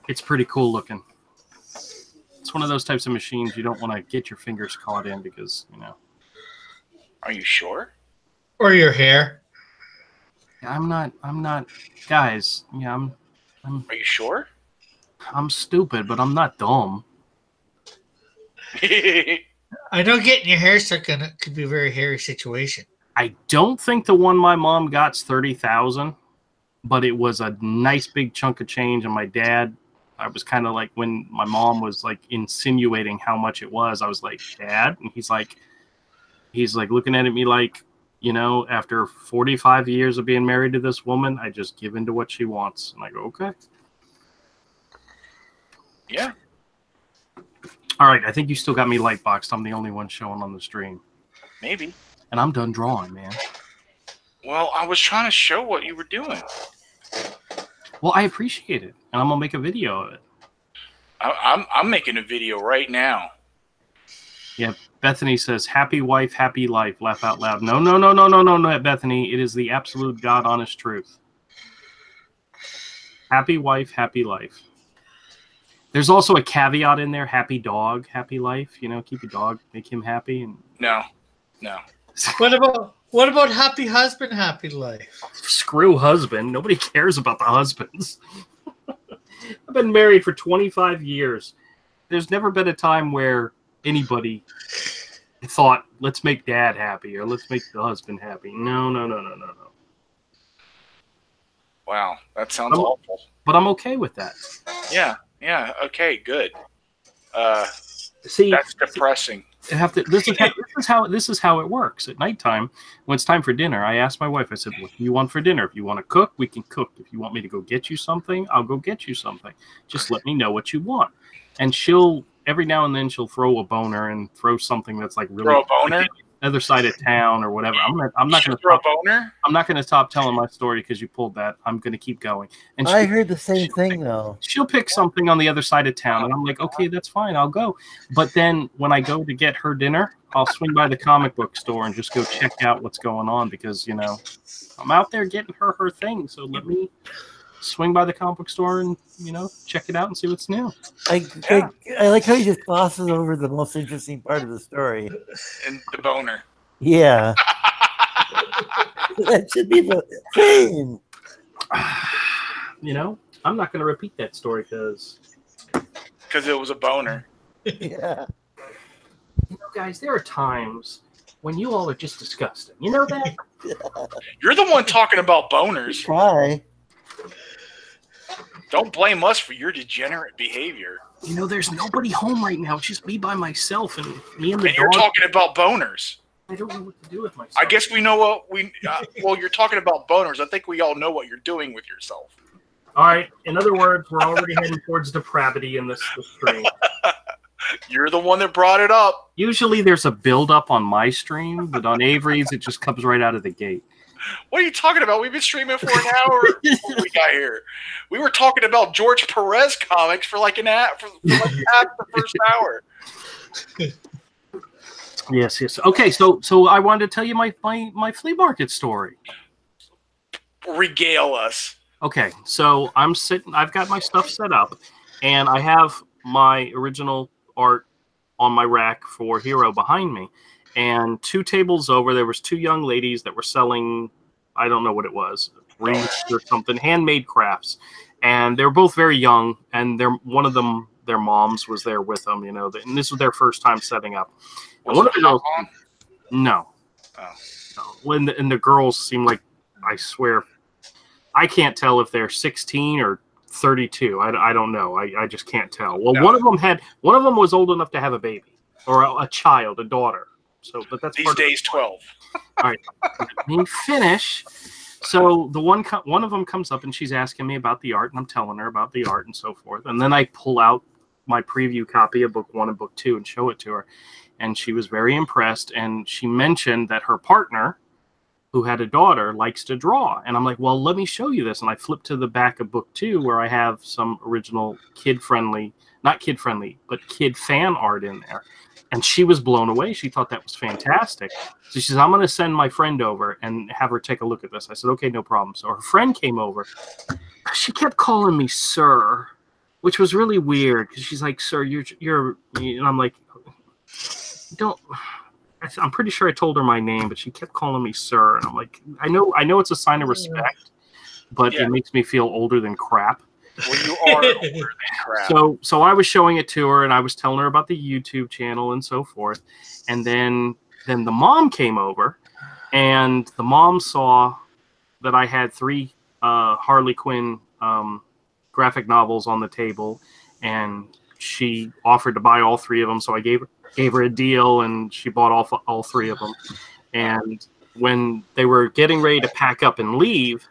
it's pretty cool looking. It's one of those types of machines you don't want to get your fingers caught in because, you know. Are you sure? Or your hair? I'm not, guys, yeah, Are you sure? I'm stupid, but I'm not dumb. I know getting your hair stuck in it could be a very hairy situation. I don't think the one my mom got's $30,000, but it was a nice big chunk of change. And my dad, I was kind of like, when my mom was like insinuating how much it was, I was like, Dad, and he's like looking at me like, you know, after 45 years of being married to this woman, I just give in to what she wants. And I go, okay. Yeah. All right, I think you still got me light boxed. I'm the only one showing on the stream. Maybe. And I'm done drawing, man. Well, I was trying to show what you were doing. Well, I appreciate it, and I'm gonna make a video of it. I'm making a video right now. Yeah, Bethany says, "Happy wife, happy life." Laugh out loud. No, Bethany. It is the absolute God honest truth. Happy wife, happy life. There's also a caveat in there: happy dog, happy life. You know, keep your dog, make him happy. And No. What What about happy husband, happy life? Screw husband. Nobody cares about the husbands. I've been married for 25 years. There's never been a time where anybody thought, let's make dad happy or let's make the husband happy. No. Wow, that sounds awful. But I'm okay with that. Yeah. Okay, good. See, that's depressing. This is how it works. At nighttime, when it's time for dinner, I ask my wife, I said, what do you want for dinner? If you want to cook, we can cook. If you want me to go get you something, I'll go get you something. Just let me know what you want. And every now and then she'll throw a boner and throw something that's like really throw a boner? Other side of town or whatever. I'm not going to throw a boner. I'm not going to stop telling my story because you pulled that. I'm going to keep going. And I heard the same thing though. She'll pick something on the other side of town, and I'm like, okay, that's fine, I'll go. But then when I go to get her dinner, I'll swing by the comic book store and just go check out what's going on because I'm out there getting her thing. So let me swing by the comic book store and check it out and see what's new. I like how he just glosses over the most interesting part of the story. And the boner. Yeah. That should be the thing. I'm not going to repeat that story because it was a boner. Yeah. Guys, there are times when you all are just disgusting. You know that? You're the one talking about boners. Why? Don't blame us for your degenerate behavior. There's nobody home right now. It's just me by myself and me and the dog. You're talking about boners. I don't know what to do with myself. I guess we know what well, you're talking about boners. I think we all know what you're doing with yourself. All right. In other words, we're already heading towards depravity in this stream. You're the one that brought it up. Usually there's a build-up on my stream, but on Avery's, it just comes right out of the gate. What are you talking about? We've been streaming for an hour before we got here. We were talking about George Perez comics for like half the first hour. Yes. Okay, so I wanted to tell you my flea market story. Regale us. Okay, so I've got my stuff set up, and I have my original art on my rack for Hero behind me. And 2 tables over, there was 2 young ladies that were selling, I don't know what it was, wreaths or something, handmade crafts. And they were both very young, and one of them, their moms was there with them, and this was their first time setting up. And one of the girls, no. And the girls seem like, I swear, I can't tell if they're 16 or 32. I don't know. I just can't tell. Well, no. One of them was old enough to have a baby or a child, a daughter. So, but that's these days 12. All right, let me finish. So the one of them comes up and she's asking me about the art, and I'm telling her about the art and so forth. And then I pull out my preview copy of book 1 and book 2 and show it to her, and she was very impressed. And she mentioned that her partner, who had a daughter, likes to draw. And I'm like, well, let me show you this. And I flip to the back of book 2 where I have some original not kid-friendly, but kid fan art in there. And she was blown away. She thought that was fantastic. So she says, I'm going to send my friend over and have her take a look at this. I said, okay, no problem. So her friend came over. She kept calling me sir, which was really weird because she's like, sir, you're, and I'm like, I'm pretty sure I told her my name, but she kept calling me sir. And I'm like, I know it's a sign of respect, but It makes me feel older than crap. Well, you are older than crap. So I was showing it to her, and I was telling her about the YouTube channel and so forth. And then the mom came over, and the mom saw that I had 3 Harley Quinn graphic novels on the table, and she offered to buy all 3 of them. So I gave her a deal, and she bought all 3 of them. And when they were getting ready to pack up and leave,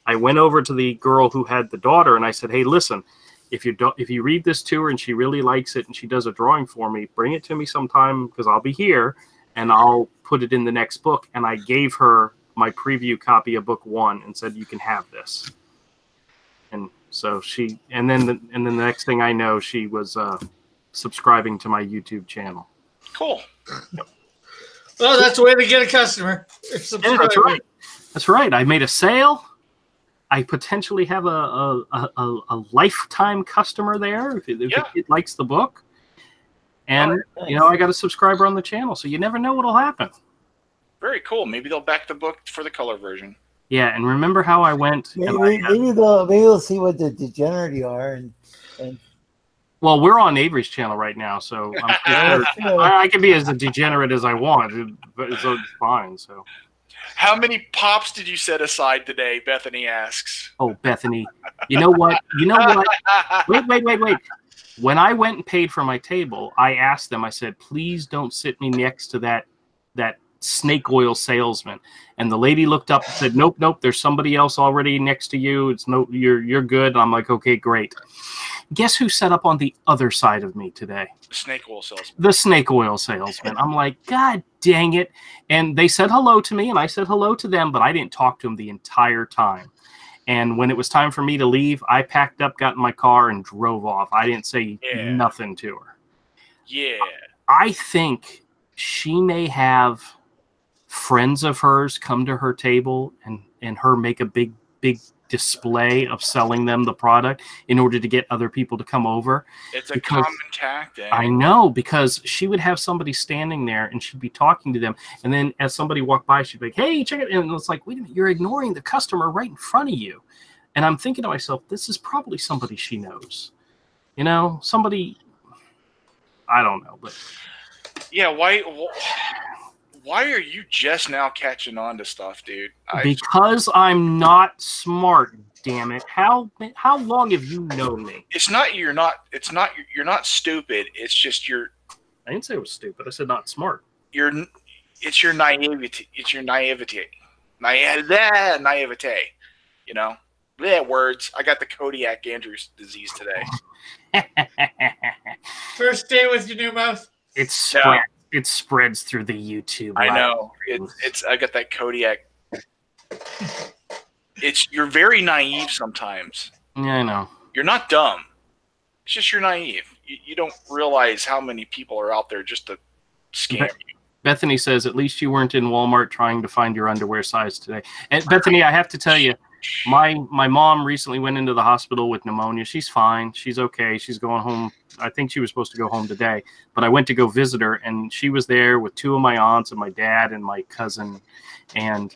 I went over to the girl who had the daughter, and I said, hey, listen, if you read this to her and she really likes it and she does a drawing for me, bring it to me sometime because I'll be here, and I'll put it in the next book. And I gave her my preview copy of book 1 and said, you can have this. And so and then the next thing I know, she was subscribing to my YouTube channel. Cool. Well, that's the way to get a customer. Yeah, that's right. That's right. I made a sale. I potentially have a lifetime customer there if the kid likes the book. And, I got a subscriber on the channel, so you never know what'll happen. Very cool. Maybe they'll back the book for the color version. Yeah, and remember how I went? Maybe they'll see what the degenerate you are, and well, we're on Avery's channel right now, so I can be as degenerate as I want, but it's fine. So, how many pops did you set aside today? Bethany asks. Oh, Bethany, you know what? Wait. When I went and paid for my table, I asked them. I said, "Please don't sit me next to that snake oil salesman." And the lady looked up and said, "Nope. There's somebody else already next to you. You're good." And I'm like, "Okay, great." Guess who sat up on the other side of me today? The snake oil salesman. The snake oil salesman. I'm like, God dang it. And they said hello to me, and I said hello to them, but I didn't talk to them the entire time. And when it was time for me to leave, I packed up, got in my car, and drove off. I didn't say nothing to her. Yeah. I think she may have friends of hers come to her table and her make a big display of selling them the product in order to get other people to come over. It's a common tactic. I know, because she would have somebody standing there and she'd be talking to them, and then as somebody walked by, she'd be like, "Hey, check it," and it's like, wait a minute, you're ignoring the customer right in front of you. And I'm thinking to myself, this is probably somebody she knows, somebody, I don't know, but yeah, why are you just now catching on to stuff, dude? Because I'm not smart, damn it. How long have you known me? It's not you're not stupid. It's just I didn't say it was stupid. I said not smart. It's your naivety. It's your naivete. Naivete. Words. I got the Kodiak Andrews disease today. First day with your new mouth. It spreads through the YouTube. I know. I got that Kodiak. You're very naive sometimes. Yeah, I know. You're not dumb. It's just you're naive. You don't realize how many people are out there just to scam you. Bethany says, at least you weren't in Walmart trying to find your underwear size today. And Bethany, I have to tell you, my mom recently went into the hospital with pneumonia. She's fine. She's okay. She's going home. I think she was supposed to go home today, but I went to go visit her, and she was there with two of my aunts and my dad and my cousin. And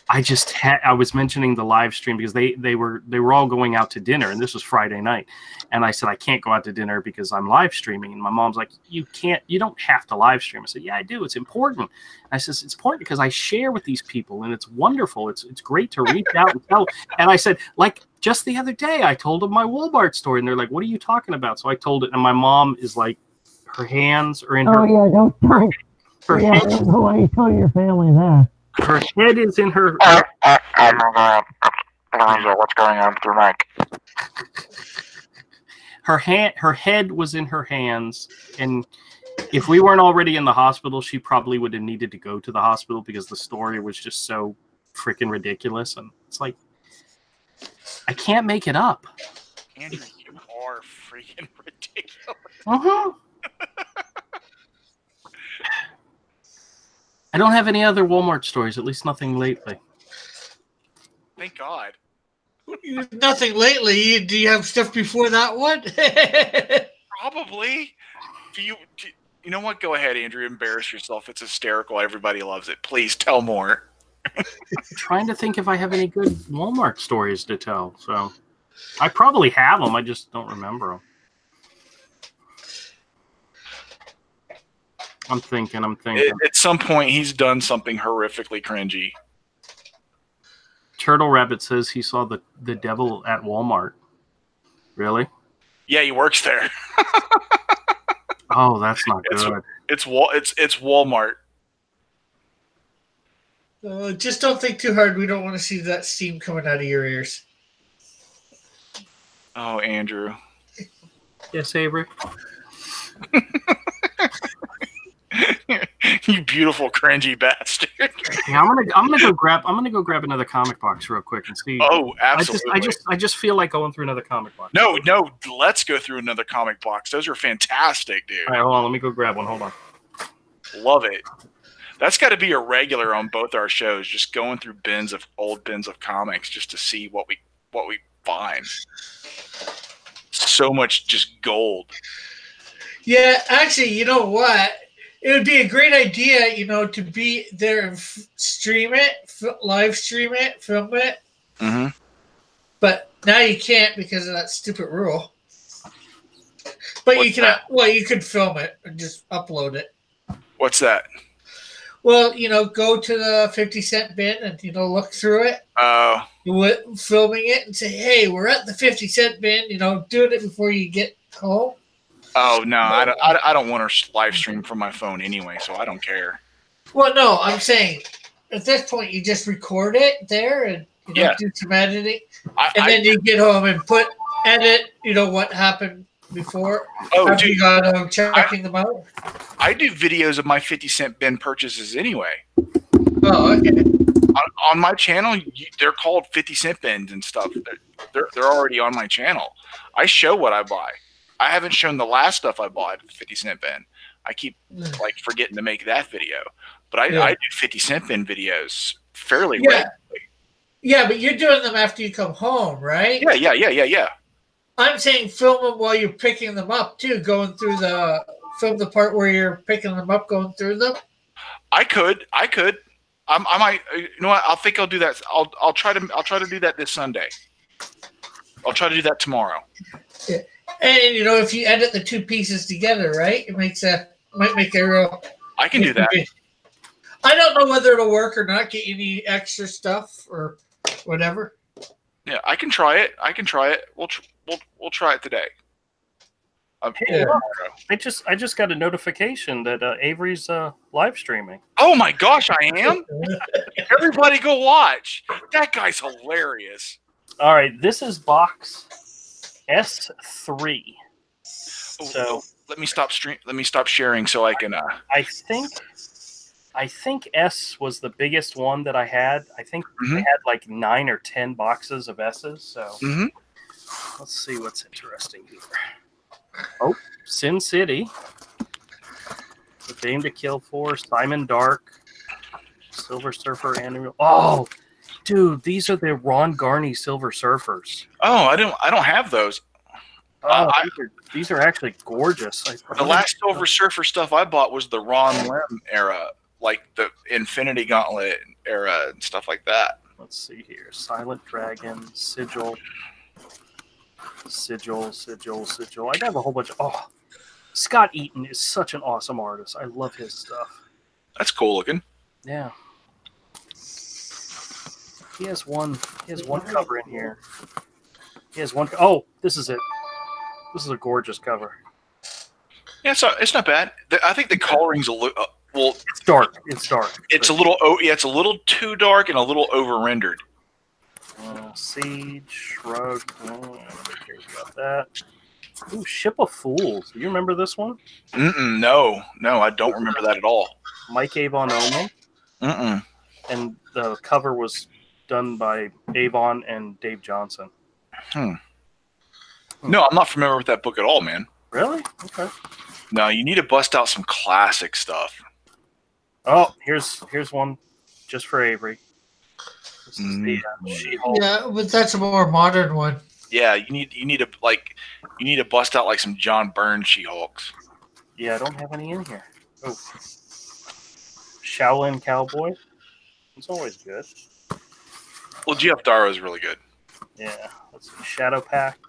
I was mentioning the live stream because they were all going out to dinner, and this was Friday night. And I said, I can't go out to dinner because I'm live streaming. And my mom's like, you don't have to live stream. I said, yeah, I do. It's important. I said, it's important because I share with these people, and it's wonderful. It's great to reach out and tell. And I said, like, just the other day, I told them my Walmart story, and they're like, what are you talking about? So I told it, and my mom is like, her hands are in her. Oh, yeah, don't. Her I don't know why you tell your family that. Her head is in her. What's going on with your mic? Her head was in her hands, and if we weren't already in the hospital, she probably would have needed to go to the hospital because the story was just so freaking ridiculous. And it's like, I can't make it up. Andrew, you are freaking ridiculous. Uh-huh. I don't have any other Walmart stories, at least nothing lately. Thank God. Nothing lately. Do you have stuff before that one? Probably. You know what? Go ahead, Andrew. Embarrass yourself. It's hysterical. Everybody loves it. Please tell more. I'm trying to think if I have any good Walmart stories to tell. So I probably have them. I just don't remember them. I'm thinking. At some point, he's done something horrifically cringy. Turtle Rabbit says he saw the devil at Walmart. Really? Yeah, he works there. Oh, that's not good. It's Walmart. Just don't think too hard. We don't want to see that steam coming out of your ears. Oh, Andrew. Yes, Avery. You beautiful cringy bastard. Yeah, I'm gonna go grab another comic box real quick and see. Oh, absolutely. I just feel like going through another comic box. No, let's go through another comic box. Those are fantastic, dude. All right, hold on. Let me go grab one. Hold on. Love it. That's got to be a regular on both our shows. Just going through old bins of comics just to see what we find. So much just gold. Yeah, actually, you know what? it would be a great idea, to be there and stream it, live stream it, film it. Mm-hmm. But now you can't because of that stupid rule. But you could film it and just upload it. What's that? Well, go to the 50 Cent bin and, look through it. Oh. Filming it and say, hey, we're at the 50 Cent bin, doing it before you get home. Oh, no, I don't want to live stream from my phone anyway, so I don't care. Well, no, I'm saying at this point you just record it there and do some editing. Then you get home and edit, what happened before. Oh, after you got checking them out. I do videos of my 50 Cent bin purchases anyway. Oh, okay. On my channel, they're called 50 Cent bins and stuff. They're already on my channel. I show what I buy. I haven't shown the last stuff I bought at the 50 Cent bin. I keep forgetting to make that video. But I do 50 Cent bin videos fairly regularly. Yeah, but you're doing them after you come home, right? Yeah. I'm saying film them while you're picking them up too, film the part where you're picking them up, going through them. I could. I might. You know what? I think I'll do that. I'll try to do that this Sunday. I'll try to do that tomorrow. Yeah. And if you edit the two pieces together, right, it might make a real. I can do that. I don't know whether it'll work or not. Get you any extra stuff or whatever. Yeah, I can try it. We'll try it today. Hey, I just got a notification that Avery's live streaming. Oh my gosh, I am! Everybody go watch. That guy's hilarious. All right, this is box S3. So let me stop sharing so I can. I think S was the biggest one that I had. I think I had like 9 or 10 boxes of S's. So let's see what's interesting here. Oh, Sin City, The Game to Kill For, Simon Dark, Silver Surfer, and oh, dude, these are the Ron Garney Silver Surfers. Oh, I don't have those. Oh, these are actually gorgeous. The last Silver Surfer stuff I bought was the Ron Lim era, like the Infinity Gauntlet era and stuff like that. Let's see here: Silent Dragon, Sigil. I got a whole bunch of Scott Eaton is such an awesome artist. I love his stuff. That's cool looking. Yeah. He has one cover in here. He has one this is it. This is a gorgeous cover. Yeah, it's not bad. I think the coloring's a little it's dark. It's dark. It's a little it's a little too dark and a little over rendered. Siege, Shrug. Nobody cares about that. Ooh, Ship of Fools. Do you remember this one? No, I don't remember that at all. Mike Avon only. And the cover was done by Avon and Dave Johnson. No, I'm not familiar with that book at all, man. Really? Okay. No, you need to bust out some classic stuff. Oh, here's one just for Avery. This is the She-Hulk. Yeah, but that's a more modern one. Yeah, you need to bust out like some John Byrne She-Hulks. Yeah, I don't have any in here. Oh, Shaolin Cowboy. It's always good. Well, Geoff Darrow is really good. Yeah, let's see. Shadow Pack.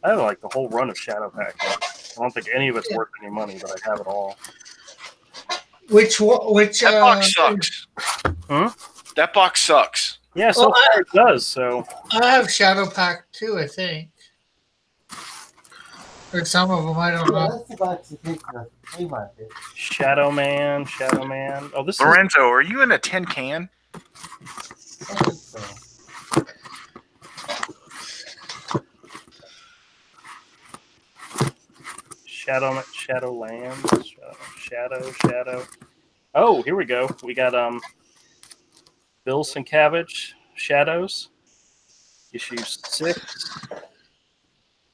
I have like the whole run of Shadow Pack. I don't think any of it's worth any money, but I have it all. Which that box sucks. That box sucks. Yeah, so far it does. So I have Shadow Pack too, I think. Or some of them, I don't know. That's the box you picked up. Shadow Man. Oh, this Lorenzo, are you in a tin can? I think so. Shadowland. Shadow. Oh, here we go. We got Bill Sienkiewicz, Shadows, issue 6,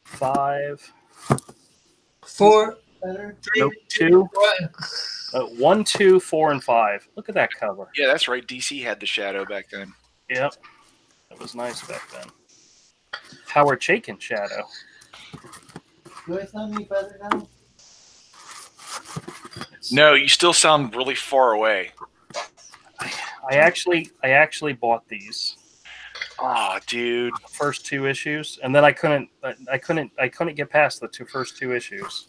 5, 4, 3, 2, 1, 2, 4, and 5. Look at that cover. Yeah, that's right. DC had the Shadow back then. Yep, that was nice back then. Howard Chaykin Shadow. Do I sound any better now? minutes. No, you still sound really far away. I actually bought these. Oh, dude. First 2 issues, and then I couldn't get past the first 2 issues.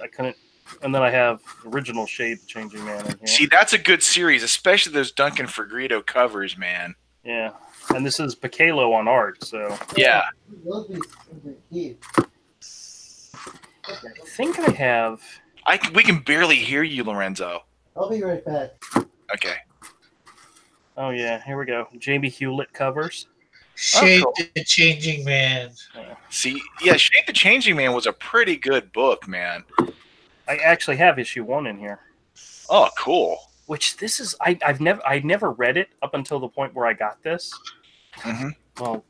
I couldn't. And then I have original Shade the Changing Man in here. See, that's a good series, especially those Duncan Fegredo covers, man. Yeah, and this is Bacalo on art, so yeah. I think I have. We can barely hear you, Lorenzo. I'll be right back. Okay. Oh yeah, here we go. Jamie Hewlett covers. Shade the Changing Man. See, yeah, Shade the Changing Man was a pretty good book, man. I actually have issue 1 in here. Oh, cool. Which this is I've never read it up until the point where I got this. Mm-hmm. Well,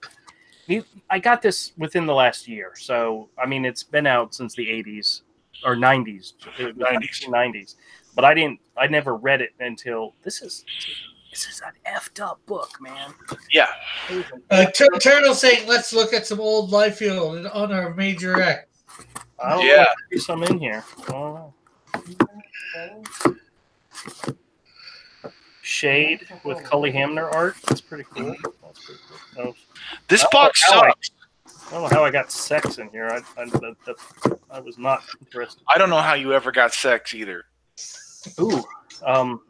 I got this within the last year, so I mean it's been out since the 80s or 90s. 90s. But I never read it until this is an effed up book, man. Yeah. Turtle saying, let's look at some old Liefeld in honor of Major X. I don't know if there's some in here. Shade with Cully Hamner art. That's pretty cool. That's pretty cool. This box sucks. I don't know how I got sex in here. I was not interested. I don't know how you ever got sex either. Ooh,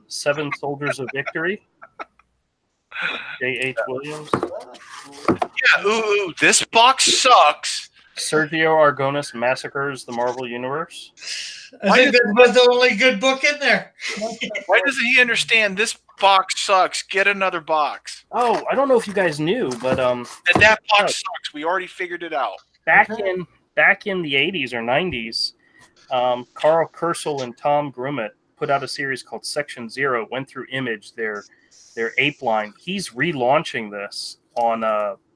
7 Soldiers of Victory. J.H. Williams. Yeah, ooh, this box sucks. Sergio Aragonés Massacres the Marvel Universe. I think that was the only good book in there. Why doesn't he understand this box sucks? Get another box. Oh, I don't know if you guys knew, but that box sucks. We already figured it out. Back in the 80s or 90s, Carl Kersel and Tom Grummett put out a series called Section Zero. Went through Image, their ape line. He's relaunching this on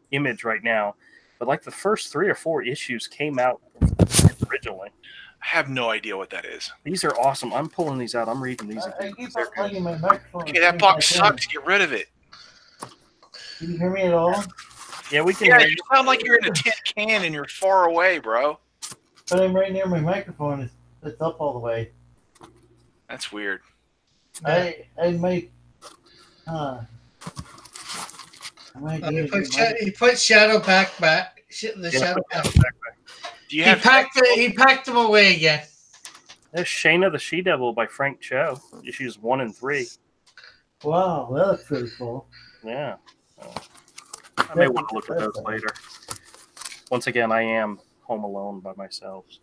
Image right now. But like the first 3 or 4 issues came out originally. I have no idea what that is. These are awesome. I'm pulling these out. I'm reading these. I keep on plugging my microphone. Okay, that box sucks. Get rid of it. Can you hear me at all? Yeah, we can. Yeah, hear you sound like you're in a tin can and you're far away, bro. But I'm right near my microphone. It's up all the way. That's weird. I might. He put Shadow Pack back. Shadow Pack. He packed them away again. There's Shayna the She-Devil by Frank Cho. Issues 1 and 3. Wow, that looks pretty cool. Yeah. I may want to look at those later. Once again, I am home alone by myself. So.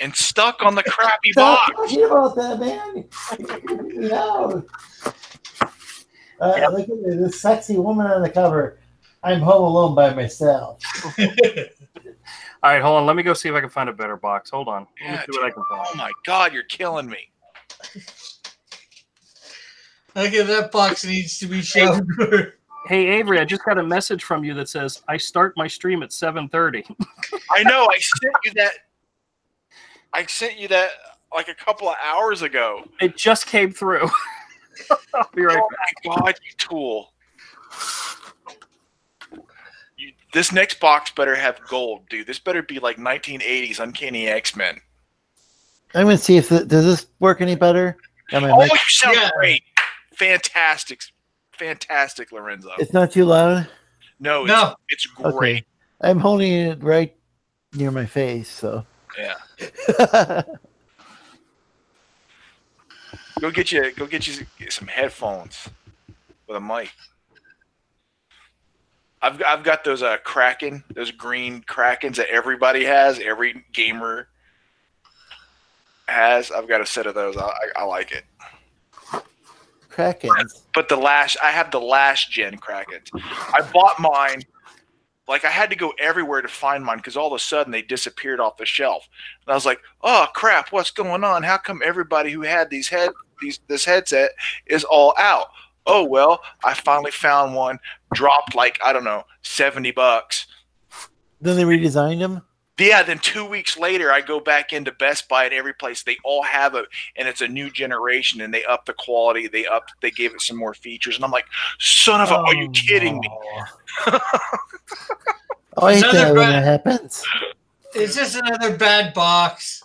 And stuck on the crappy box. box. Talking about that, man. No. Look at this sexy woman on the cover. I'm home alone by myself. All right, hold on. Let me go see if I can find a better box. Hold on. Let me see what I can find. Oh my God, you're killing me. Look at that box needs to be shown. Hey Avery, I just got a message from you that says I start my stream at 7:30. I know. I sent you that like a couple of hours ago. It just came through. I'll be right back. Oh my God, you tool. This next box better have gold, dude. This better be like 1980s Uncanny X-Men. I'm going to see if does this work any better? You sound great. Fantastic. Fantastic, Lorenzo. It's not too loud? No. It's great. Okay. I'm holding it right near my face, so. Yeah. Go get you some headphones with a mic. I've got those Kraken, those green Krakens that everybody has, every gamer has. I've got a set of those. I like it. Krakens. But I have the last gen Krakens. I bought mine. Like I had to go everywhere to find mine because all of a sudden they disappeared off the shelf. And I was like, "Oh crap, what's going on? How come everybody who had this headset is all out?" Oh well, I finally found one. Dropped like I don't know, $70. Then they redesigned them. Yeah. Then 2 weeks later, I go back into Best Buy and every place they all have it, and it's a new generation, and they up the quality. They gave it some more features, and I'm like, son of a, are you kidding me? I hate that when that happens. It's just another bad box.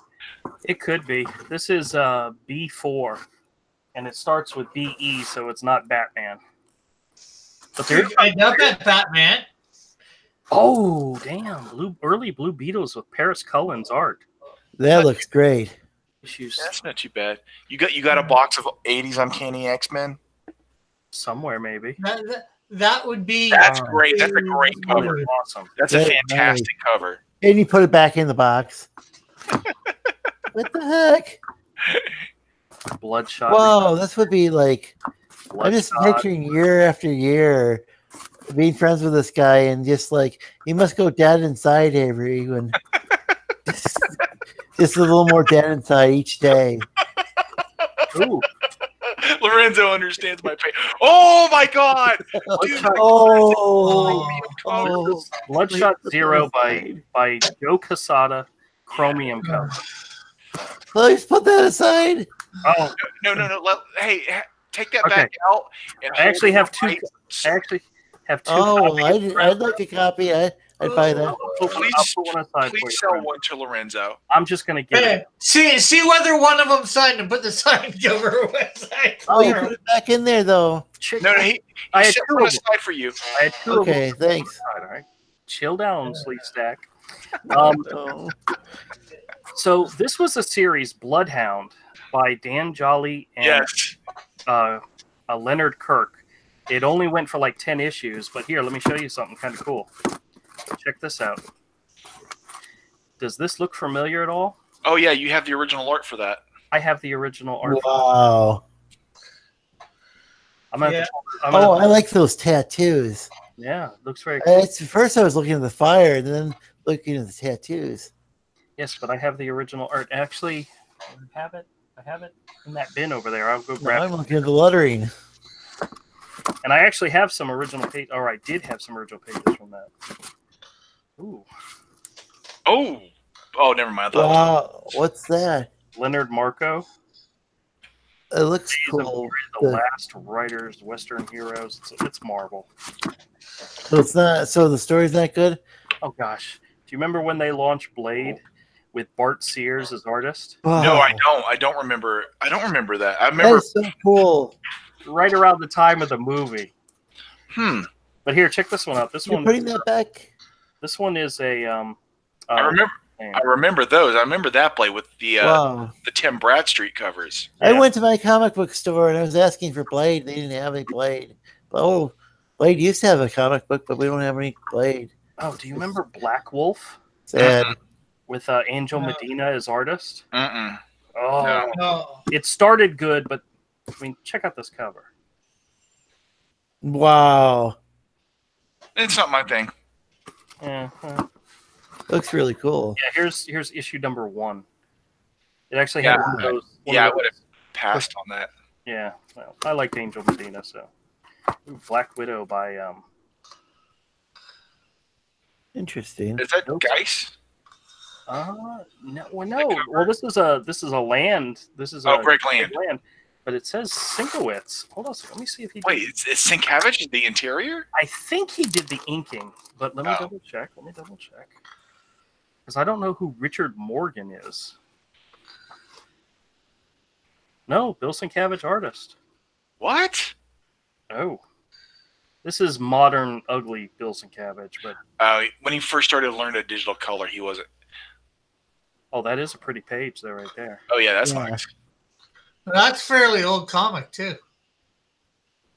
It could be. This is B4, and it starts with BE, so it's not Batman. But I doubt that Batman. Oh, damn! Early Blue Beetles with Paris Cullen's art. That looks great. That's not too bad. You got a box of 80s Uncanny X-Men? Somewhere, maybe. That would be... That's great. That's a great cover. Awesome. That's a fantastic cover. And you put it back in the box. What the heck? Bloodshot. Whoa, this would be like... Bloodshot. I'm just picturing year after year being friends with this guy and just like, he must go dead inside, Avery, when... just a little more dead inside each day. Ooh. Lorenzo understands my pain. Oh my God! Bloodshot Zero by Joe Quesada, Chromium cover. Let's put that aside. Oh no! Hey, take that back out. And I actually have two. Oh, I'd like a copy. I'd buy that. Please sell one to Lorenzo. I'm just gonna get it. See whether one of them signed and put the signed over website. Oh, you put it back in there though. No, I had two aside for you. I had two. Okay, thanks. All right, chill down, Sleep Stack. So this was a series, Bloodhound, by Dan Jolly and Leonard Kirk. It only went for like 10 issues, but here, let me show you something kind of cool. Check this out. Does this look familiar at all? Oh, yeah, you have the original art for that. I have the original art. Wow. I like those tattoos. Yeah, looks very cool. First I was looking at the fire, and then looking at the tattoos. Yes, but I have the original art. Actually, I have it in that bin over there. I'll go grab it. I'm looking at the lettering. And I actually have some original pages. Or I did have some original pages from that. Ooh. Oh, never mind. Wow, what's that? Leonard Marco. It looks cool. The Last Writers, Western Heroes. It's Marvel. So it's not. So the story's not good. Oh gosh, do you remember when they launched Blade with Bart Sears as artist? Wow. No, I don't. I don't remember that. I remember. That's so cool. Right around the time of the movie. But here, check this one out. This one. Putting that back. This one is a. I remember those. I remember that Blade with the Tim Bradstreet covers. Yeah. I went to my comic book store and I was asking for Blade. They didn't have any Blade. But, Blade used to have a comic book, but we don't have any Blade. Oh, do you remember Black Wolf? Sad. With Angel Medina as artist? Oh, no. It started good, but I mean, check out this cover. Wow. It's not my thing. Yeah. Looks really cool. Yeah, here's issue number 1. It actually had one of those. I would have passed on that. Yeah, well, I liked Angel Medina, so. Ooh, Black Widow by Interesting. Is that Geis? No. Well, this is a land. This is Greg Land. But it says Sienkiewicz. Hold on, let me see if he. Wait, is Sienkiewicz the interior? I think he did the inking, but let me double check. Because I don't know who Richard Morgan is. No, Bill Sienkiewicz artist. What? Oh. This is modern, ugly Bill Sienkiewicz, but when he first started learning a digital color, he wasn't. Oh, that is a pretty page there, right there. Oh yeah, that's nice. That's fairly old comic too.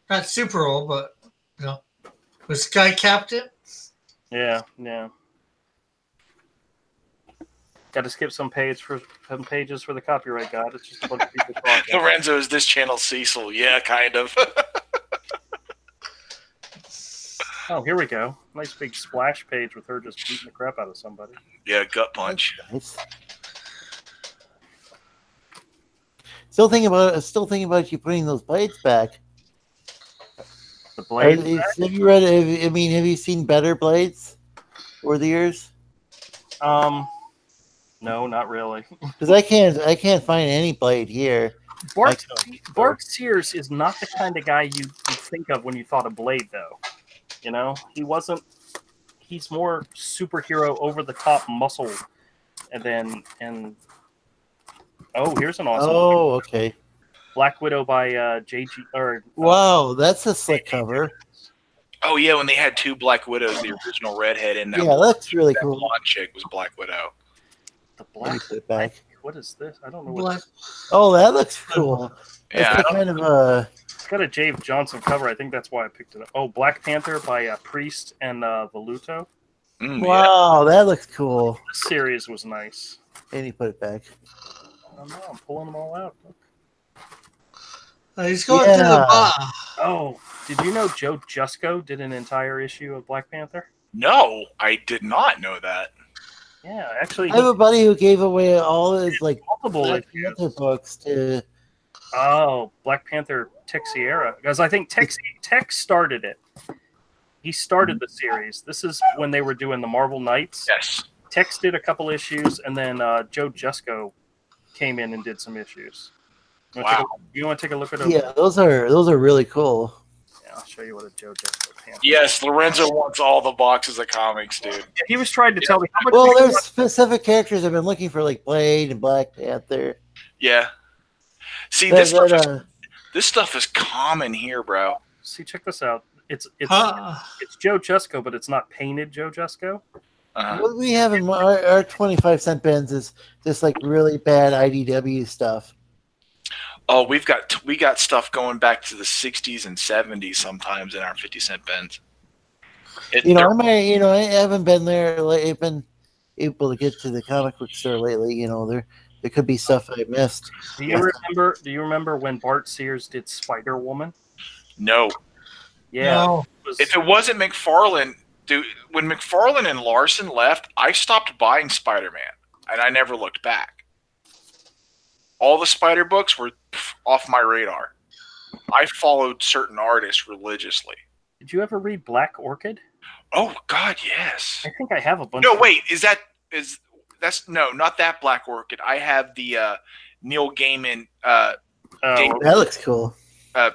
Not super old, but was Sky Captain? Yeah. Got to skip some pages for the copyright god. It's just a bunch of people talking. Lorenzo, is this channel Cecil? Yeah, kind of. Oh, here we go. Nice big splash page with her just beating the crap out of somebody. Yeah, gut punch. Nice. Still thinking about you putting those blades back. The blades. Have you read? Have you seen better blades over the years? No, not really. Because I can't find any blade here. Bart Sears is not the kind of guy you think of when you thought of Blade, though. You know, he wasn't. He's more superhero, over the top muscle, and Oh, here's an awesome. Oh, okay. Black Widow by JG. Wow, that's a slick cover. Oh yeah, when they had 2 Black Widows, the original redhead and Yeah, that's really that cool. blonde chick was Black Widow. The Black. Put it back. What is this? I don't know. Black. Oh, that looks cool. Yeah, It's kind of a. It's got a Dave Johnson cover. I think that's why I picked it up. Oh, Black Panther by Priest and Voluto. Wow, that looks cool. This series was nice. And you put it back. I don't know. I'm pulling them all out. Look. He's going to the bar. Oh, did you know Joe Jusko did an entire issue of Black Panther? No, I did not know that. Yeah, actually. I have a buddy who gave away all his multiple Black Panther books to. Oh, Black Panther Texiera. Because I think Tex started it. He started the series. This is when they were doing the Marvel Knights. Yes. Tex did a couple issues, and then Joe Jusko came in and did some issues. You want to take a look at them? Yeah, those are really cool. Yeah, I'll show you what a Joe Jusko Panther. Yes, Lorenzo wants all the boxes of comics, dude. He was trying to tell me how much. Well, there's specific characters I've been looking for, like Blade and Black Panther. Yeah. See, this stuff is common here, bro. See, check this out. It's Joe Jusko, but it's not painted Joe Jusko. What we have in our 25-cent bins is just like really bad IDW stuff. Oh, we got stuff going back to the 60s and 70s sometimes in our 50-cent bins. I haven't been there. I've been able to get to the comic book store lately. There could be stuff I missed. Do you remember when Bart Sears did Spider-Woman? No. Yeah. No. If it wasn't McFarlane, dude, when McFarlane and Larson left, I stopped buying Spider-Man, and I never looked back. All the Spider books were off my radar. I followed certain artists religiously. Did you ever read Black Orchid? Oh God, yes. I think I have a bunch. No, wait, that's not that Black Orchid. I have the Neil Gaiman that looks cool.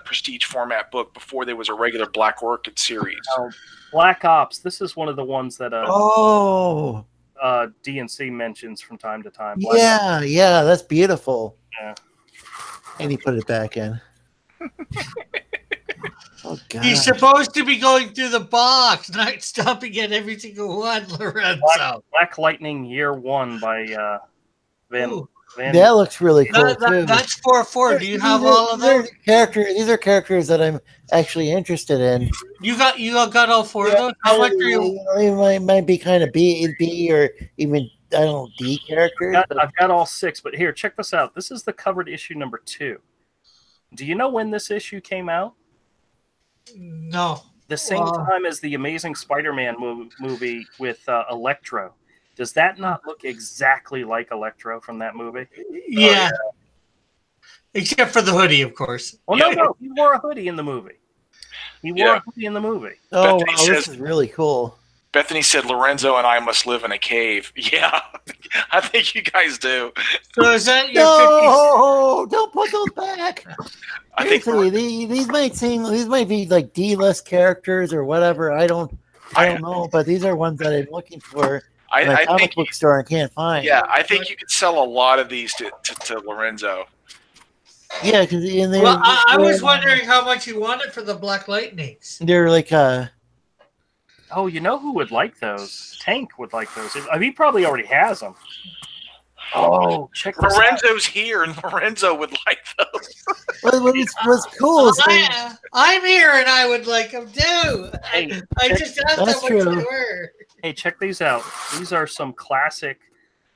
Prestige format book before there was a regular Black Orchid series. Black Ops. This is one of the ones that DNC mentions from time to time. Yeah, that's beautiful. Yeah. And he put it back in. Oh, God. He's supposed to be going through the box, not stopping at every single one, Lorenzo. Black Lightning Year 1 by Van. That looks really cool too. That's 4-4. Do you have all of them? These are characters that I'm actually interested in. You got all 4 of those? How much are you? They might be kind of B or even D characters. I've got all 6, but here, check this out. This is the covered issue number 2. Do you know when this issue came out? No. The same time as the Amazing Spider-Man movie with Electro. Does that not look exactly like Electro from that movie? Yeah. Except for the hoodie, of course. Oh, no. He wore a hoodie in the movie. Oh, wow, this is really cool. Bethany said, Lorenzo and I must live in a cave. Yeah, I think you guys do. So is that your don't put those back. I think these might be like D-list characters or whatever. I don't know, but these are ones that I'm looking for in a comic book store and can't find. Yeah, I think you could sell a lot of these to Lorenzo. Yeah, because I was wondering how much you wanted for the Black Lightnings. They're like Oh, you know who would like those? Tank would like those. He probably already has them. Oh, check this Lorenzo's out. Here, and Lorenzo would like those. What's cool is I'm here, and I would like them too. I just asked how much they were. Hey, check these out. These are some classic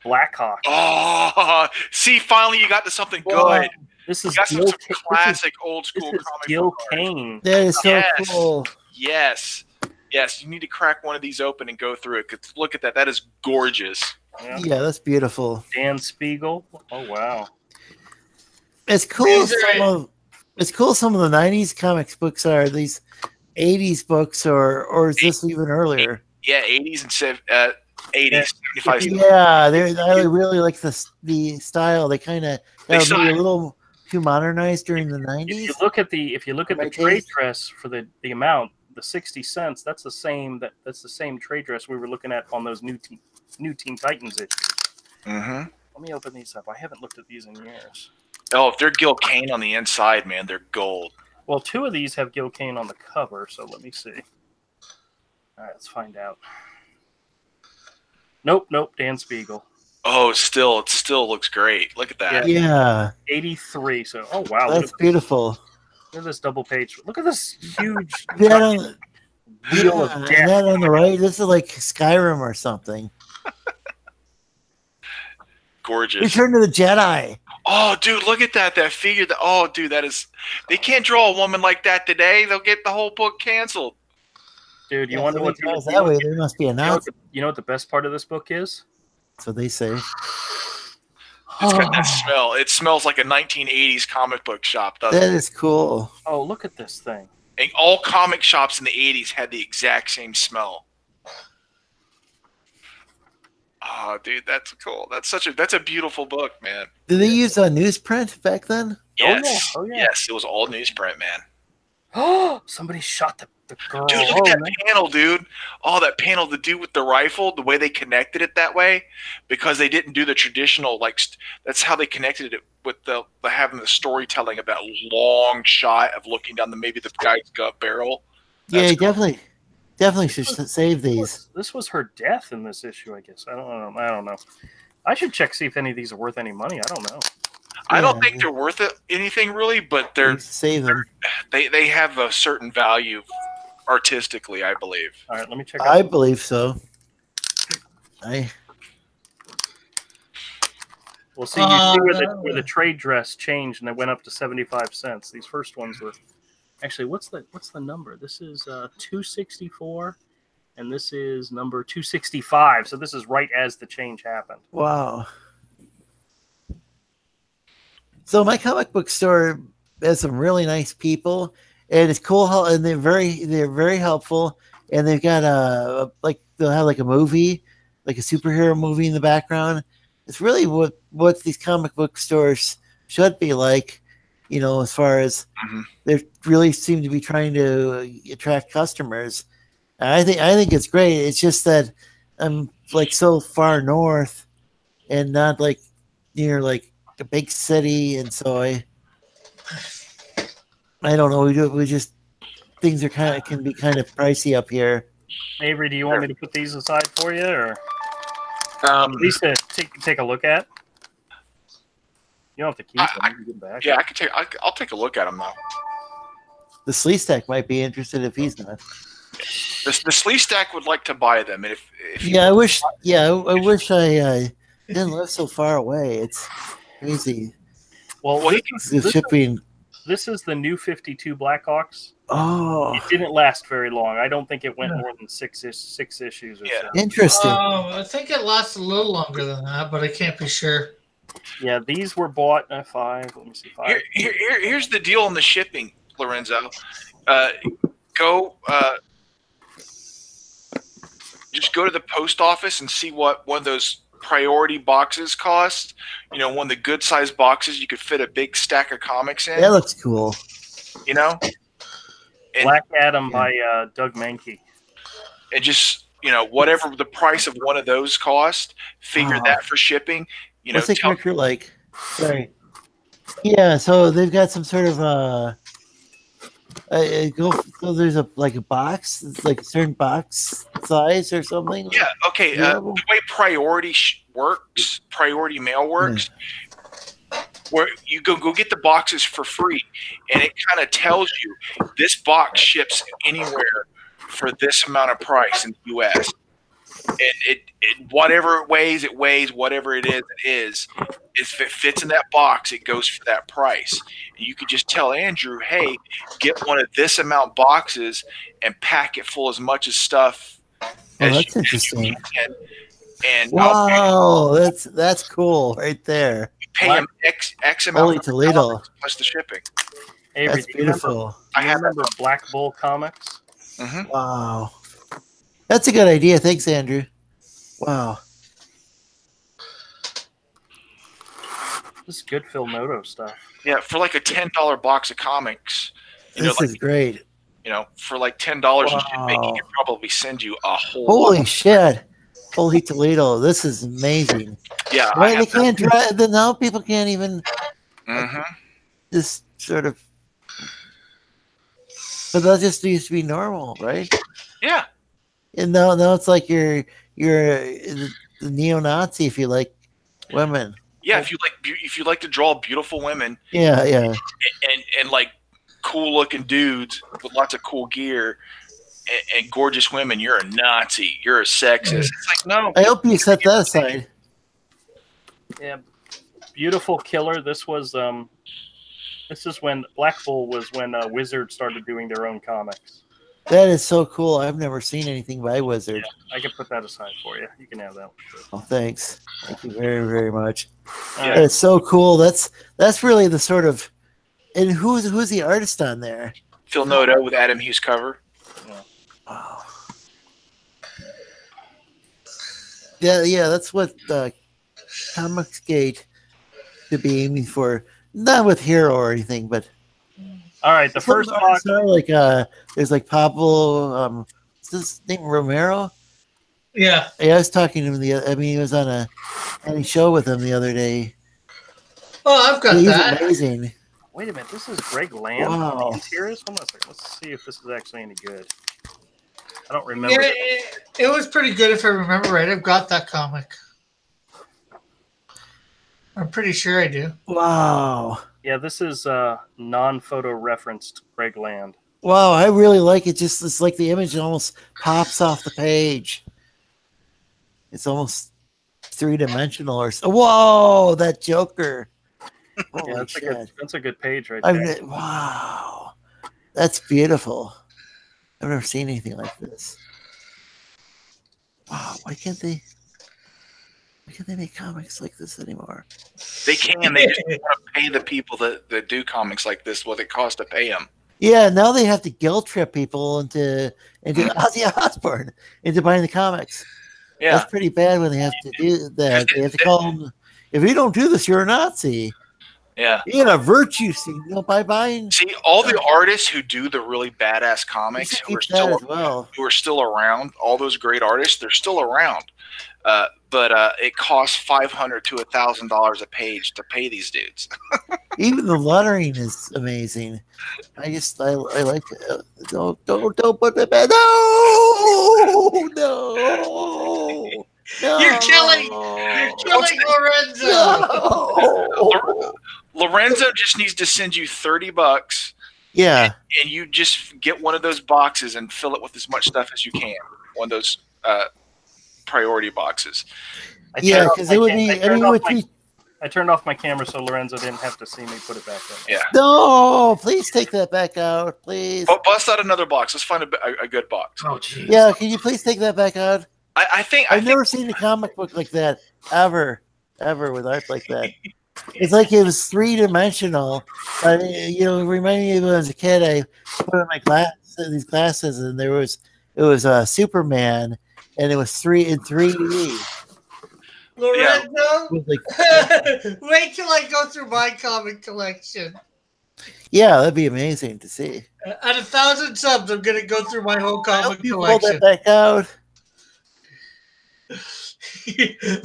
Blackhawks. Oh, see, finally you got to something good. This is some classic old school comic. Gil Kane. That is so cool. Yes, you need to crack one of these open and go through it. Look at that. That is gorgeous. Yeah, that's beautiful. Dan Spiegel. Oh wow. It's cool. Some of the 90s comics books are these 80s books, or is this even earlier? Yeah, 80s and 80s, 75. Yeah, I really like the style. They kind of be a little too modernized during the 90s. If you look at the trade dress for the amount, the 60 cents, that's the same trade dress we were looking at on those new Teen Titans issues. Mm-hmm. Let me open these up. I haven't looked at these in years. Oh, if they're Gil Kane on the inside, man, they're gold. Well, 2 of these have Gil Kane on the cover, so let me see. All right, let's find out. Nope, Dan Spiegel. Oh, it still looks great. Look at that. Yeah. 83. So, oh wow, that's beautiful. Look at this double page. Look at this huge wheel of death. That on the right. This is like Skyrim or something. Gorgeous. Return to the Jedi. Oh, dude, look at that figure. Oh, dude, that is. They can't draw a woman like that today. They'll get the whole book canceled. Dude, you wonder what that way. There must be an You know what the best part of this book is? That's what they say. It's got that smell. It smells like a 1980s comic book shop, doesn't it? That is cool. Oh, look at this thing. And all comic shops in the 80s had the exact same smell. Oh, dude, that's cool. That's a beautiful book, man. Did they use newsprint back then? Yes. Oh, yeah. Yes, it was all newsprint, man. Oh, somebody shot the girl. Dude, look at that panel, dude. Oh, that panel, the dude with the rifle, the way they connected it that way, because they didn't do the traditional, like, that's how they connected it with the having the storytelling about long shot of looking down maybe the guy's gut barrel. That's cool. Definitely should save these. This was her death in this issue, I guess. I don't know. I should check, see if any of these are worth any money. I don't know. I don't think they're worth anything really, but save them. They have a certain value artistically, I believe. All right, let me check. I believe so. Well, see, you see where the trade dress changed and it went up to 75 cents. These first ones were actually what's the number? This is 264, and this is number 265. So this is right as the change happened. Wow. So my comic book store has some really nice people, and it's cool how and they're very helpful, and they've got they'll have like a movie, like a superhero movie in the background. It's really what these comic book stores should be like, as far as they really seem to be trying to attract customers. And I think it's great. It's just that I'm like so far north and not like near like a big city, and so I don't know. We just things are can be kind of pricey up here. Avery, do you want me to put these aside for you, or at least to take a look at? You don't have to keep them. You can give them back. Yeah, I'll take a look at them though. The Sleestack might be interested if he's not. The Sleestack would like to buy them, and if I wish I didn't live so far away. It's crazy. Well, this is the new 52 Blackhawks. Oh, it didn't last very long. I don't think it went more than six issues or so. Interesting. I think it lasted a little longer than that, but I can't be sure. Yeah, these were bought at 5. Let me see, 5. Here's the deal on the shipping, Lorenzo. Just go to the post office and see what one of those priority boxes cost. One of the good sized boxes you could fit a big stack of comics in. That looks cool. Black Adam by Doug Mankey. And just whatever the price of one of those cost, figure that for shipping. What's the character like? Sorry. Yeah, so they've got some sort of so there's a box, it's like a certain box size or something. Yeah. Okay. The way priority mail works, where you go get the boxes for free, and it kind of tells you this box ships anywhere for this amount of price in the U.S. And it whatever it weighs, whatever it is. If it fits in that box, it goes for that price. And you could just tell Andrew, hey, get one of this amount boxes and pack it full as much as stuff. That's interesting. And wow, that's cool right there. You pay him X amount. Holy Toledo. Plus the shipping. Avery, that's beautiful. I remember Black Bull Comics. Mm-hmm. Wow. That's a good idea. Thanks, Andrew. Wow. This is good Phil Noto stuff. Yeah, for like a $10 box of comics. This is great. For like $10 in shipping, he could probably send you a whole. Holy shit! Holy Toledo, this is amazing. Yeah, right. They can't drive. Now people can't even just sort of. But that just used to be normal, right? Yeah. And now it's like you're the neo-Nazi if you like women. Yeah, if you like to draw beautiful women. Yeah. And like cool looking dudes with lots of cool gear and gorgeous women, you're a Nazi. You're a sexist. It's like, no. I hope you set that aside. Yeah. Beautiful Killer. This is when Black Bull was when Wizard started doing their own comics. That is so cool. I've never seen anything by Wizard. Yeah, I can put that aside for you. You can have that one too. Oh, thanks. Thank you very, very much. Yeah. That is so cool. That's really the sort of. And who's the artist on there? Phil Noto with Adam Hughes cover. Wow. Yeah. That's what Comicsgate should be aiming for. Not with Hero or anything, but. All right, the first box. Like there's like Pablo. Is his name Romero? Yeah. I was talking to him he was on a show with him the other day. Oh, I've got that. Amazing. Wait a minute, this is Greg Land on the interiors? Hold on a second. Let's see if this is actually any good. I don't remember. Yeah, it was pretty good if I remember right. I've got that comic. I'm pretty sure I do. Wow. Yeah, this is non-photo referenced Greg Land. Wow, I really like it. Just it's like the image almost pops off the page. It's almost 3-dimensional or so. Whoa, that Joker. Holy Yeah, shit. That's a good page right there. Wow. That's beautiful. I've never seen anything like this. Wow, why can't they make comics like this anymore? They can. They just want to pay the people that do comics like this what it costs to pay them. Yeah, now they have to guilt trip people into Ozzy Osbourne into buying the comics. Yeah, that's pretty bad when they have to do that. They have to call them. If you don't do this, you're a Nazi. Yeah, you're a virtue signal by buying. See, all the artists who do the really badass comics who are still around, all those great artists, they're still around. But it costs $500 to $1,000 a page to pay these dudes. Even the lettering is amazing. I like it. Don't put the bed. No. You're killing Lorenzo. No. Lorenzo just needs to send you $30. Yeah. And you just get one of those boxes and fill it with as much stuff as you can. One of those priority boxes. Yeah, because it would be. I turned off my camera so Lorenzo didn't have to see me put it back in. Yeah. No, please take that back out, please. Bust out another box. Let's find a good box. Oh, jeez. Yeah, can you please take that back out? I've never seen a comic book like that ever with art like that. It's like it was 3-dimensional. It reminded me of when I was a kid. I put on these glasses, and it was Superman, and it was in 3D. Lorenzo, wait till I go through my comic collection. Yeah, that'd be amazing to see. At 1,000 subs, I'm gonna go through my whole comic collection. Pull that back out.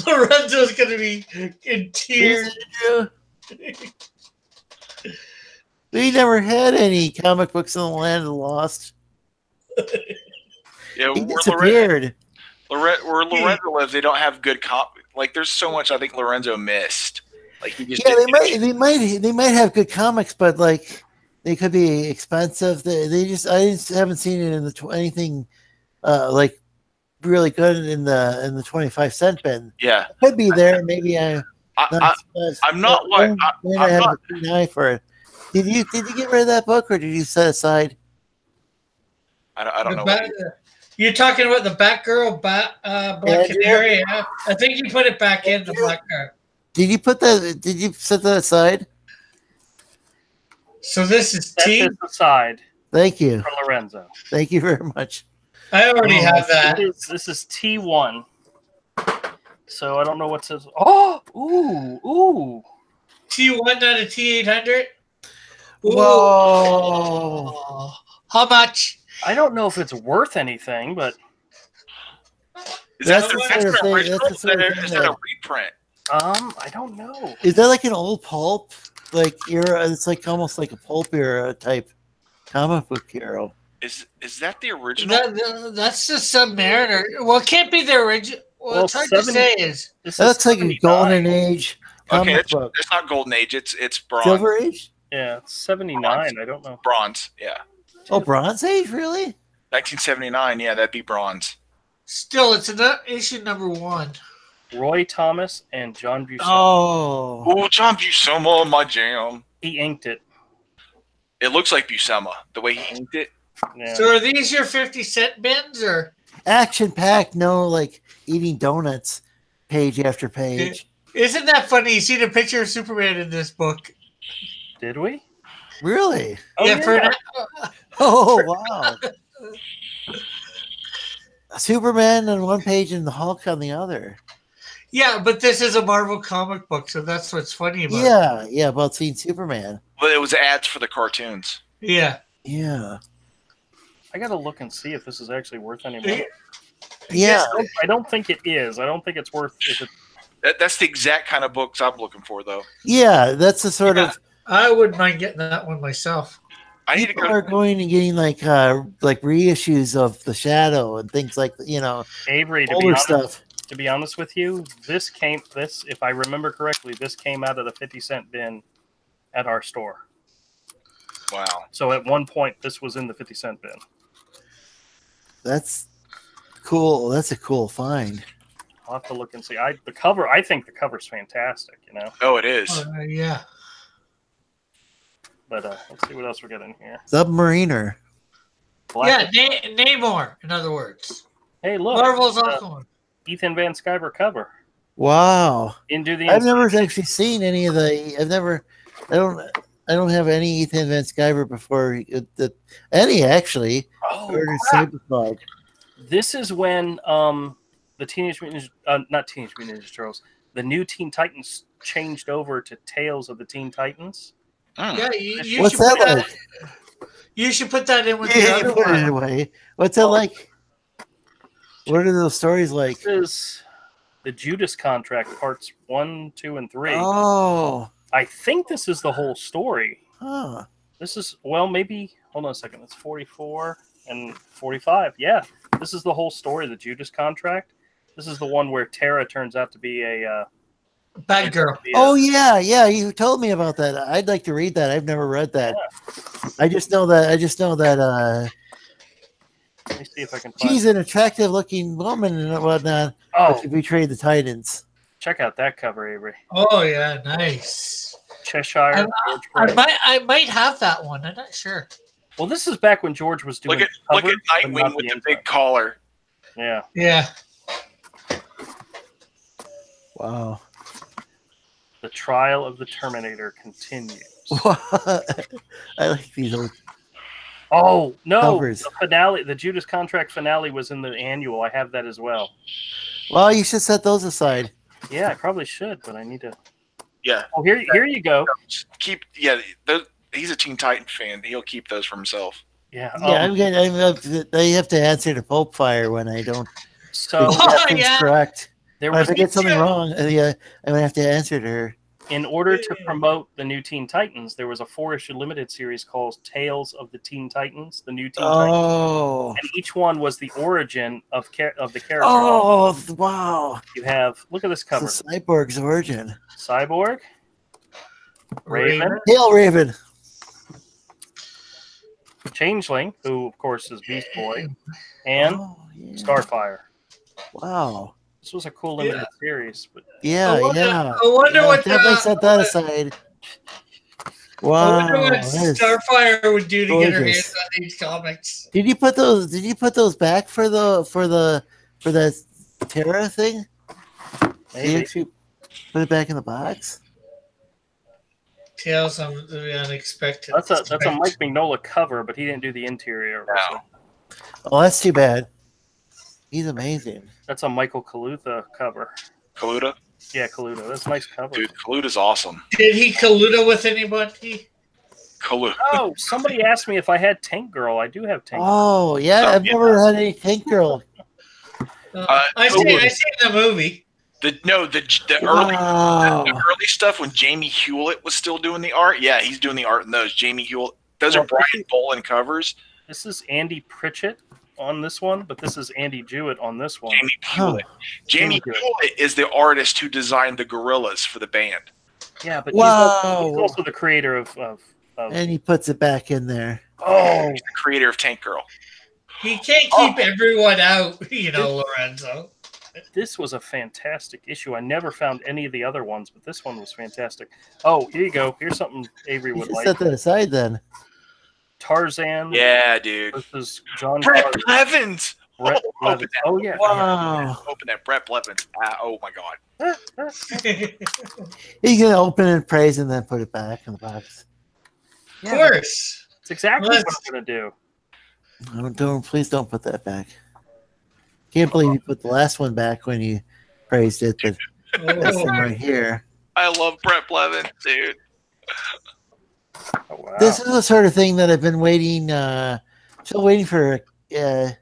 Lorenzo's gonna be in tears. We never had any comic books in the land of the lost. Yeah, he disappeared. Where Lorenzo lives, they don't have good Like, there's so much I think Lorenzo missed. Like, he just they might have good comics, but like they could be expensive. I just haven't seen it in anything like really good in the 25-cent bin. Yeah, it could be there. Maybe I'm not like I have a keen eye for it. Did you get rid of that book, or did you set aside? I don't know. You're talking about the Batgirl, Black Canary. I think you put it back in the Black Card. Did you set that aside? So this is T. That's aside. Thank you. For Lorenzo. Thank you very much. I already have that. This is T1. So I don't know what says. Oh, ooh. T1 not a T800. Whoa. How much? I don't know if it's worth anything, but That's the original? Is that a reprint? I don't know. Is that like an old pulp? Like era? It's like almost like a pulp era type comic book hero. Is that the original? That's the Submariner. Well, it can't be the original. Well, it's hard to say. That looks like a golden age comic book. It's not golden age. It's bronze. Silver age? Yeah, it's 79. Bronze. I don't know. Bronze. Yeah. Oh, Bronze Age, really? 1979. Yeah, that'd be bronze. Still, it's issue number 1. Roy Thomas and John Buscema. Oh, John Buscema, my jam. He inked it. It looks like Buscema, the way he inked it. Yeah. So are these your 50-cent bins, or action-packed? No, like eating donuts, page after page. Isn't that funny? You see the picture of Superman in this book? Did we? Really? Yeah. Oh, wow. Superman on one page and the Hulk on the other. Yeah, but this is a Marvel comic book, so that's what's funny about it. Yeah, about seeing Superman. Well, it was ads for the cartoons. Yeah. I gotta look and see if this is actually worth any money. Yeah. I don't think it is. I don't think it's worth it. That's the exact kind of books I'm looking for, though. Yeah, that's the sort of. I wouldn't mind getting that one myself. People are going and getting like reissues of The Shadow and things like Avery, older stuff. To be honest with you, this if I remember correctly, this came out of the 50-cent bin at our store. Wow! So at one point, this was in the 50-cent bin. That's cool. That's a cool find. I'll have to look and see. I think the cover's fantastic. Oh, it is. Yeah. But let's see what else we got in here. Submariner. Namor, in other words. Hey, look. Marvel's also Ethan Van Sciver cover. Wow. I've never actually seen any of the. I don't have any Ethan Van Sciver before. Any actually. Oh, crap. This is when the Teenage Mutant not Teenage Mutant Ninja Turtles, the new Teen Titans changed over to Tales of the Teen Titans. Yeah, what's that like? You should put that in with the other put one. It away. What's that like? What are those stories like? This is the Judas Contract parts 1, 2, and 3. Oh, I think this is the whole story. Huh. This is maybe. Hold on a second. It's 44 and 45. Yeah, this is the whole story. The Judas Contract. This is the one where Tara turns out to be a bad girl. Oh yeah. You told me about that. I'd like to read that. I've never read that. Yeah. I just know that. Let me see if I can find she's an attractive-looking woman and whatnot. Oh, she betrayed the Titans. Check out that cover, Avery. Oh yeah, nice. Cheshire. I might have that one. I'm not sure. Well, this is back when George was doing. Look at Nightwing with the big collar. Yeah. Yeah. Wow. The trial of the Terminator continues. I like these old. Oh no! Covers. The finale, the Judas Contract finale, was in the annual. I have that as well. Well, you should set those aside. Yeah, I probably should, but I need to. Yeah. Oh, here you go. He's a Teen Titan fan. He'll keep those for himself. Yeah. They have to answer to Pope Fire when I don't. So correct. If I get something wrong, I'm gonna have to answer to her. In order to promote the new Teen Titans, there was a 4-issue limited series called Tales of the Teen Titans, the new Teen Titans. And each one was the origin of the character. Oh, wow. You have, look at this cover. It's Cyborg's origin. Cyborg. Raven. Hail Raven. Changeling, who, of course, is Beast Boy. And Starfire. Wow. This was a cool limited series, but I wonder what definitely set that aside. Wow, I wonder what Starfire would do to get her hands on these comics. Did you put those back for that Terra thing? Maybe. Did you actually put it back in the box? Tales of the Unexpected. That's a Mike Mignola cover, but he didn't do the interior. No. Oh, that's too bad. He's amazing. That's a Michael Kaluta cover. Kaluta? Yeah, Kaluta. That's a nice cover. Dude, Kaluta's awesome. Did he Kaluta with anybody? Kaluta. Oh, somebody asked me if I had Tank Girl. I do have Tank Girl. Oh, yeah. I've never had any Tank Girl. I seen the movie. The early stuff when Jamie Hewlett was still doing the art. Yeah, he's doing the art in those. Jamie Hewlett. Those are Brian Boland covers. This is Andy Pritchett on this one, but this is Andy Jewett on this one. Jamie Hewlett. Jamie Hewlett is the artist who designed the gorillas for the band. Yeah, but he's also the creator of and he puts it back in there. Oh, he's the creator of Tank Girl. He can't keep everyone out, Lorenzo. This was a fantastic issue. I never found any of the other ones, but this one was fantastic. Oh, here you go. Here's something Avery would like. Set that aside then. Tarzan. Yeah, dude. This is John Brett Blevins. Oh, yeah. Wow. Open that Brett Blevins. Oh, my God. You can open and praise and then put it back in the box. Of course. It's exactly what I'm going to do. Please don't put that back. Can't believe you put the last one back when you praised it, but this one right here. I love Brett Blevins, dude. Oh, wow. This is the sort of thing that I've been waiting, still waiting for the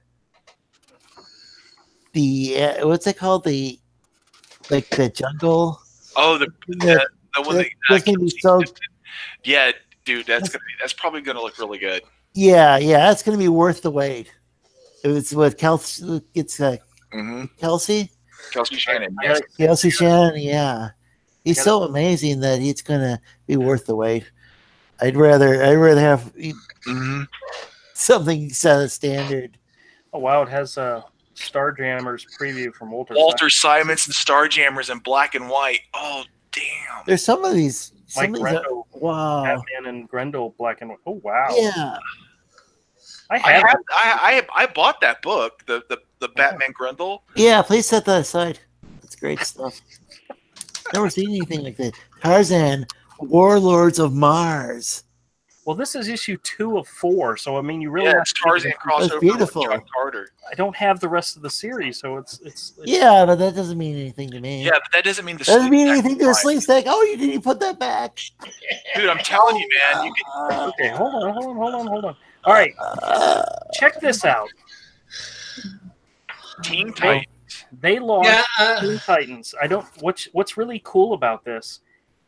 what's it called? The jungle. Oh, the one that gonna be so. Yeah, dude, that's probably gonna look really good. Yeah, that's gonna be worth the wait. It's what Kelsey. It's Kelsey Shannon. Yes. Kelsey Shannon. Yeah, he's so amazing that it's gonna be worth the wait. I'd rather have something set a standard. Oh wow, it has a Starjammers preview from Walter Simonson, Starjammers in black and white. Oh damn! There's some of these. Grendel, wow. Batman and Grendel black and white. Oh wow! Yeah. I bought that book, the Batman Grendel. Yeah, please set that aside. That's great stuff. Never seen anything like that. Tarzan, Warlords of Mars. Well, this is issue 2 of 4, so I mean, you really it's Tarzan crossover. That's beautiful. With John Carter. I don't have the rest of the series, so it's yeah, but that doesn't mean anything to me. Yeah, but that doesn't mean that doesn't mean anything to a sleeve stack. Oh, you didn't put that back, dude. I'm telling you, man. You can... Okay, hold on. All right, check this out. Teen Titans. They launched Teen Titans. What's really cool about this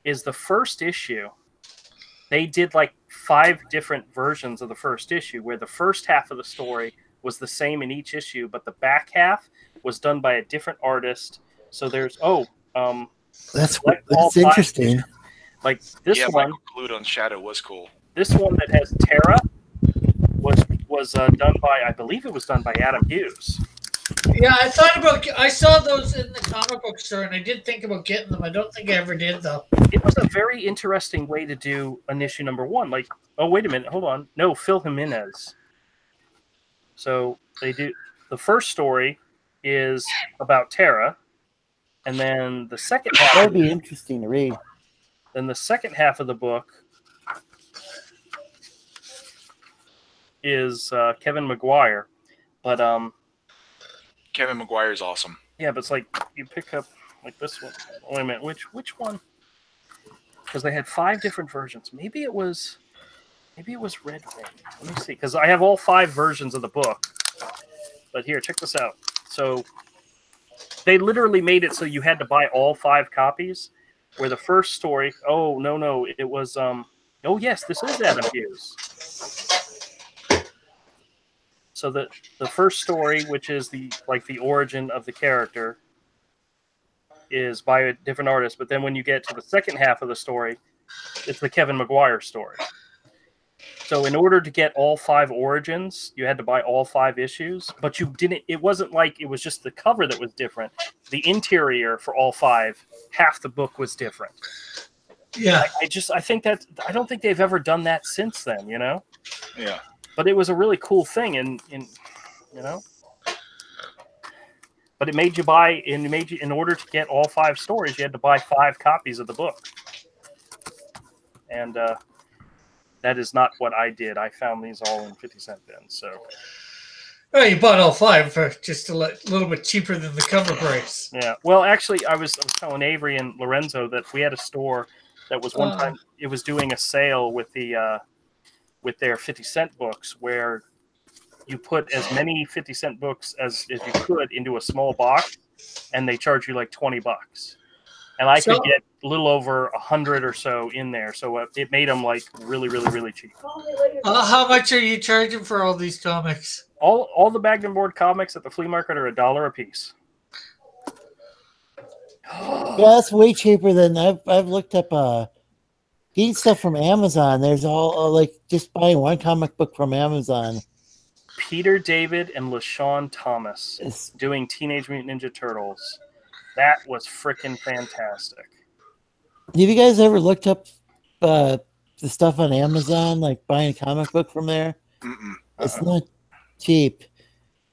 is the first issue. They did like 5 different versions of the first issue, where the first half of the story was the same in each issue, but the back half was done by a different artist. So there's that's interesting. Like this one, Michael Clute on Shadow was cool. This one that has Terra was done by, I believe it was done by Adam Hughes. Yeah, I saw those in the comic book store, and I did think about getting them. I don't think I ever did, though. It was a very interesting way to do an issue number 1. Like, oh, wait a minute, hold on. No, Phil Jimenez. So they do, the first story is about Terra, and then the second half. That would be interesting to read. Then the second half of the book is Kevin Maguire, but Kevin Maguire is awesome. Yeah, but it's like you pick up like this one. Wait a minute, which one? Because they had 5 different versions. Maybe it was Red Wing. Let me see, because I have all 5 versions of the book. But here, check this out. So they literally made it so you had to buy all 5 copies. Where the first story, it was oh yes, this is Adam Hughes. So the first story, which is the origin of the character, is by a different artist. But then when you get to the second half of the story, it's the Kevin Maguire story. So in order to get all 5 origins, you had to buy all 5 issues. But you didn't. It wasn't like it was just the cover that was different. The interior for all 5, half the book was different. Yeah. I don't think they've ever done that since then. Yeah. But it was a really cool thing, and But it made you buy, and it made you, in order to get all 5 stories, you had to buy 5 copies of the book. And that is not what I did. I found these all in 50-cent bins. So. Oh, you bought all 5 for just a little bit cheaper than the cover price. Yeah. Well, actually, I was telling Avery and Lorenzo that we had a store that was one time it was doing a sale with the with their 50-cent books, where you put as many 50-cent books as you could into a small box, and they charge you like $20. And I could get a little over 100 or so in there, so it made them like really, really, really cheap. How much are you charging for all these comics? All the Magnum Board comics at the flea market are $1 a piece. Yeah, that's way cheaper than I've looked up. Getting stuff from Amazon. There's all like just buying one comic book from Amazon. Peter David and LaShawn Thomas doing Teenage Mutant Ninja Turtles. That was freaking fantastic. Have you guys ever looked up the stuff on Amazon, like buying a comic book from there? It's not cheap.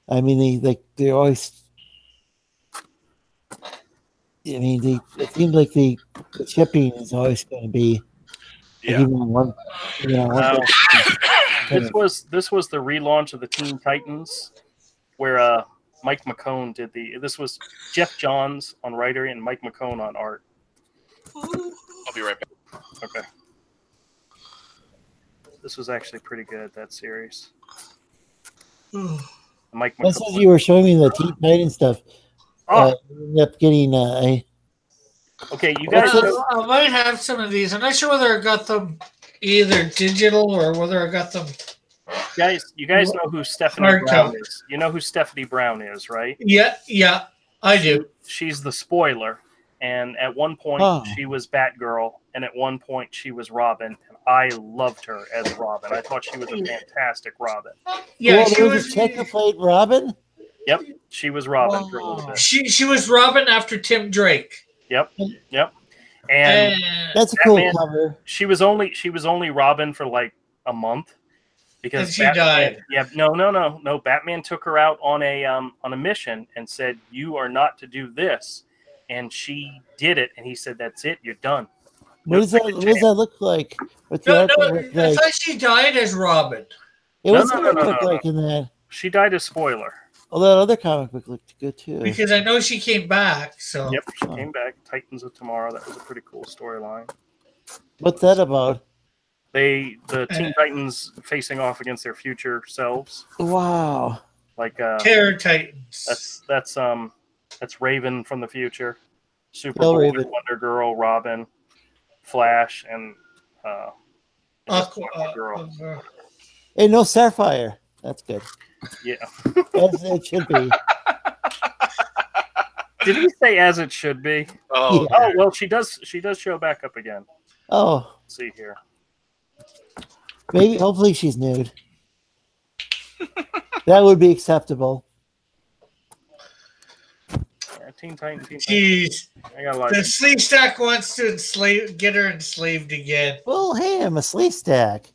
I mean, they're always. I mean, it seems like the shipping is always going to be. Yeah. This was the relaunch of the Teen Titans, where Mike McCone did this was Jeff Johns on writer and Mike McCone on art. I'll be right back. Okay. This was actually pretty good, that series. Mike McCone. That's as you were showing me the Teen Titans stuff. Ended up getting okay, you guys. I might have some of these. I'm not sure whether I got them either digital or whether I got them. You guys know who Stephanie Brown is. You know who Stephanie Brown is, right? Yeah, I do. She's the spoiler, and at one point she was Batgirl, and at one point she was Robin. And I loved her as Robin. I thought she was a fantastic Robin. Yeah, she was. Checker played Robin. Yep, she was Robin for a little bit. She was Robin after Tim Drake. Yep. And that's a cool cover. She was only Robin for like a month because she died. Yeah, no. Batman took her out on a mission and said, "You are not to do this," and she did it. And he said, "That's it. You're done." What does that look like? I thought she died as Robin. What does it look like in that? She died as spoiler. Oh, that other comic book looked good too. Because I know she came back. So yep, she came back. Titans of Tomorrow. That was a pretty cool storyline. What's that about? The Teen Titans facing off against their future selves. Wow. Like Terror Titans. That's Raven from the future. Superboy, Wonder Girl, Robin, Flash, and Girl. Hey, no Sapphire. That's good. Yeah. As it should be. Did he say as it should be? Oh, yeah. Oh well, she does show back up again. Oh. Let's see here. Maybe hopefully she's nude. That would be acceptable. Yeah, Teen Titans. Jeez. I got a lot. The Sleeve Stack wants to get her enslaved again. Well, hey, I'm a Sleeve Stack.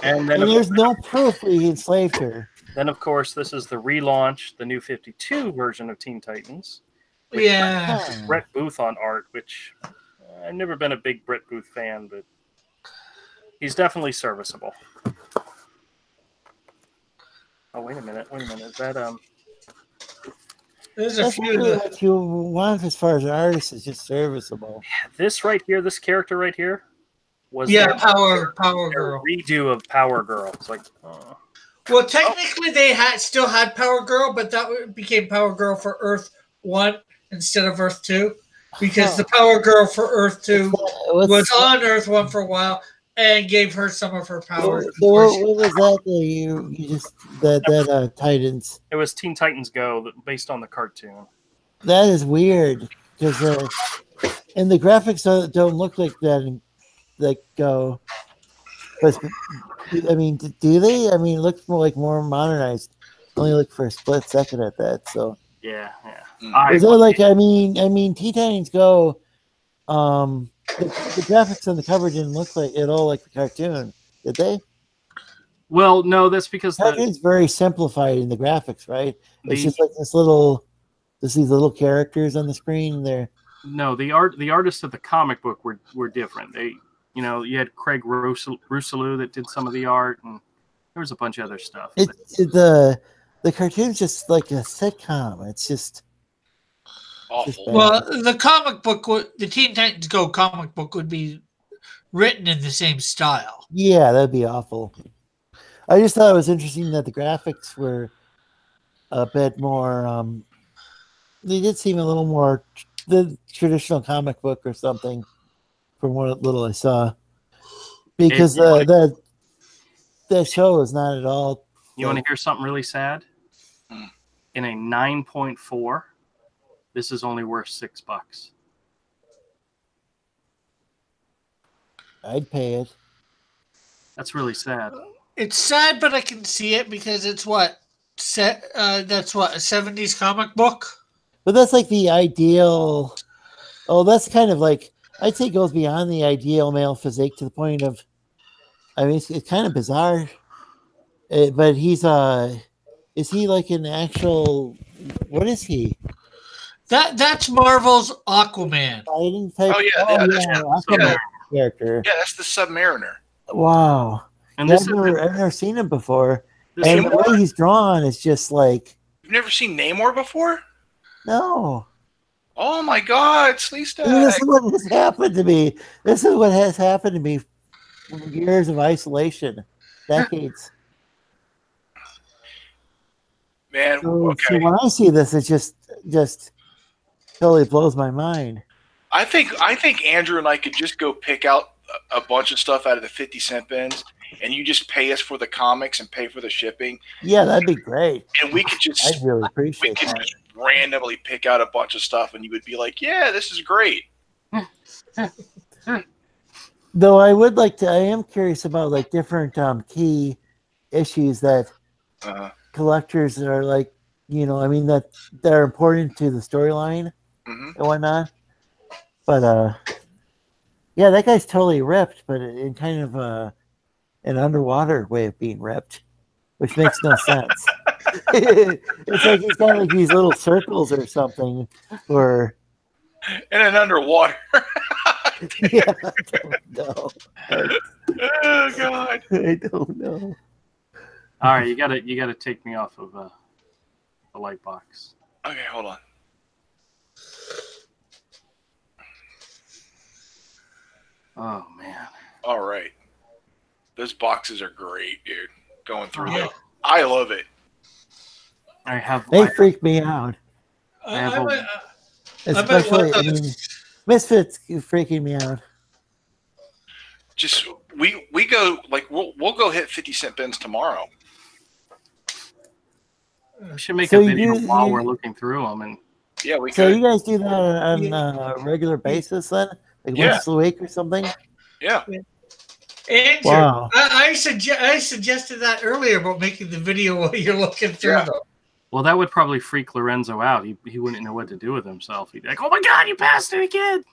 And then there's no proof he enslaved her. Then, of course, this is the relaunch, the new 52 version of Teen Titans. Yeah. Brett Booth on art, which I've never been a big Brett Booth fan, but he's definitely serviceable. Oh, wait a minute. Is that There's a few that you want as far as an artist is just serviceable. This right here, this character right here, was Power Girl redo of Power Girl. It's like, well, technically they still had Power Girl, but that became Power Girl for Earth 1 instead of Earth 2, because the Power Girl for Earth 2 was on Earth 1 for a while and gave her some of her powers. What was that? You just that Titans. It was Teen Titans Go, based on the cartoon. That is weird because and the graphics don't look like that. Like Go, but I mean, do they? I mean, it looks more modernized. Only look for a split second at that. So yeah. Is that like? I mean, Teen Titans Go. The graphics on the cover didn't look like at all like the cartoon, did they? Well, no, that's because the cartoon's very simplified in the graphics, right? It's just like these little characters on the screen. There. No, the artists of the comic book were different. You had Craig Russell that did some of the art, and there was a bunch of other stuff. The cartoon's just like a sitcom. It's just awful. Well, the comic book, the Teen Titans Go comic book would be written in the same style. Yeah, that'd be awful. I just thought it was interesting that the graphics were a bit more. They did seem a little more the traditional comic book or something, from what little I saw. Because that show is not at all. You want to hear something really sad? In a 9.4, this is only worth $6. I'd pay it. That's really sad. It's sad, but I can see it because it's what that's what a 70s comic book. But that's like the ideal. Oh, that's kind of like I'd say goes beyond the ideal male physique to the point of. I mean, it's kind of bizarre. But he's is he like an actual? What is he? That's Marvel's Aquaman. Aquaman character. Yeah, that's the Submariner. Wow, and I've never seen him before. And the way he's drawn is just like. You've never seen Namor before? No. Oh my God, Sleestag. This is what has happened to me. This is what has happened to me from years of isolation, decades. Man, so when I see this, it just totally blows my mind. I think Andrew and I could just go pick out a bunch of stuff out of the 50-cent bins, and you just pay us for the comics and pay for the shipping. Yeah, that'd be great. And we could just I'd really appreciate that. Just randomly pick out a bunch of stuff, and you would be like, "Yeah, this is great." Though I am curious about like different key issues that collectors are like, I mean that they're important to the storyline and whatnot. But yeah, that guy's totally ripped, but in kind of an underwater way of being ripped, which makes no sense. It's like he's got like these little circles or something, or in an underwater. Yeah, I don't know. Oh God, I don't know. All right, you gotta take me off of the light box. Okay, hold on. Oh man. All right, those boxes are great, dude. Going through them, I love it. They freak me out. Especially, I mean, Misfits freaking me out. Just we go like we'll go hit 50-cent bins tomorrow. We should make a video while we're looking through them, and yeah, we. So you guys do that on a regular basis then, like once a week or something? Yeah. Andrew, wow. I suggested that earlier about making the video while you're looking through them. Well, that would probably freak Lorenzo out. He wouldn't know what to do with himself. He'd be like, "Oh my God, you passed it again!"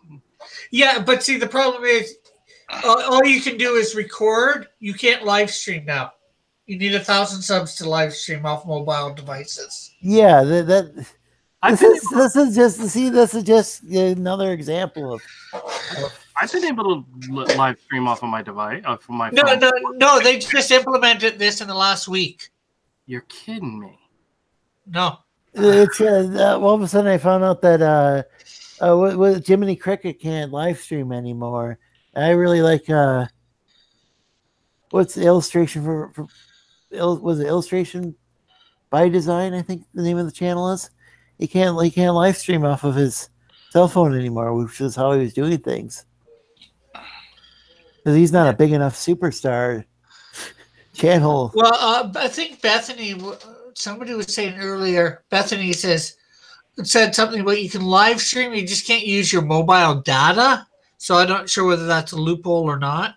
Yeah, but see, the problem is, all you can do is record. You can't live stream now. You need 1,000 subs to live stream off mobile devices. Yeah, this is just another example of. I've been able to live stream off of my device, from my phone. No. They just implemented this in the last week. You're kidding me. No. It's all of a sudden I found out that Jiminy Cricket can't live stream anymore. I really like what's the illustration was it Illustration by Design, I think the name of the channel is. He can't live stream off of his cell phone anymore, which is how he was doing things. Because he's not a big enough superstar channel. Well, I think Bethany, somebody was saying earlier, Bethany said something about you can live stream, you just can't use your mobile data. So I'm not sure whether that's a loophole or not.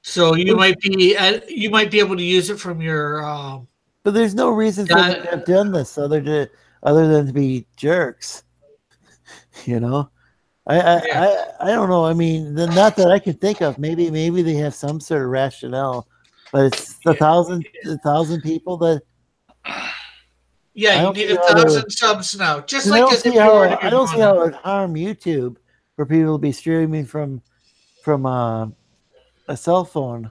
So you might be able to use it from your. But there's no reason for them to have done this other than to be jerks. I don't know. I mean, not that I can think of. Maybe they have some sort of rationale, but it's the thousand people that. Yeah, you need 1,000 subs now. Just like I don't see how it would harm YouTube for people to be streaming from a cell phone,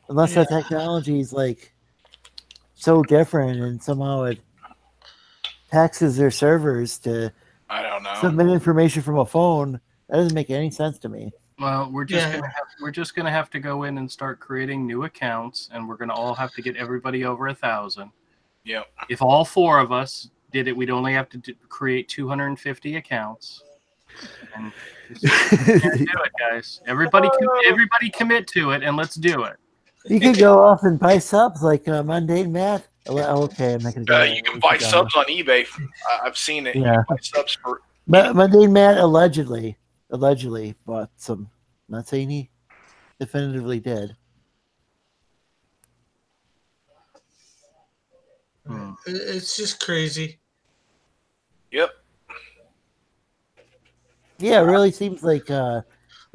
unless that technology is like so different and somehow it taxes their servers to. I don't know. Submit information from a phone. That doesn't make any sense to me. Well, we're just gonna have to go in and start creating new accounts, and we're gonna all have to get everybody over 1,000. Yeah. If all 4 of us did it, we'd only have to create 250 accounts. And do it, guys. Everybody commit to it, and let's do it. You could go off and buy subs like Mundane Matt. Okay, I'm not gonna go. You can buy subs on eBay. I've seen it. Yeah. You can buy subs for. Mundane Matt allegedly bought some. I'm not saying he definitively did. It's just crazy. Yep. Yeah, it really seems like. I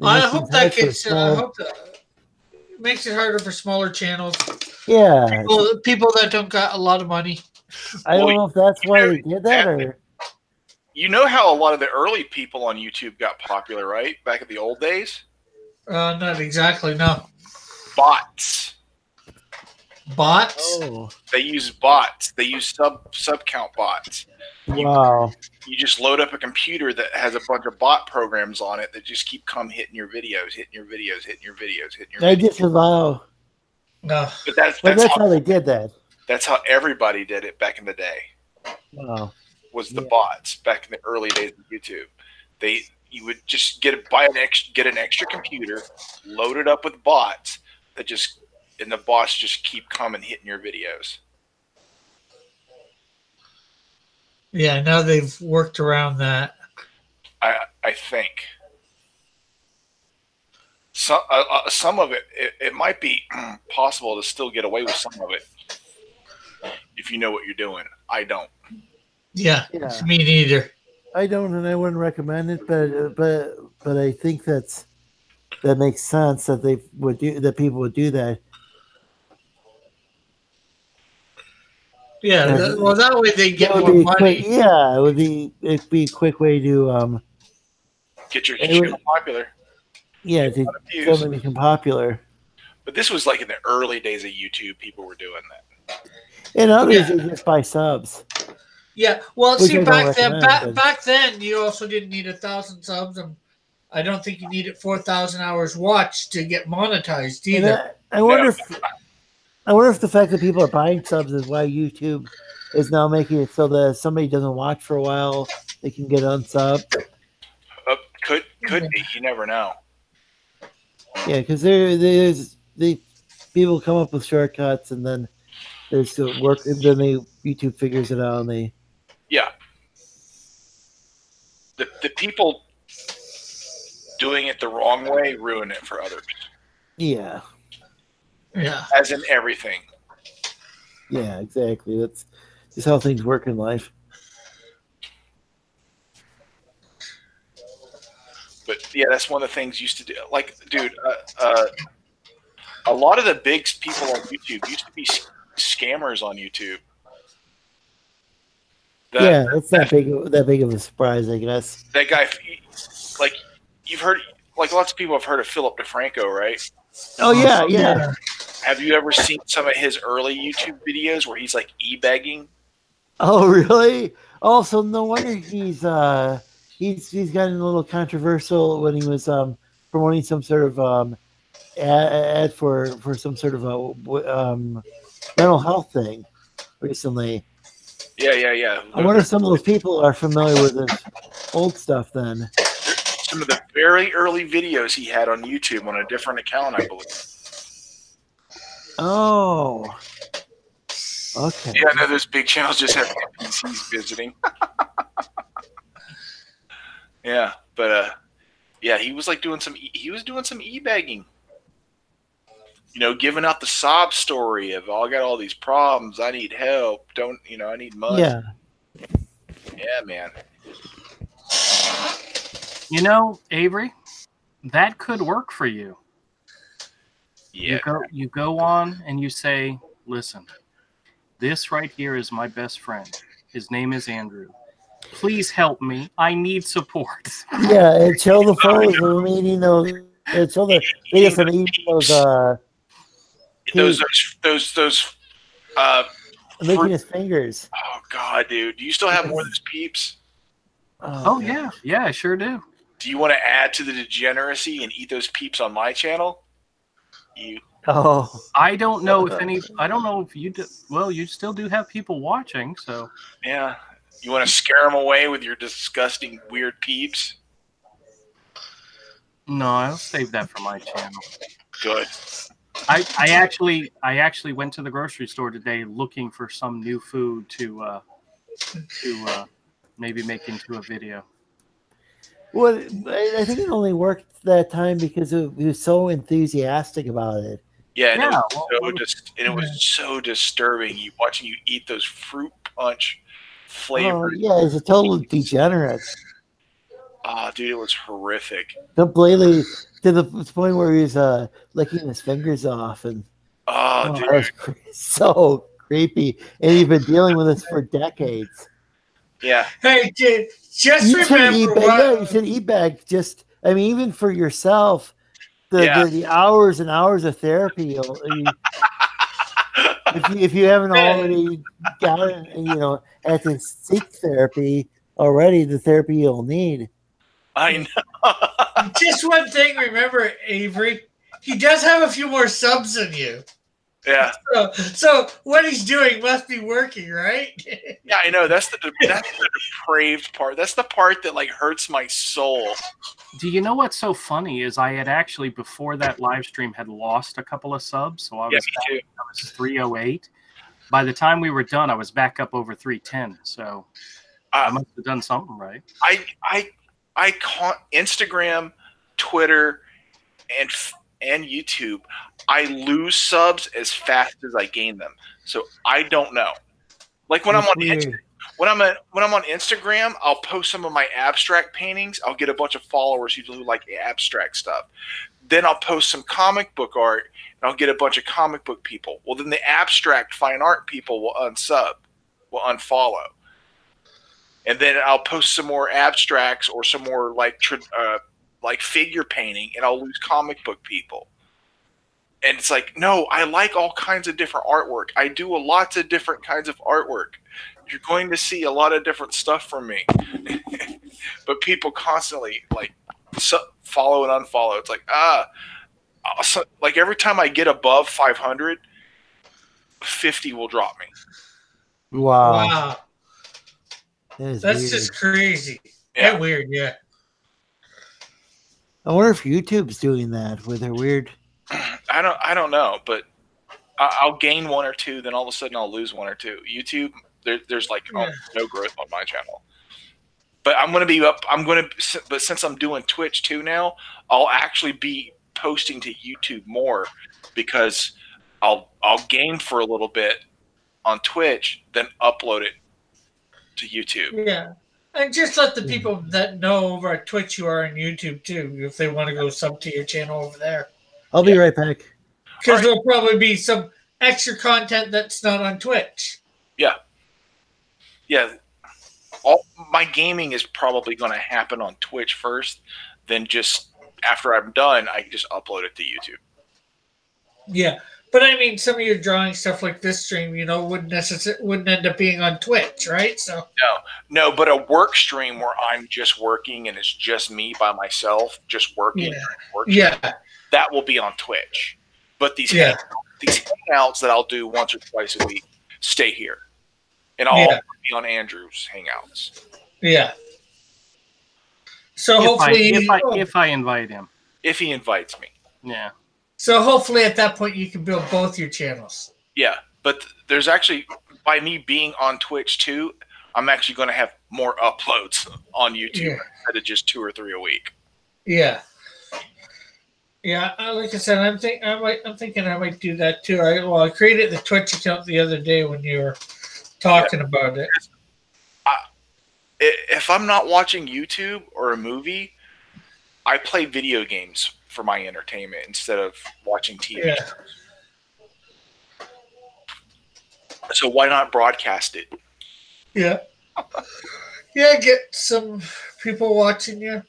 hope that makes it harder for smaller channels. Yeah. People that don't got a lot of money. I don't know if that's why they did that or. You know how a lot of the early people on YouTube got popular, right? Back in the old days? Not exactly, no. Bots. Bots? Oh. They use bots. They use sub count bots. Wow. You just load up a computer that has a bunch of bot programs on it that just keep hitting your videos. I just allow. No. But that's how they did that. That's how everybody did it back in the day. Wow. Was the bots back in the early days of YouTube. You would just get an extra computer, load it up with bots and the bots just keep hitting your videos. Yeah, now they've worked around that. I think some of it might be possible to still get away with some of it if you know what you're doing. I don't. Yeah. Me neither. I don't, and I wouldn't recommend it, but I think that makes sense that people would do that. Yeah, that way they get more money. It'd be a quick way to get your channel popular. Yeah, to suddenly become popular. But this was like in the early days of YouTube, people were doing that. And others, they just buy subs. Yeah, well, see, back then, you also didn't need 1,000 subs, and I don't think you needed 4,000 hours watched to get monetized either. I wonder if the fact that people are buying subs is why YouTube is now making it so that if somebody doesn't watch for a while, they can get unsubbed. Could be. You never know. Yeah, because people come up with shortcuts, and then there's work, and then YouTube figures it out, and they. Yeah. The people doing it the wrong way ruin it for others. Yeah. Yeah. As in everything. Yeah, exactly. That's just how things work in life. But yeah, that's one of the things used to do. Like, dude, a lot of the big people on YouTube used to be scammers on YouTube. It's not that big of a surprise, I guess. That guy, like, you've heard, like, lots of people have heard of Philip DeFranco, right? Oh yeah. Have you ever seen some of his early YouTube videos where he's like e-begging? Oh really? Oh, so no wonder he's gotten a little controversial when he was promoting some sort of ad for some sort of a mental health thing recently. Yeah. I wonder if some of those people are familiar with his old stuff then. Some of the very early videos he had on YouTube on a different account, I believe. Oh. Okay. Yeah, I know those big channels just have NPCs visiting. Yeah, but yeah, he was like doing some e-begging. You know, giving out the sob story of, I got all these problems, I need help, I need money. Yeah. Yeah, man. You know, Avery, that could work for you. Yeah. You go on and you say, listen, this right here is my best friend. His name is Andrew. Please help me. I need support. Yeah, and show the photos of him eating those. And show the videos of him eating those licking his fingers. Oh God, dude! Do you still have more of those Peeps? Oh yeah, I sure do. Do you want to add to the degeneracy and eat those peeps on my channel? I don't know if any. I don't know if you do. Well, you still do have people watching, so yeah. You want to scare them away with your disgusting weird peeps? No, I'll save that for my channel. Good. I actually went to the grocery store today looking for some new food to maybe make into a video. Well, I think it only worked that time because he was so enthusiastic about it. Yeah, and it was so disturbing watching you eat those fruit punch flavors. Oh, yeah, it's a total degenerate. Oh, dude, it was horrific. Completely to the point where he was licking his fingers off, and dude, that was so creepy. And he's been dealing with this for decades. Yeah. Hey, kid, just remember you should eat back. Just, I mean, even for yourself, the hours and hours of therapy. If you haven't already gotten, had to seek therapy already, the therapy you'll need. I know. Just one thing, remember, Avery, he does have a few more subs than you. Yeah. So what he's doing must be working, right? Yeah, I know. That's the depraved part. That's the part that hurts my soul. Do you know what's so funny is I had actually before that live stream had lost a couple of subs, so I was 308. By the time we were done, I was back up over 310. So I must have done something right. I caught Instagram, Twitter, and YouTube. I lose subs as fast as I gain them, so I don't know. Like when I'm on Instagram, I'll post some of my abstract paintings. I'll get a bunch of followers who like abstract stuff. Then I'll post some comic book art, and I'll get a bunch of comic book people. Well, then the abstract fine art people will unfollow. And then I'll post some more abstracts or some more like figure painting, and I'll lose comic book people. And it's like, no, I like all kinds of different artwork. I do lots of different kinds of artwork. You're going to see a lot of different stuff from me. But people constantly follow and unfollow. It's like every time I get above 500, 50 will drop me. Wow. That's weird. Just crazy. Yeah, weird. Yeah. I wonder if YouTube's doing that with their weird. I don't know, but I'll gain one or two, then all of a sudden I'll lose one or two. YouTube, there's no growth on my channel. But I'm going to be up. But since I'm doing Twitch too now, I'll actually be posting to YouTube more because I'll game for a little bit on Twitch, then upload it to YouTube. Yeah. And just let the people that know over at Twitch you are on YouTube too, if they want to go sub to your channel over there. I'll be right back. Because there'll probably be some extra content that's not on Twitch. Yeah. Yeah. My gaming is probably going to happen on Twitch first. Then just after I'm done, I can just upload it to YouTube. Yeah. But I mean, some of your drawing stuff like this stream, wouldn't end up being on Twitch, right? So no, but a work stream where I'm just working and it's just me by myself, just working. Yeah. That will be on Twitch. But these hangouts that I'll do once or twice a week stay here, and I'll be on Andrew's hangouts. Yeah. So if I invite him, if he invites me, yeah. So hopefully at that point you can build both your channels. Yeah, but there's actually, by me being on Twitch too, I'm actually going to have more uploads on YouTube instead of just 2 or 3 a week. Yeah. Yeah, like I said, I'm thinking I might do that too. I created the Twitch account the other day when you were talking about it. If I'm not watching YouTube or a movie, I play video games for my entertainment instead of watching TV. Yeah. So why not broadcast it? Yeah. Yeah, get some people watching you.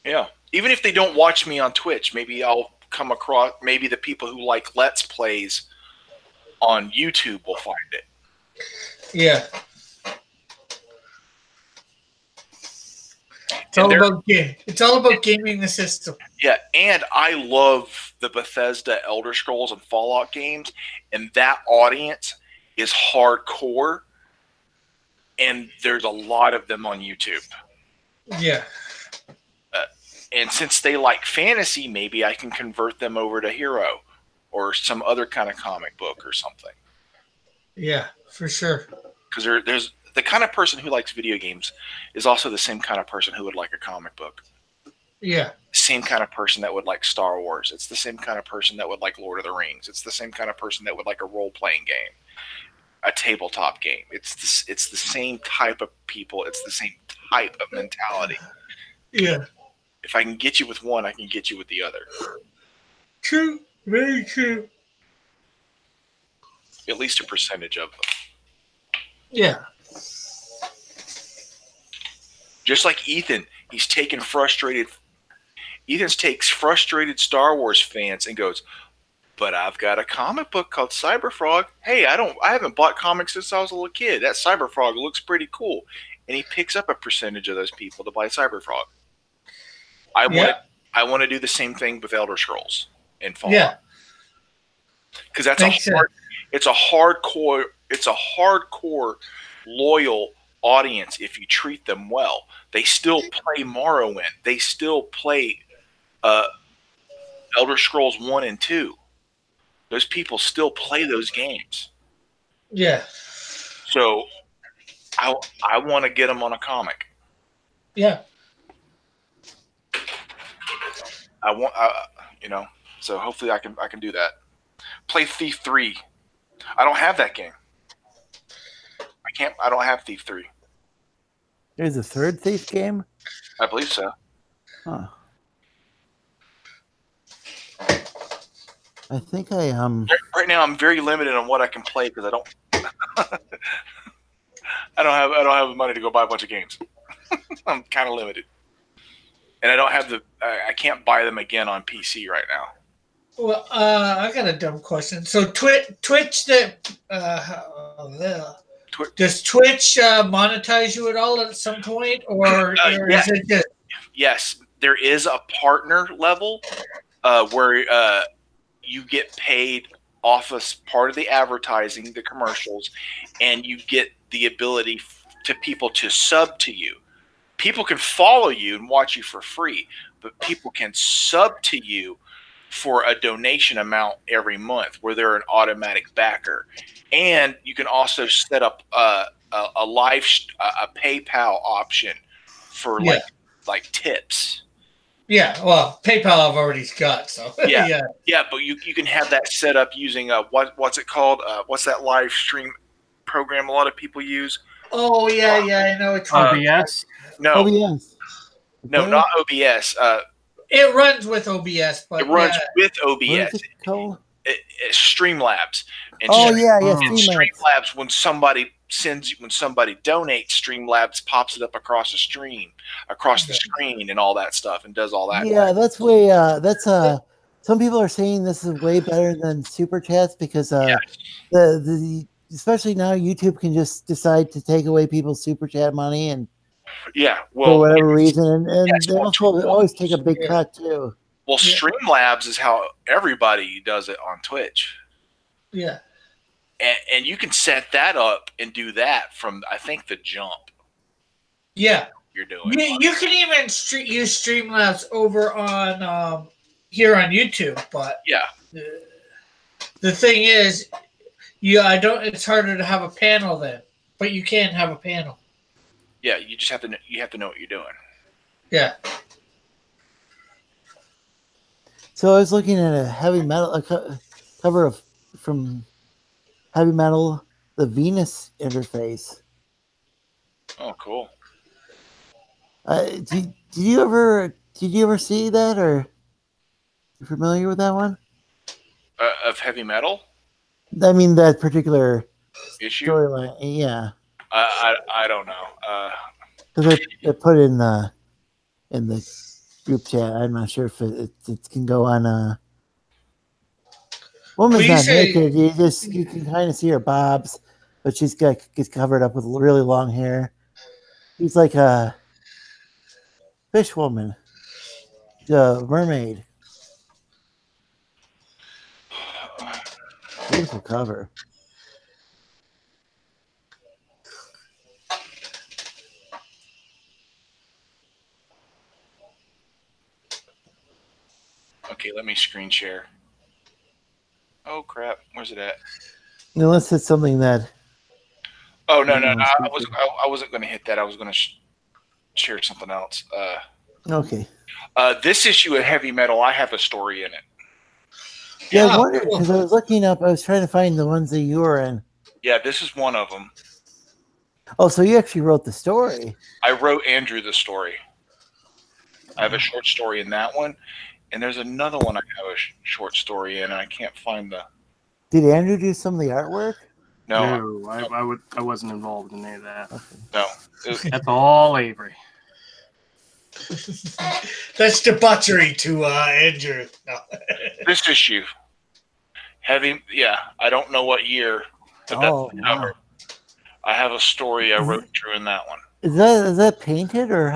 Yeah. Even if they don't watch me on Twitch, maybe I'll come across, maybe the people who like Let's Plays on YouTube will find it. Yeah. It's all about gaming the system. Yeah, and I love the Bethesda Elder Scrolls and Fallout games, and that audience is hardcore, and there's a lot of them on YouTube. Yeah. And since they like fantasy, maybe I can convert them over to Hero or some other kind of comic book or something. Yeah, for sure. Because there's the kind of person who likes video games is also the same kind of person who would like a comic book. Yeah. Same kind of person that would like Star Wars. It's the same kind of person that would like Lord of the Rings. It's the same kind of person that would like a role-playing game, a tabletop game. It's the same type of people. It's the same type of mentality. Yeah. If I can get you with one, I can get you with the other. True. Very true. At least a percentage of them. Yeah. Just like Ethan, Ethan takes frustrated Star Wars fans and goes, but I've got a comic book called Cyberfrog. Hey, I haven't bought comics since I was a little kid. That Cyberfrog looks pretty cool. And he picks up a percentage of those people to buy Cyberfrog. I want to do the same thing with Elder Scrolls and Fallout. Yeah. Because it's a hardcore loyal audience if you treat them well. They still play Morrowind. They still play Elder Scrolls 1 and 2. Those people still play those games. Yeah. So I want to get them on a comic. Yeah. So hopefully I can do that. Play Thief 3. I don't have that game. I don't have Thief 3. There's a third Thief game? I believe so. Huh. I think right now I'm very limited on what I can play because I don't I don't have the money to go buy a bunch of games. I'm kind of limited. And I don't have I can't buy them again on PC right now. Well, I got a dumb question. So Twitch does Twitch monetize you at all at some point, or is it just? Yes, there is a partner level where you get paid off of part of the advertising, the commercials, and you get the ability to people to sub to you. People can follow you and watch you for free, but people can sub to you for a donation amount every month where they're an automatic backer. And you can also set up a PayPal option for like tips. Yeah, well, PayPal I've already got, so yeah, but you can have that set up using what's it called? What's that live stream program a lot of people use? Oh yeah, I know it's OBS. No, OBS. No, not OBS. It runs with OBS, but it runs with OBS. What is it called? It's Streamlabs. And Streamlabs. When somebody donates, Streamlabs pops it up across the screen, and all that stuff, and does all that. Yeah, that's way. Some people are saying this is way better than Super Chats because the especially now YouTube can just decide to take away people's Super Chat money and for whatever reason, and they also always take a big cut too. Well, Streamlabs is how everybody does it on Twitch. Yeah. And you can set that up and do that from, I think, the jump. Yeah. You're doing. You can even use Streamlabs over on here on YouTube, but the thing is, it's harder to have a panel then, but you can have a panel. Yeah, you just have to know what you're doing. Yeah. So I was looking at a heavy metal cover from Heavy Metal, the Venus interface. Oh, cool. Did you ever see that, or you familiar with that one? Of Heavy Metal? I mean that particular issue storyline. Yeah. I don't know. Because I put it in the group chat. I'm not sure if it can go on. Woman's not naked. You can kind of see her bobs, but gets covered up with really long hair. He's like Fish Woman, the mermaid. Beautiful cover. Okay, let me screen share. Oh crap! Where's it at? Unless it's something that. Oh no! I wasn't going to hit that. I was going to share something else. Okay. This issue of Heavy Metal, I have a story in it. Yeah, I wondered because I was looking up. I was trying to find the ones that you were in. Yeah, this is one of them. Oh, so you actually wrote the story? I wrote Andrew the story. I have a short story in that one, and there's another one I have a short story in, and I can't find the. Did Andrew do some of the artwork? No, I wasn't involved in any of that. Okay. No, that's all Avery. That's debauchery to Andrew. No. This issue, heavy. Yeah, I don't know what year, but that's the cover. I have a story I wrote Drew in that one. Is that painted or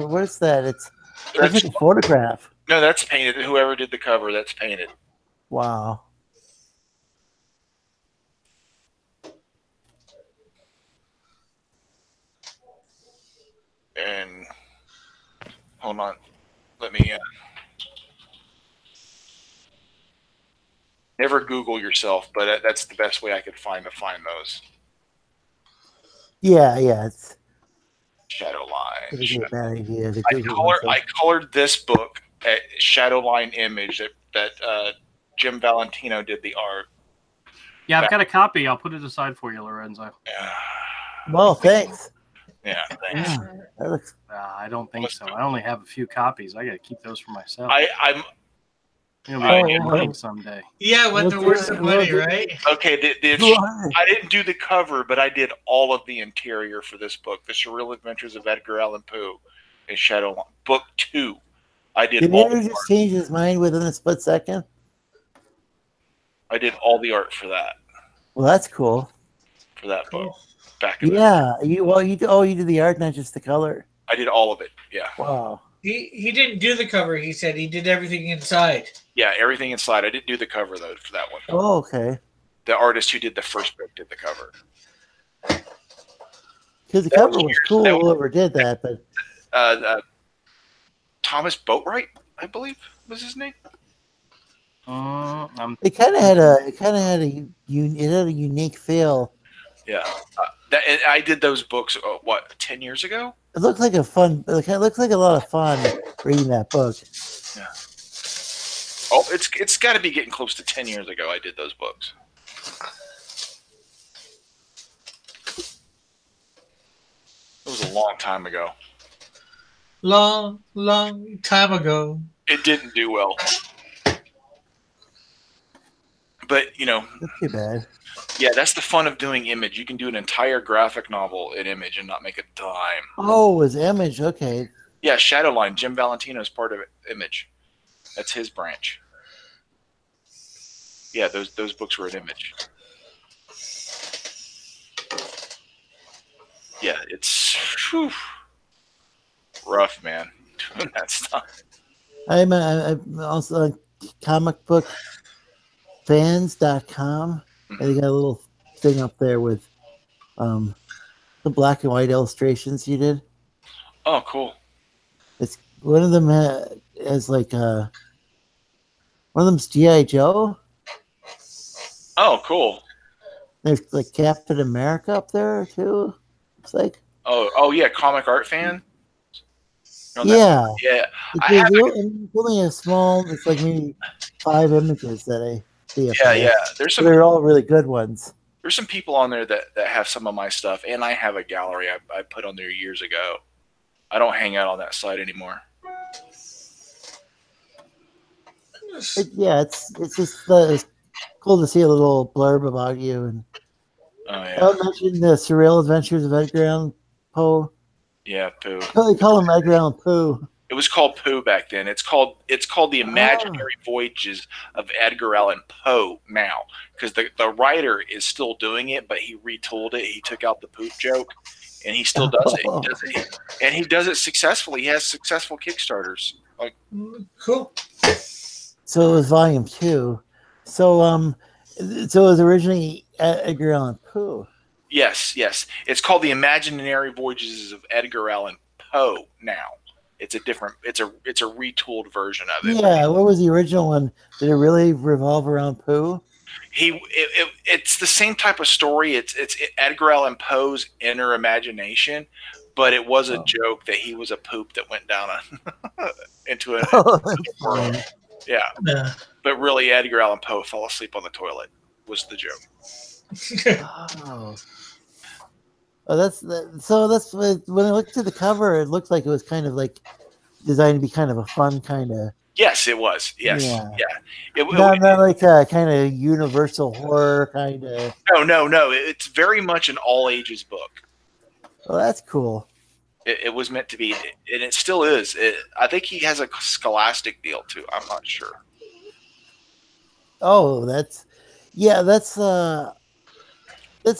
what is that? It's like a photograph. No, that's painted. Whoever did the cover, that's painted. Wow. And hold on, let me. Never Google yourself, but that's the best way I could find those. Yeah, it's Shadowline. It's a bad idea. I colored this book at Shadowline Image that Jim Valentino did the art. Yeah, I've got a copy. I'll put it aside for you, Lorenzo. Well, thanks. Yeah, thanks. Yeah, that looks... I don't think so. I only have a few copies. I got to keep those for myself. I'm. You'll be getting money someday. Yeah, when they're worth the money, right? Okay, I didn't do the cover, but I did all of the interior for this book, The Surreal Adventures of Edgar Allan Poe in Shadowline. Book 2. I did. Did Andrew just change his mind within a split second? I did all the art for that. Well, that's cool. For that book. You did the art, not just the color. I did all of it. Yeah. Wow. He didn't do the cover. He said he did everything inside. Yeah, everything inside. I didn't do the cover though for that one. Oh, okay. The artist who did the first book did the cover. Because the cover was cool. Whoever did that, but Thomas Boatwright, I believe, was his name. It kind of had a unique feel. Yeah, I did those books. 10 years ago? It looked like it looks like a lot of fun reading that book. Yeah. Oh, it's got to be getting close to 10 years ago. I did those books. It was a long time ago. Long time ago. It didn't do well. But, That's too bad. Yeah, that's the fun of doing Image. You can do an entire graphic novel in Image and not make a dime. Oh, it was Image. Okay. Yeah, Shadowline. Jim Valentino is part of Image. That's his branch. Yeah, those books were at Image. Yeah, it's rough, man, doing that stuff. I'm also on comicbookfans.com. And they got a little thing up there with the black and white illustrations you did. Oh, cool. It's one of them has like one of them's G.I. Joe. Oh, cool. There's like Captain America up there too. It's like oh yeah, comic art fan. Yeah. It's only a small. It's like maybe 5 images that I see. Yeah. They're all really good ones. There's some people on there that have some of my stuff, and I have a gallery I put on there years ago. I don't hang out on that site anymore. It's just it's cool to see a little blurb about you. And I mentioned the Surreal Adventures of Edgar Allan Poe. Yeah, Poe. They call him Edgar Allan Poe. It was called Poe back then. It's called The Imaginary Voyages of Edgar Allan Poe now, because the writer is still doing it, but he retooled it. He took out the poop joke, and he still does it. And he does it successfully. He has successful Kickstarters. Like, cool. So it was volume 2. So it was originally Edgar Allan Poe. Yes. It's called The Imaginary Voyages of Edgar Allan Poe now. It's a retooled version of it. Yeah, what was the original one? Did it really revolve around Poe? It's the same type of story. It's Edgar Allan Poe's inner imagination, but it was a joke that he was a poop that went down into a yeah. But really, Edgar Allan Poe fell asleep on the toilet was the joke. So that's when I looked at the cover, it looked like it was kind of like designed to be kind of a fun kind of. Yes, it was. Yes, Not like a kind of universal horror kind of. No. It's very much an all ages book. Well, that's cool. It was meant to be, and it still is. I think he has a Scholastic deal too. I'm not sure. Oh, that's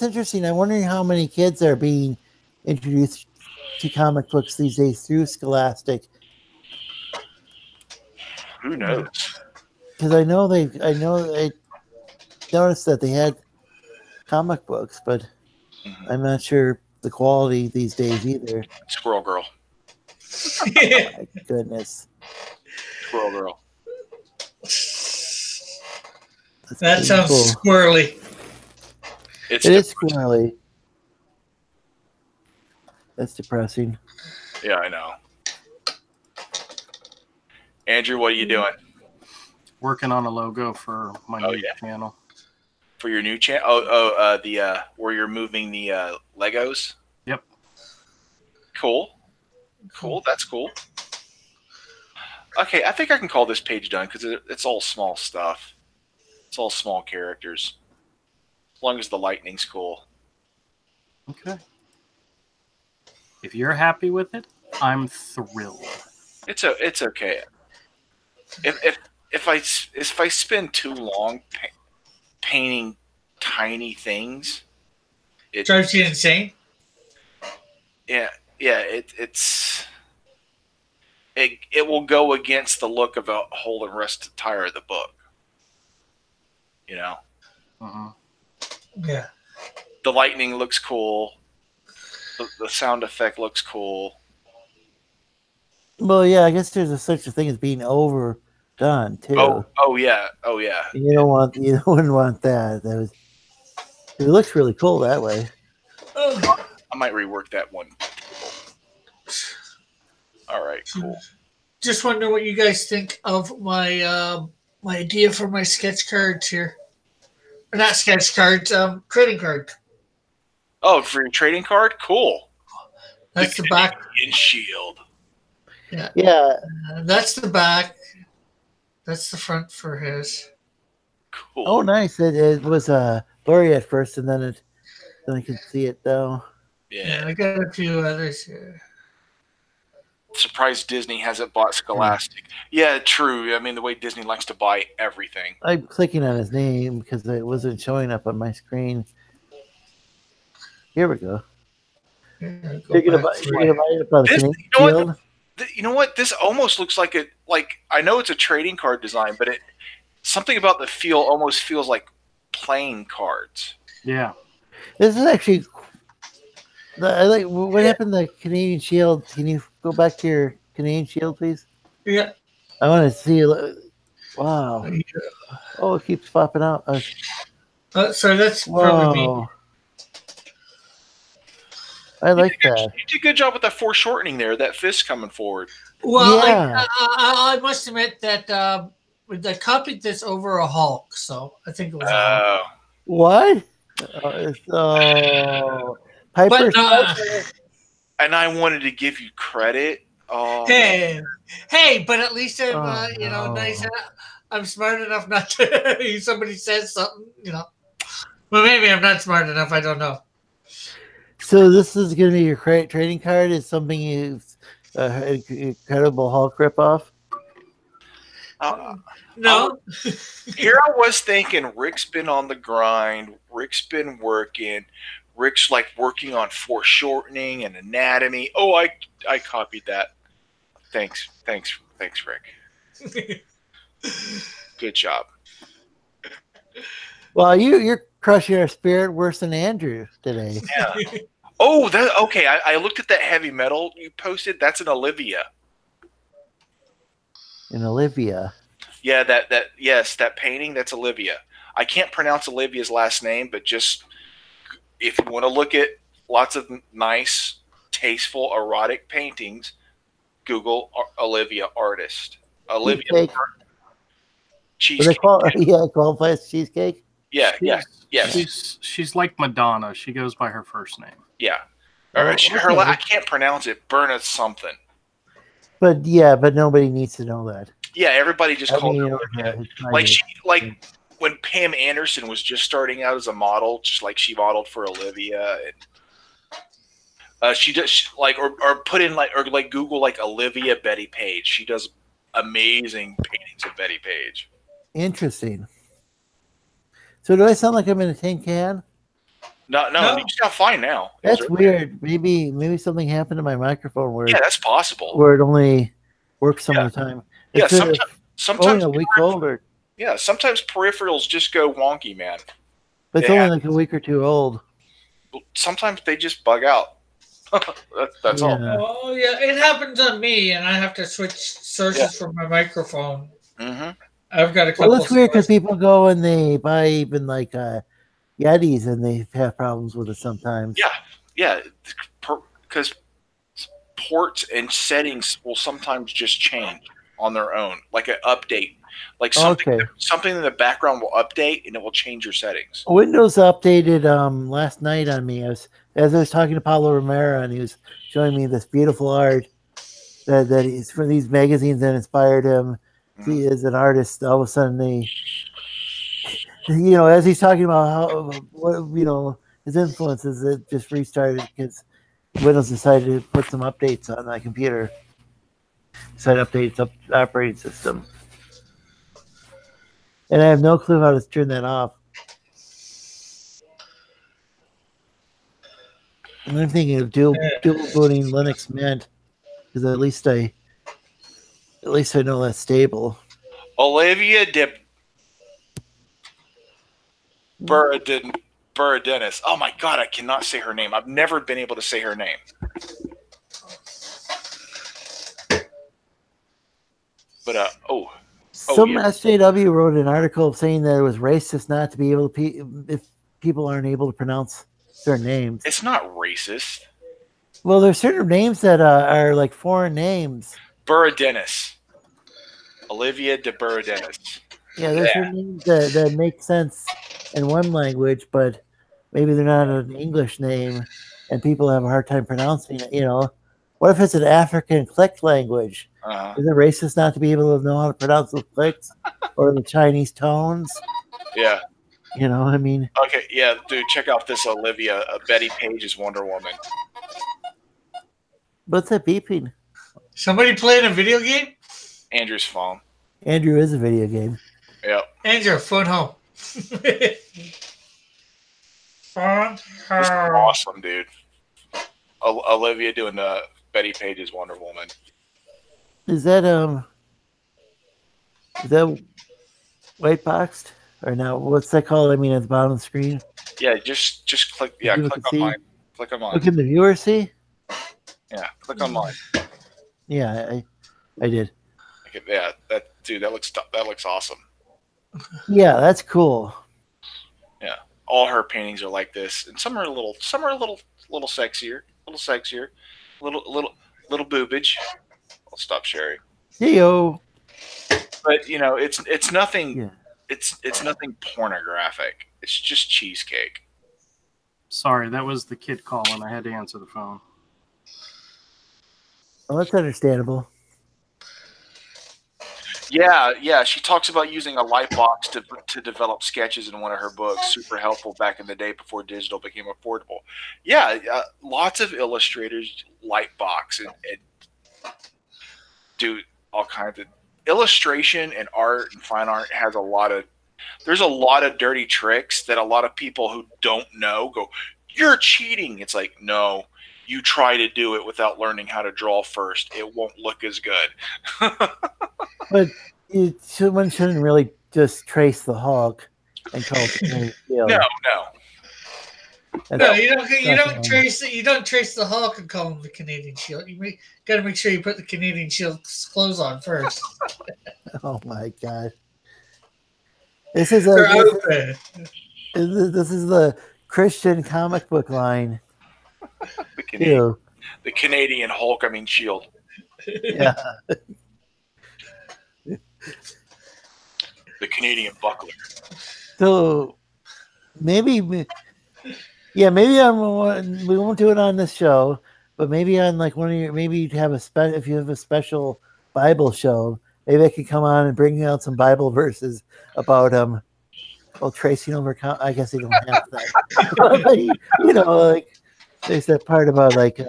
interesting. I'm wondering how many kids are being introduced to comic books these days through Scholastic. Who knows? Because I noticed that they had comic books, but I'm not sure the quality these days either. Squirrel Girl. Oh, my goodness. Squirrel Girl. That sounds cool. Squirrely. It is squirrely. That's depressing. Yeah, I know. Andrew, what are you doing? Working on a logo for my new channel. For your new channel? Where you're moving the Legos? Yep. Cool. That's cool. Okay, I think I can call this page done because it's all small stuff. It's all small characters. As long as the lightning's cool. Okay. If you're happy with it, I'm thrilled. It's okay. If I spend too long painting tiny things, it drives you insane. Yeah. It will go against the look of a whole and rest entire of the book. You know. Yeah. The lightning looks cool. The sound effect looks cool. Well, yeah, I guess there's such a thing as being overdone too. Oh yeah. You wouldn't want that. It looks really cool that way. I might rework that one. All right, cool. Just wonder what you guys think of my my idea for my sketch cards here. Or not sketch cards, trading card. Oh, for your trading card? Cool. That's the back. In Shield. Yeah. That's the back. That's the front for his. Cool. Oh, nice. It was blurry at first, and then I could see it though. Yeah, I got a few others here. Surprised Disney hasn't bought Scholastic. Yeah, true. I mean, the way Disney likes to buy everything. I'm clicking on his name because it wasn't showing up on my screen. Here we go. You're gonna buy it by the Shield? You know what? This almost looks like I know it's a trading card design, but something about the feel almost feels like playing cards. Yeah. This is actually. What happened to the Canadian Shield? Can you go back to your Canadian Shield, please? Yeah. I want to see. Wow. Oh, it keeps popping out. So that's probably me. I like that. You did a good job with that foreshortening there. That fist coming forward. Well, yeah. I must admit that I copied this over a Hulk, so I think it was a Hulk. What? Piper. And I wanted to give you credit. Oh. Hey, but at least I'm nice. I'm smart enough not to. Somebody says something, Well, maybe I'm not smart enough. I don't know. So this is going to be your trading card? Is something Incredible Hulk ripoff? No. Here I was thinking, Rick's been on the grind. Rick's been working. Rick's like working on foreshortening and anatomy. Oh, I copied that. Thanks, Rick. Good job. Well, you're crushing our spirit worse than Andrew today. Yeah. Oh, okay. I looked at that heavy metal you posted. That's an Olivia. An Olivia. Yeah, that painting. That's Olivia. I can't pronounce Olivia's last name, but just if you want to look at lots of nice, tasteful, erotic paintings, Google Olivia artist. Olivia cheesecake. Qualifies cheesecake. Yeah, She's like Madonna. She goes by her first name. Yeah. I can't pronounce it. Berna something. But nobody needs to know that. Yeah, everybody just called her Olivia. Like when Pam Anderson was just starting out as a model, just like she modeled for Olivia, and she does or put in like Google like Olivia Betty Page. She does amazing paintings of Betty Page. Interesting. So do I sound like I'm in a tin can? No. You sound fine now. That's weird. Maybe something happened to my microphone where that's possible. Where it only works some of the time. Yeah, sometimes only a week older. Yeah, sometimes peripherals just go wonky, man. But it's only like a week or two old. Sometimes they just bug out. That's all. Oh yeah, it happens on me, and I have to switch sources for my microphone. Mm-hmm. I've got a couple. Well, it's weird because people go and they buy even like Yetis, and they have problems with it sometimes. Yeah, because ports and settings will sometimes just change on their own, like an update, like something in the background will update and it will change your settings. Windows updated last night on me as I was talking to Paulo Romero, and he was showing me this beautiful art that he's from these magazines that inspired him. Mm-hmm. He is an artist. All of a sudden, as he's talking about how his influences, it just restarted because Windows decided to put some updates on my computer. Decided to update the operating system, and I have no clue how to turn that off. And I'm thinking of dual booting Linux Mint because at least I know that's stable. Olivia de Burradenis. Oh my God, I cannot say her name. I've never been able to say her name. But some SJW wrote an article saying that it was racist not to be able to if people aren't able to pronounce their names. It's not racist. Well, there's certain names that are like foreign names. Burradenis. Olivia de Burradenis. Yeah, there's certain names that make sense in one language, but maybe they're not an English name, and people have a hard time pronouncing it. What if it's an African click language? Is it racist not to be able to know how to pronounce those clicks or the Chinese tones? Yeah. I mean. Okay, yeah, dude, check out this Olivia Betty Page's Wonder Woman. What's that beeping? Somebody playing a video game? Andrew's phone. Andrew is a video game. Yep. Andrew, phone home. Phone home. This is awesome, dude. Olivia doing Betty Page's Wonder Woman. Is that white boxed or no? What's that called? I mean, at the bottom of the screen. Yeah, just click. Yeah, click on mine. Click on mine. Look in the viewer see. Yeah, click on mine. Yeah, I did. Okay, yeah, that looks awesome. Yeah, that's cool. Yeah, all her paintings are like this, and some are a little sexier, little boobage. I'll stop sharing. Yo. But it's nothing. Yeah. It's nothing pornographic. It's just cheesecake. Sorry, that was the kid calling. I had to answer the phone. Well, that's understandable. Yeah. She talks about using a Lightbox to develop sketches in one of her books. Super helpful back in the day before digital became affordable. Yeah, lots of illustrators Lightbox and do all kinds of illustration and art and fine art there's a lot of dirty tricks that a lot of people who don't know go, you're cheating. It's like, no, you try to do it without learning how to draw first. It won't look as good. But one shouldn't really just trace the Hulk and call it Canadian Shield. No. No, you don't trace the Hulk and call him the Canadian Shield. You got to make sure you put the Canadian Shield's clothes on first. Oh my god! This is the Christian comic book line. The Canadian Hulk. I mean Shield. Yeah. The Canadian Buckler. So maybe we won't do it on this show, but maybe on like one of your, maybe you'd have if you have a special Bible show, maybe I could come on and bring out some Bible verses about tracing over. I guess they don't have that. Like there's that part about like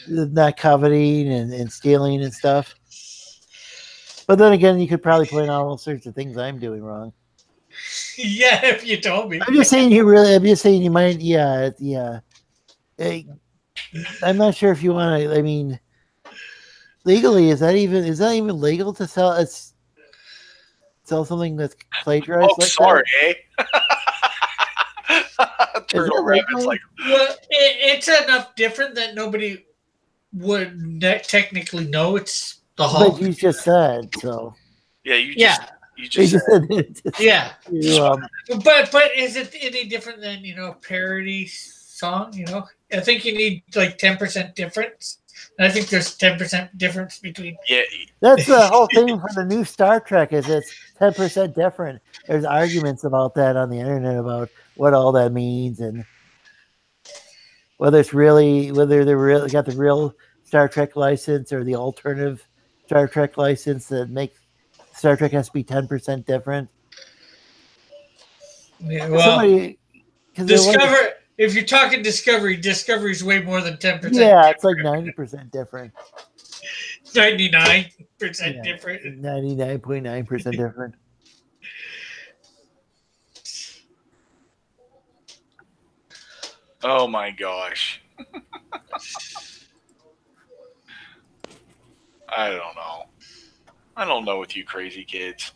not coveting and stealing and stuff. But then again, you could probably point out all sorts of things I'm doing wrong. Yeah, if you told me. I'm just saying you might. Yeah. I'm not sure if you want to. I mean, legally, is that even legal to sell something that's plagiarized? Oh, sorry, Turtle Rabbit's like, well, it's enough different that nobody would technically know it's the Hulk. But you just said so. Yeah, you just said it. Yeah. But is it any different than a parody song? I think you need like 10% difference. And I think there's 10% difference between. Yeah. That's the whole thing for the new Star Trek. Is it's 10% different. There's arguments about that on the internet about what all that means and whether they really got the real Star Trek license or the alternative Star Trek license that make Star Trek has to be 10% different. Yeah, well, if you're talking Discovery is way more than 10%. Yeah, it's like 90% different. 99% different. 99.9% different. Oh my gosh. I don't know with you crazy kids.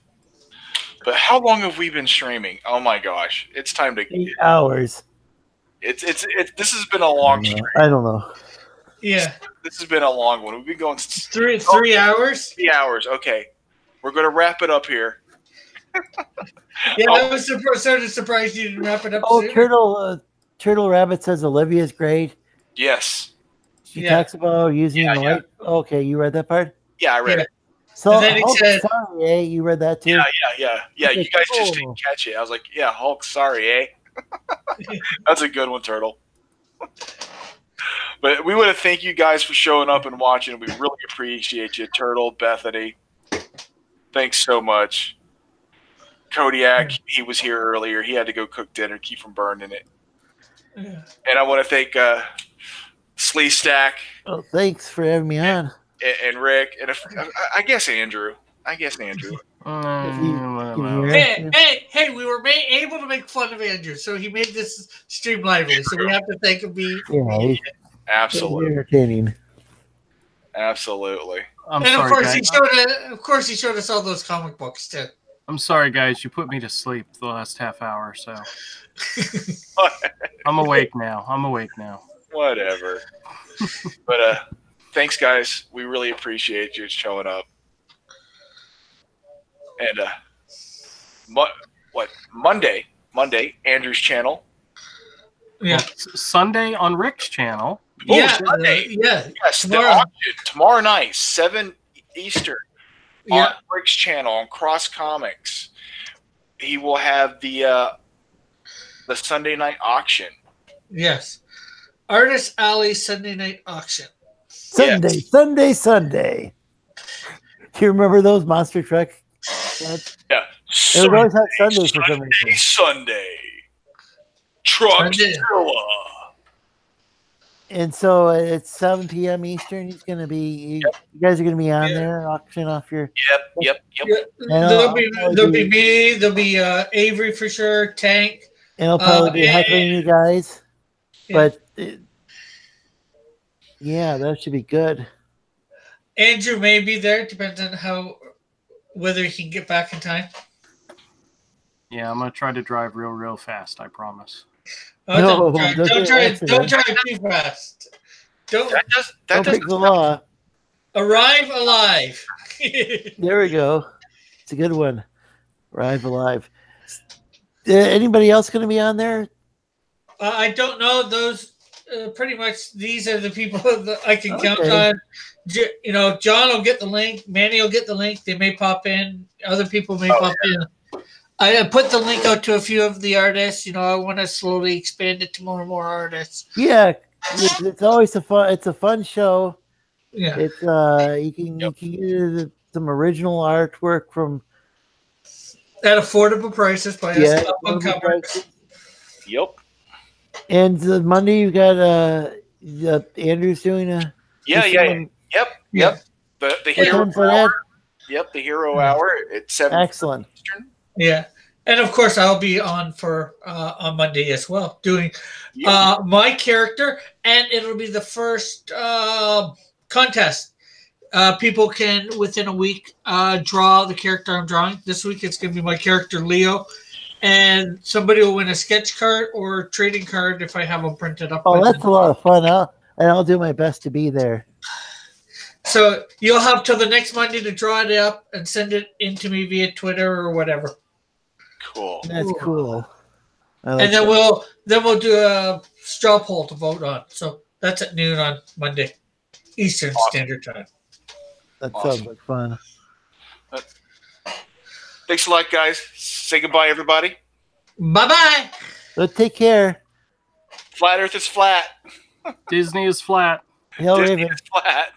But how long have we been streaming? Oh my gosh. It's time to 8 hours. This has been a long stream. I don't know. Yeah. This has been a long one. We've been going since 3 hours? 3 hours. Okay. We're going to wrap it up here. Yeah, I was sort of surprised you didn't wrap it up soon. Turtle Rabbit says Olivia's great. Yes. She talks about using the light. Okay, you read that part? Yeah, I read it. So, Hulk, sorry, eh? You read that too? Yeah. Okay, you guys just didn't catch it. I was like, yeah, Hulk, sorry, eh? That's a good one, Turtle. But we want to thank you guys for showing up and watching. We really appreciate you, Turtle, Bethany. Thanks so much. Kodiak, he was here earlier. He had to go cook dinner, keep from burning it. Yeah. And I want to thank Slee Stack. Oh, thanks for having me on. And Rick, and I guess Andrew. Hey, we were able to make fun of Andrew, so he made this stream lively. So we have to thank him. Absolutely entertaining. Absolutely. Of course, he showed us all those comic books too. I'm sorry, guys. You put me to sleep the last half hour, so I'm awake now. Whatever. But thanks, guys. We really appreciate you showing up. And Monday, Andrew's channel. Yeah. Sunday on Rick's channel. Sunday. Yes, tomorrow night, 7 Eastern, on Rick's channel on Cross Comics. He will have the Sunday night auction. Yes. Artist Alley Sunday night auction. Sunday. Do you remember those Monster Truck? Yeah. They would always have Sunday for some reason. Sunday. Truckzilla. And so it's 7 p.m. Eastern. He's going to be. You guys are going to be on there, auction off your. Yep. There'll be me. There'll be Avery for sure. Tank, And I'll probably be heckling you guys. Yeah. But yeah, that should be good. Andrew may be there, depends on whether he can get back in time. Yeah, I'm gonna try to drive real fast. I promise. Oh, don't drive too fast. Don't break the law. Arrive alive. There we go. It's a good one. Arrive alive. Anybody else going to be on there? I don't know. Those pretty much these are the people that I can count on. You know, John will get the link. Manny will get the link. They may pop in. Other people may pop in. I put the link out to a few of the artists. You know, I want to slowly expand it to more and more artists. Yeah, it's always a fun show. Yeah, it's you can get some original artwork from at affordable prices by us up covers. Yep. And Monday you got Andrew's doing a Yep. The hero hour. Yep, the hero hour at 7. Excellent. Eastern. Yeah, and of course I'll be on for on Monday as well, doing my character, and it'll be the first contest. People can within a week draw the character I'm drawing. This week it's going to be my character Leo, and somebody will win a sketch card or a trading card if I have them printed up. Oh, that's a lot of fun! I'll do my best to be there. So you'll have till the next Monday to draw it up and send it in to me via Twitter or whatever. Cool. That's cool. And then we'll do a straw poll to vote on. So that's at noon on Monday, Eastern Standard Time. That sounds like fun. Thanks a lot, guys. Say goodbye, everybody. Bye-bye. But take care. Flat Earth is flat. Disney is flat. Disney is flat.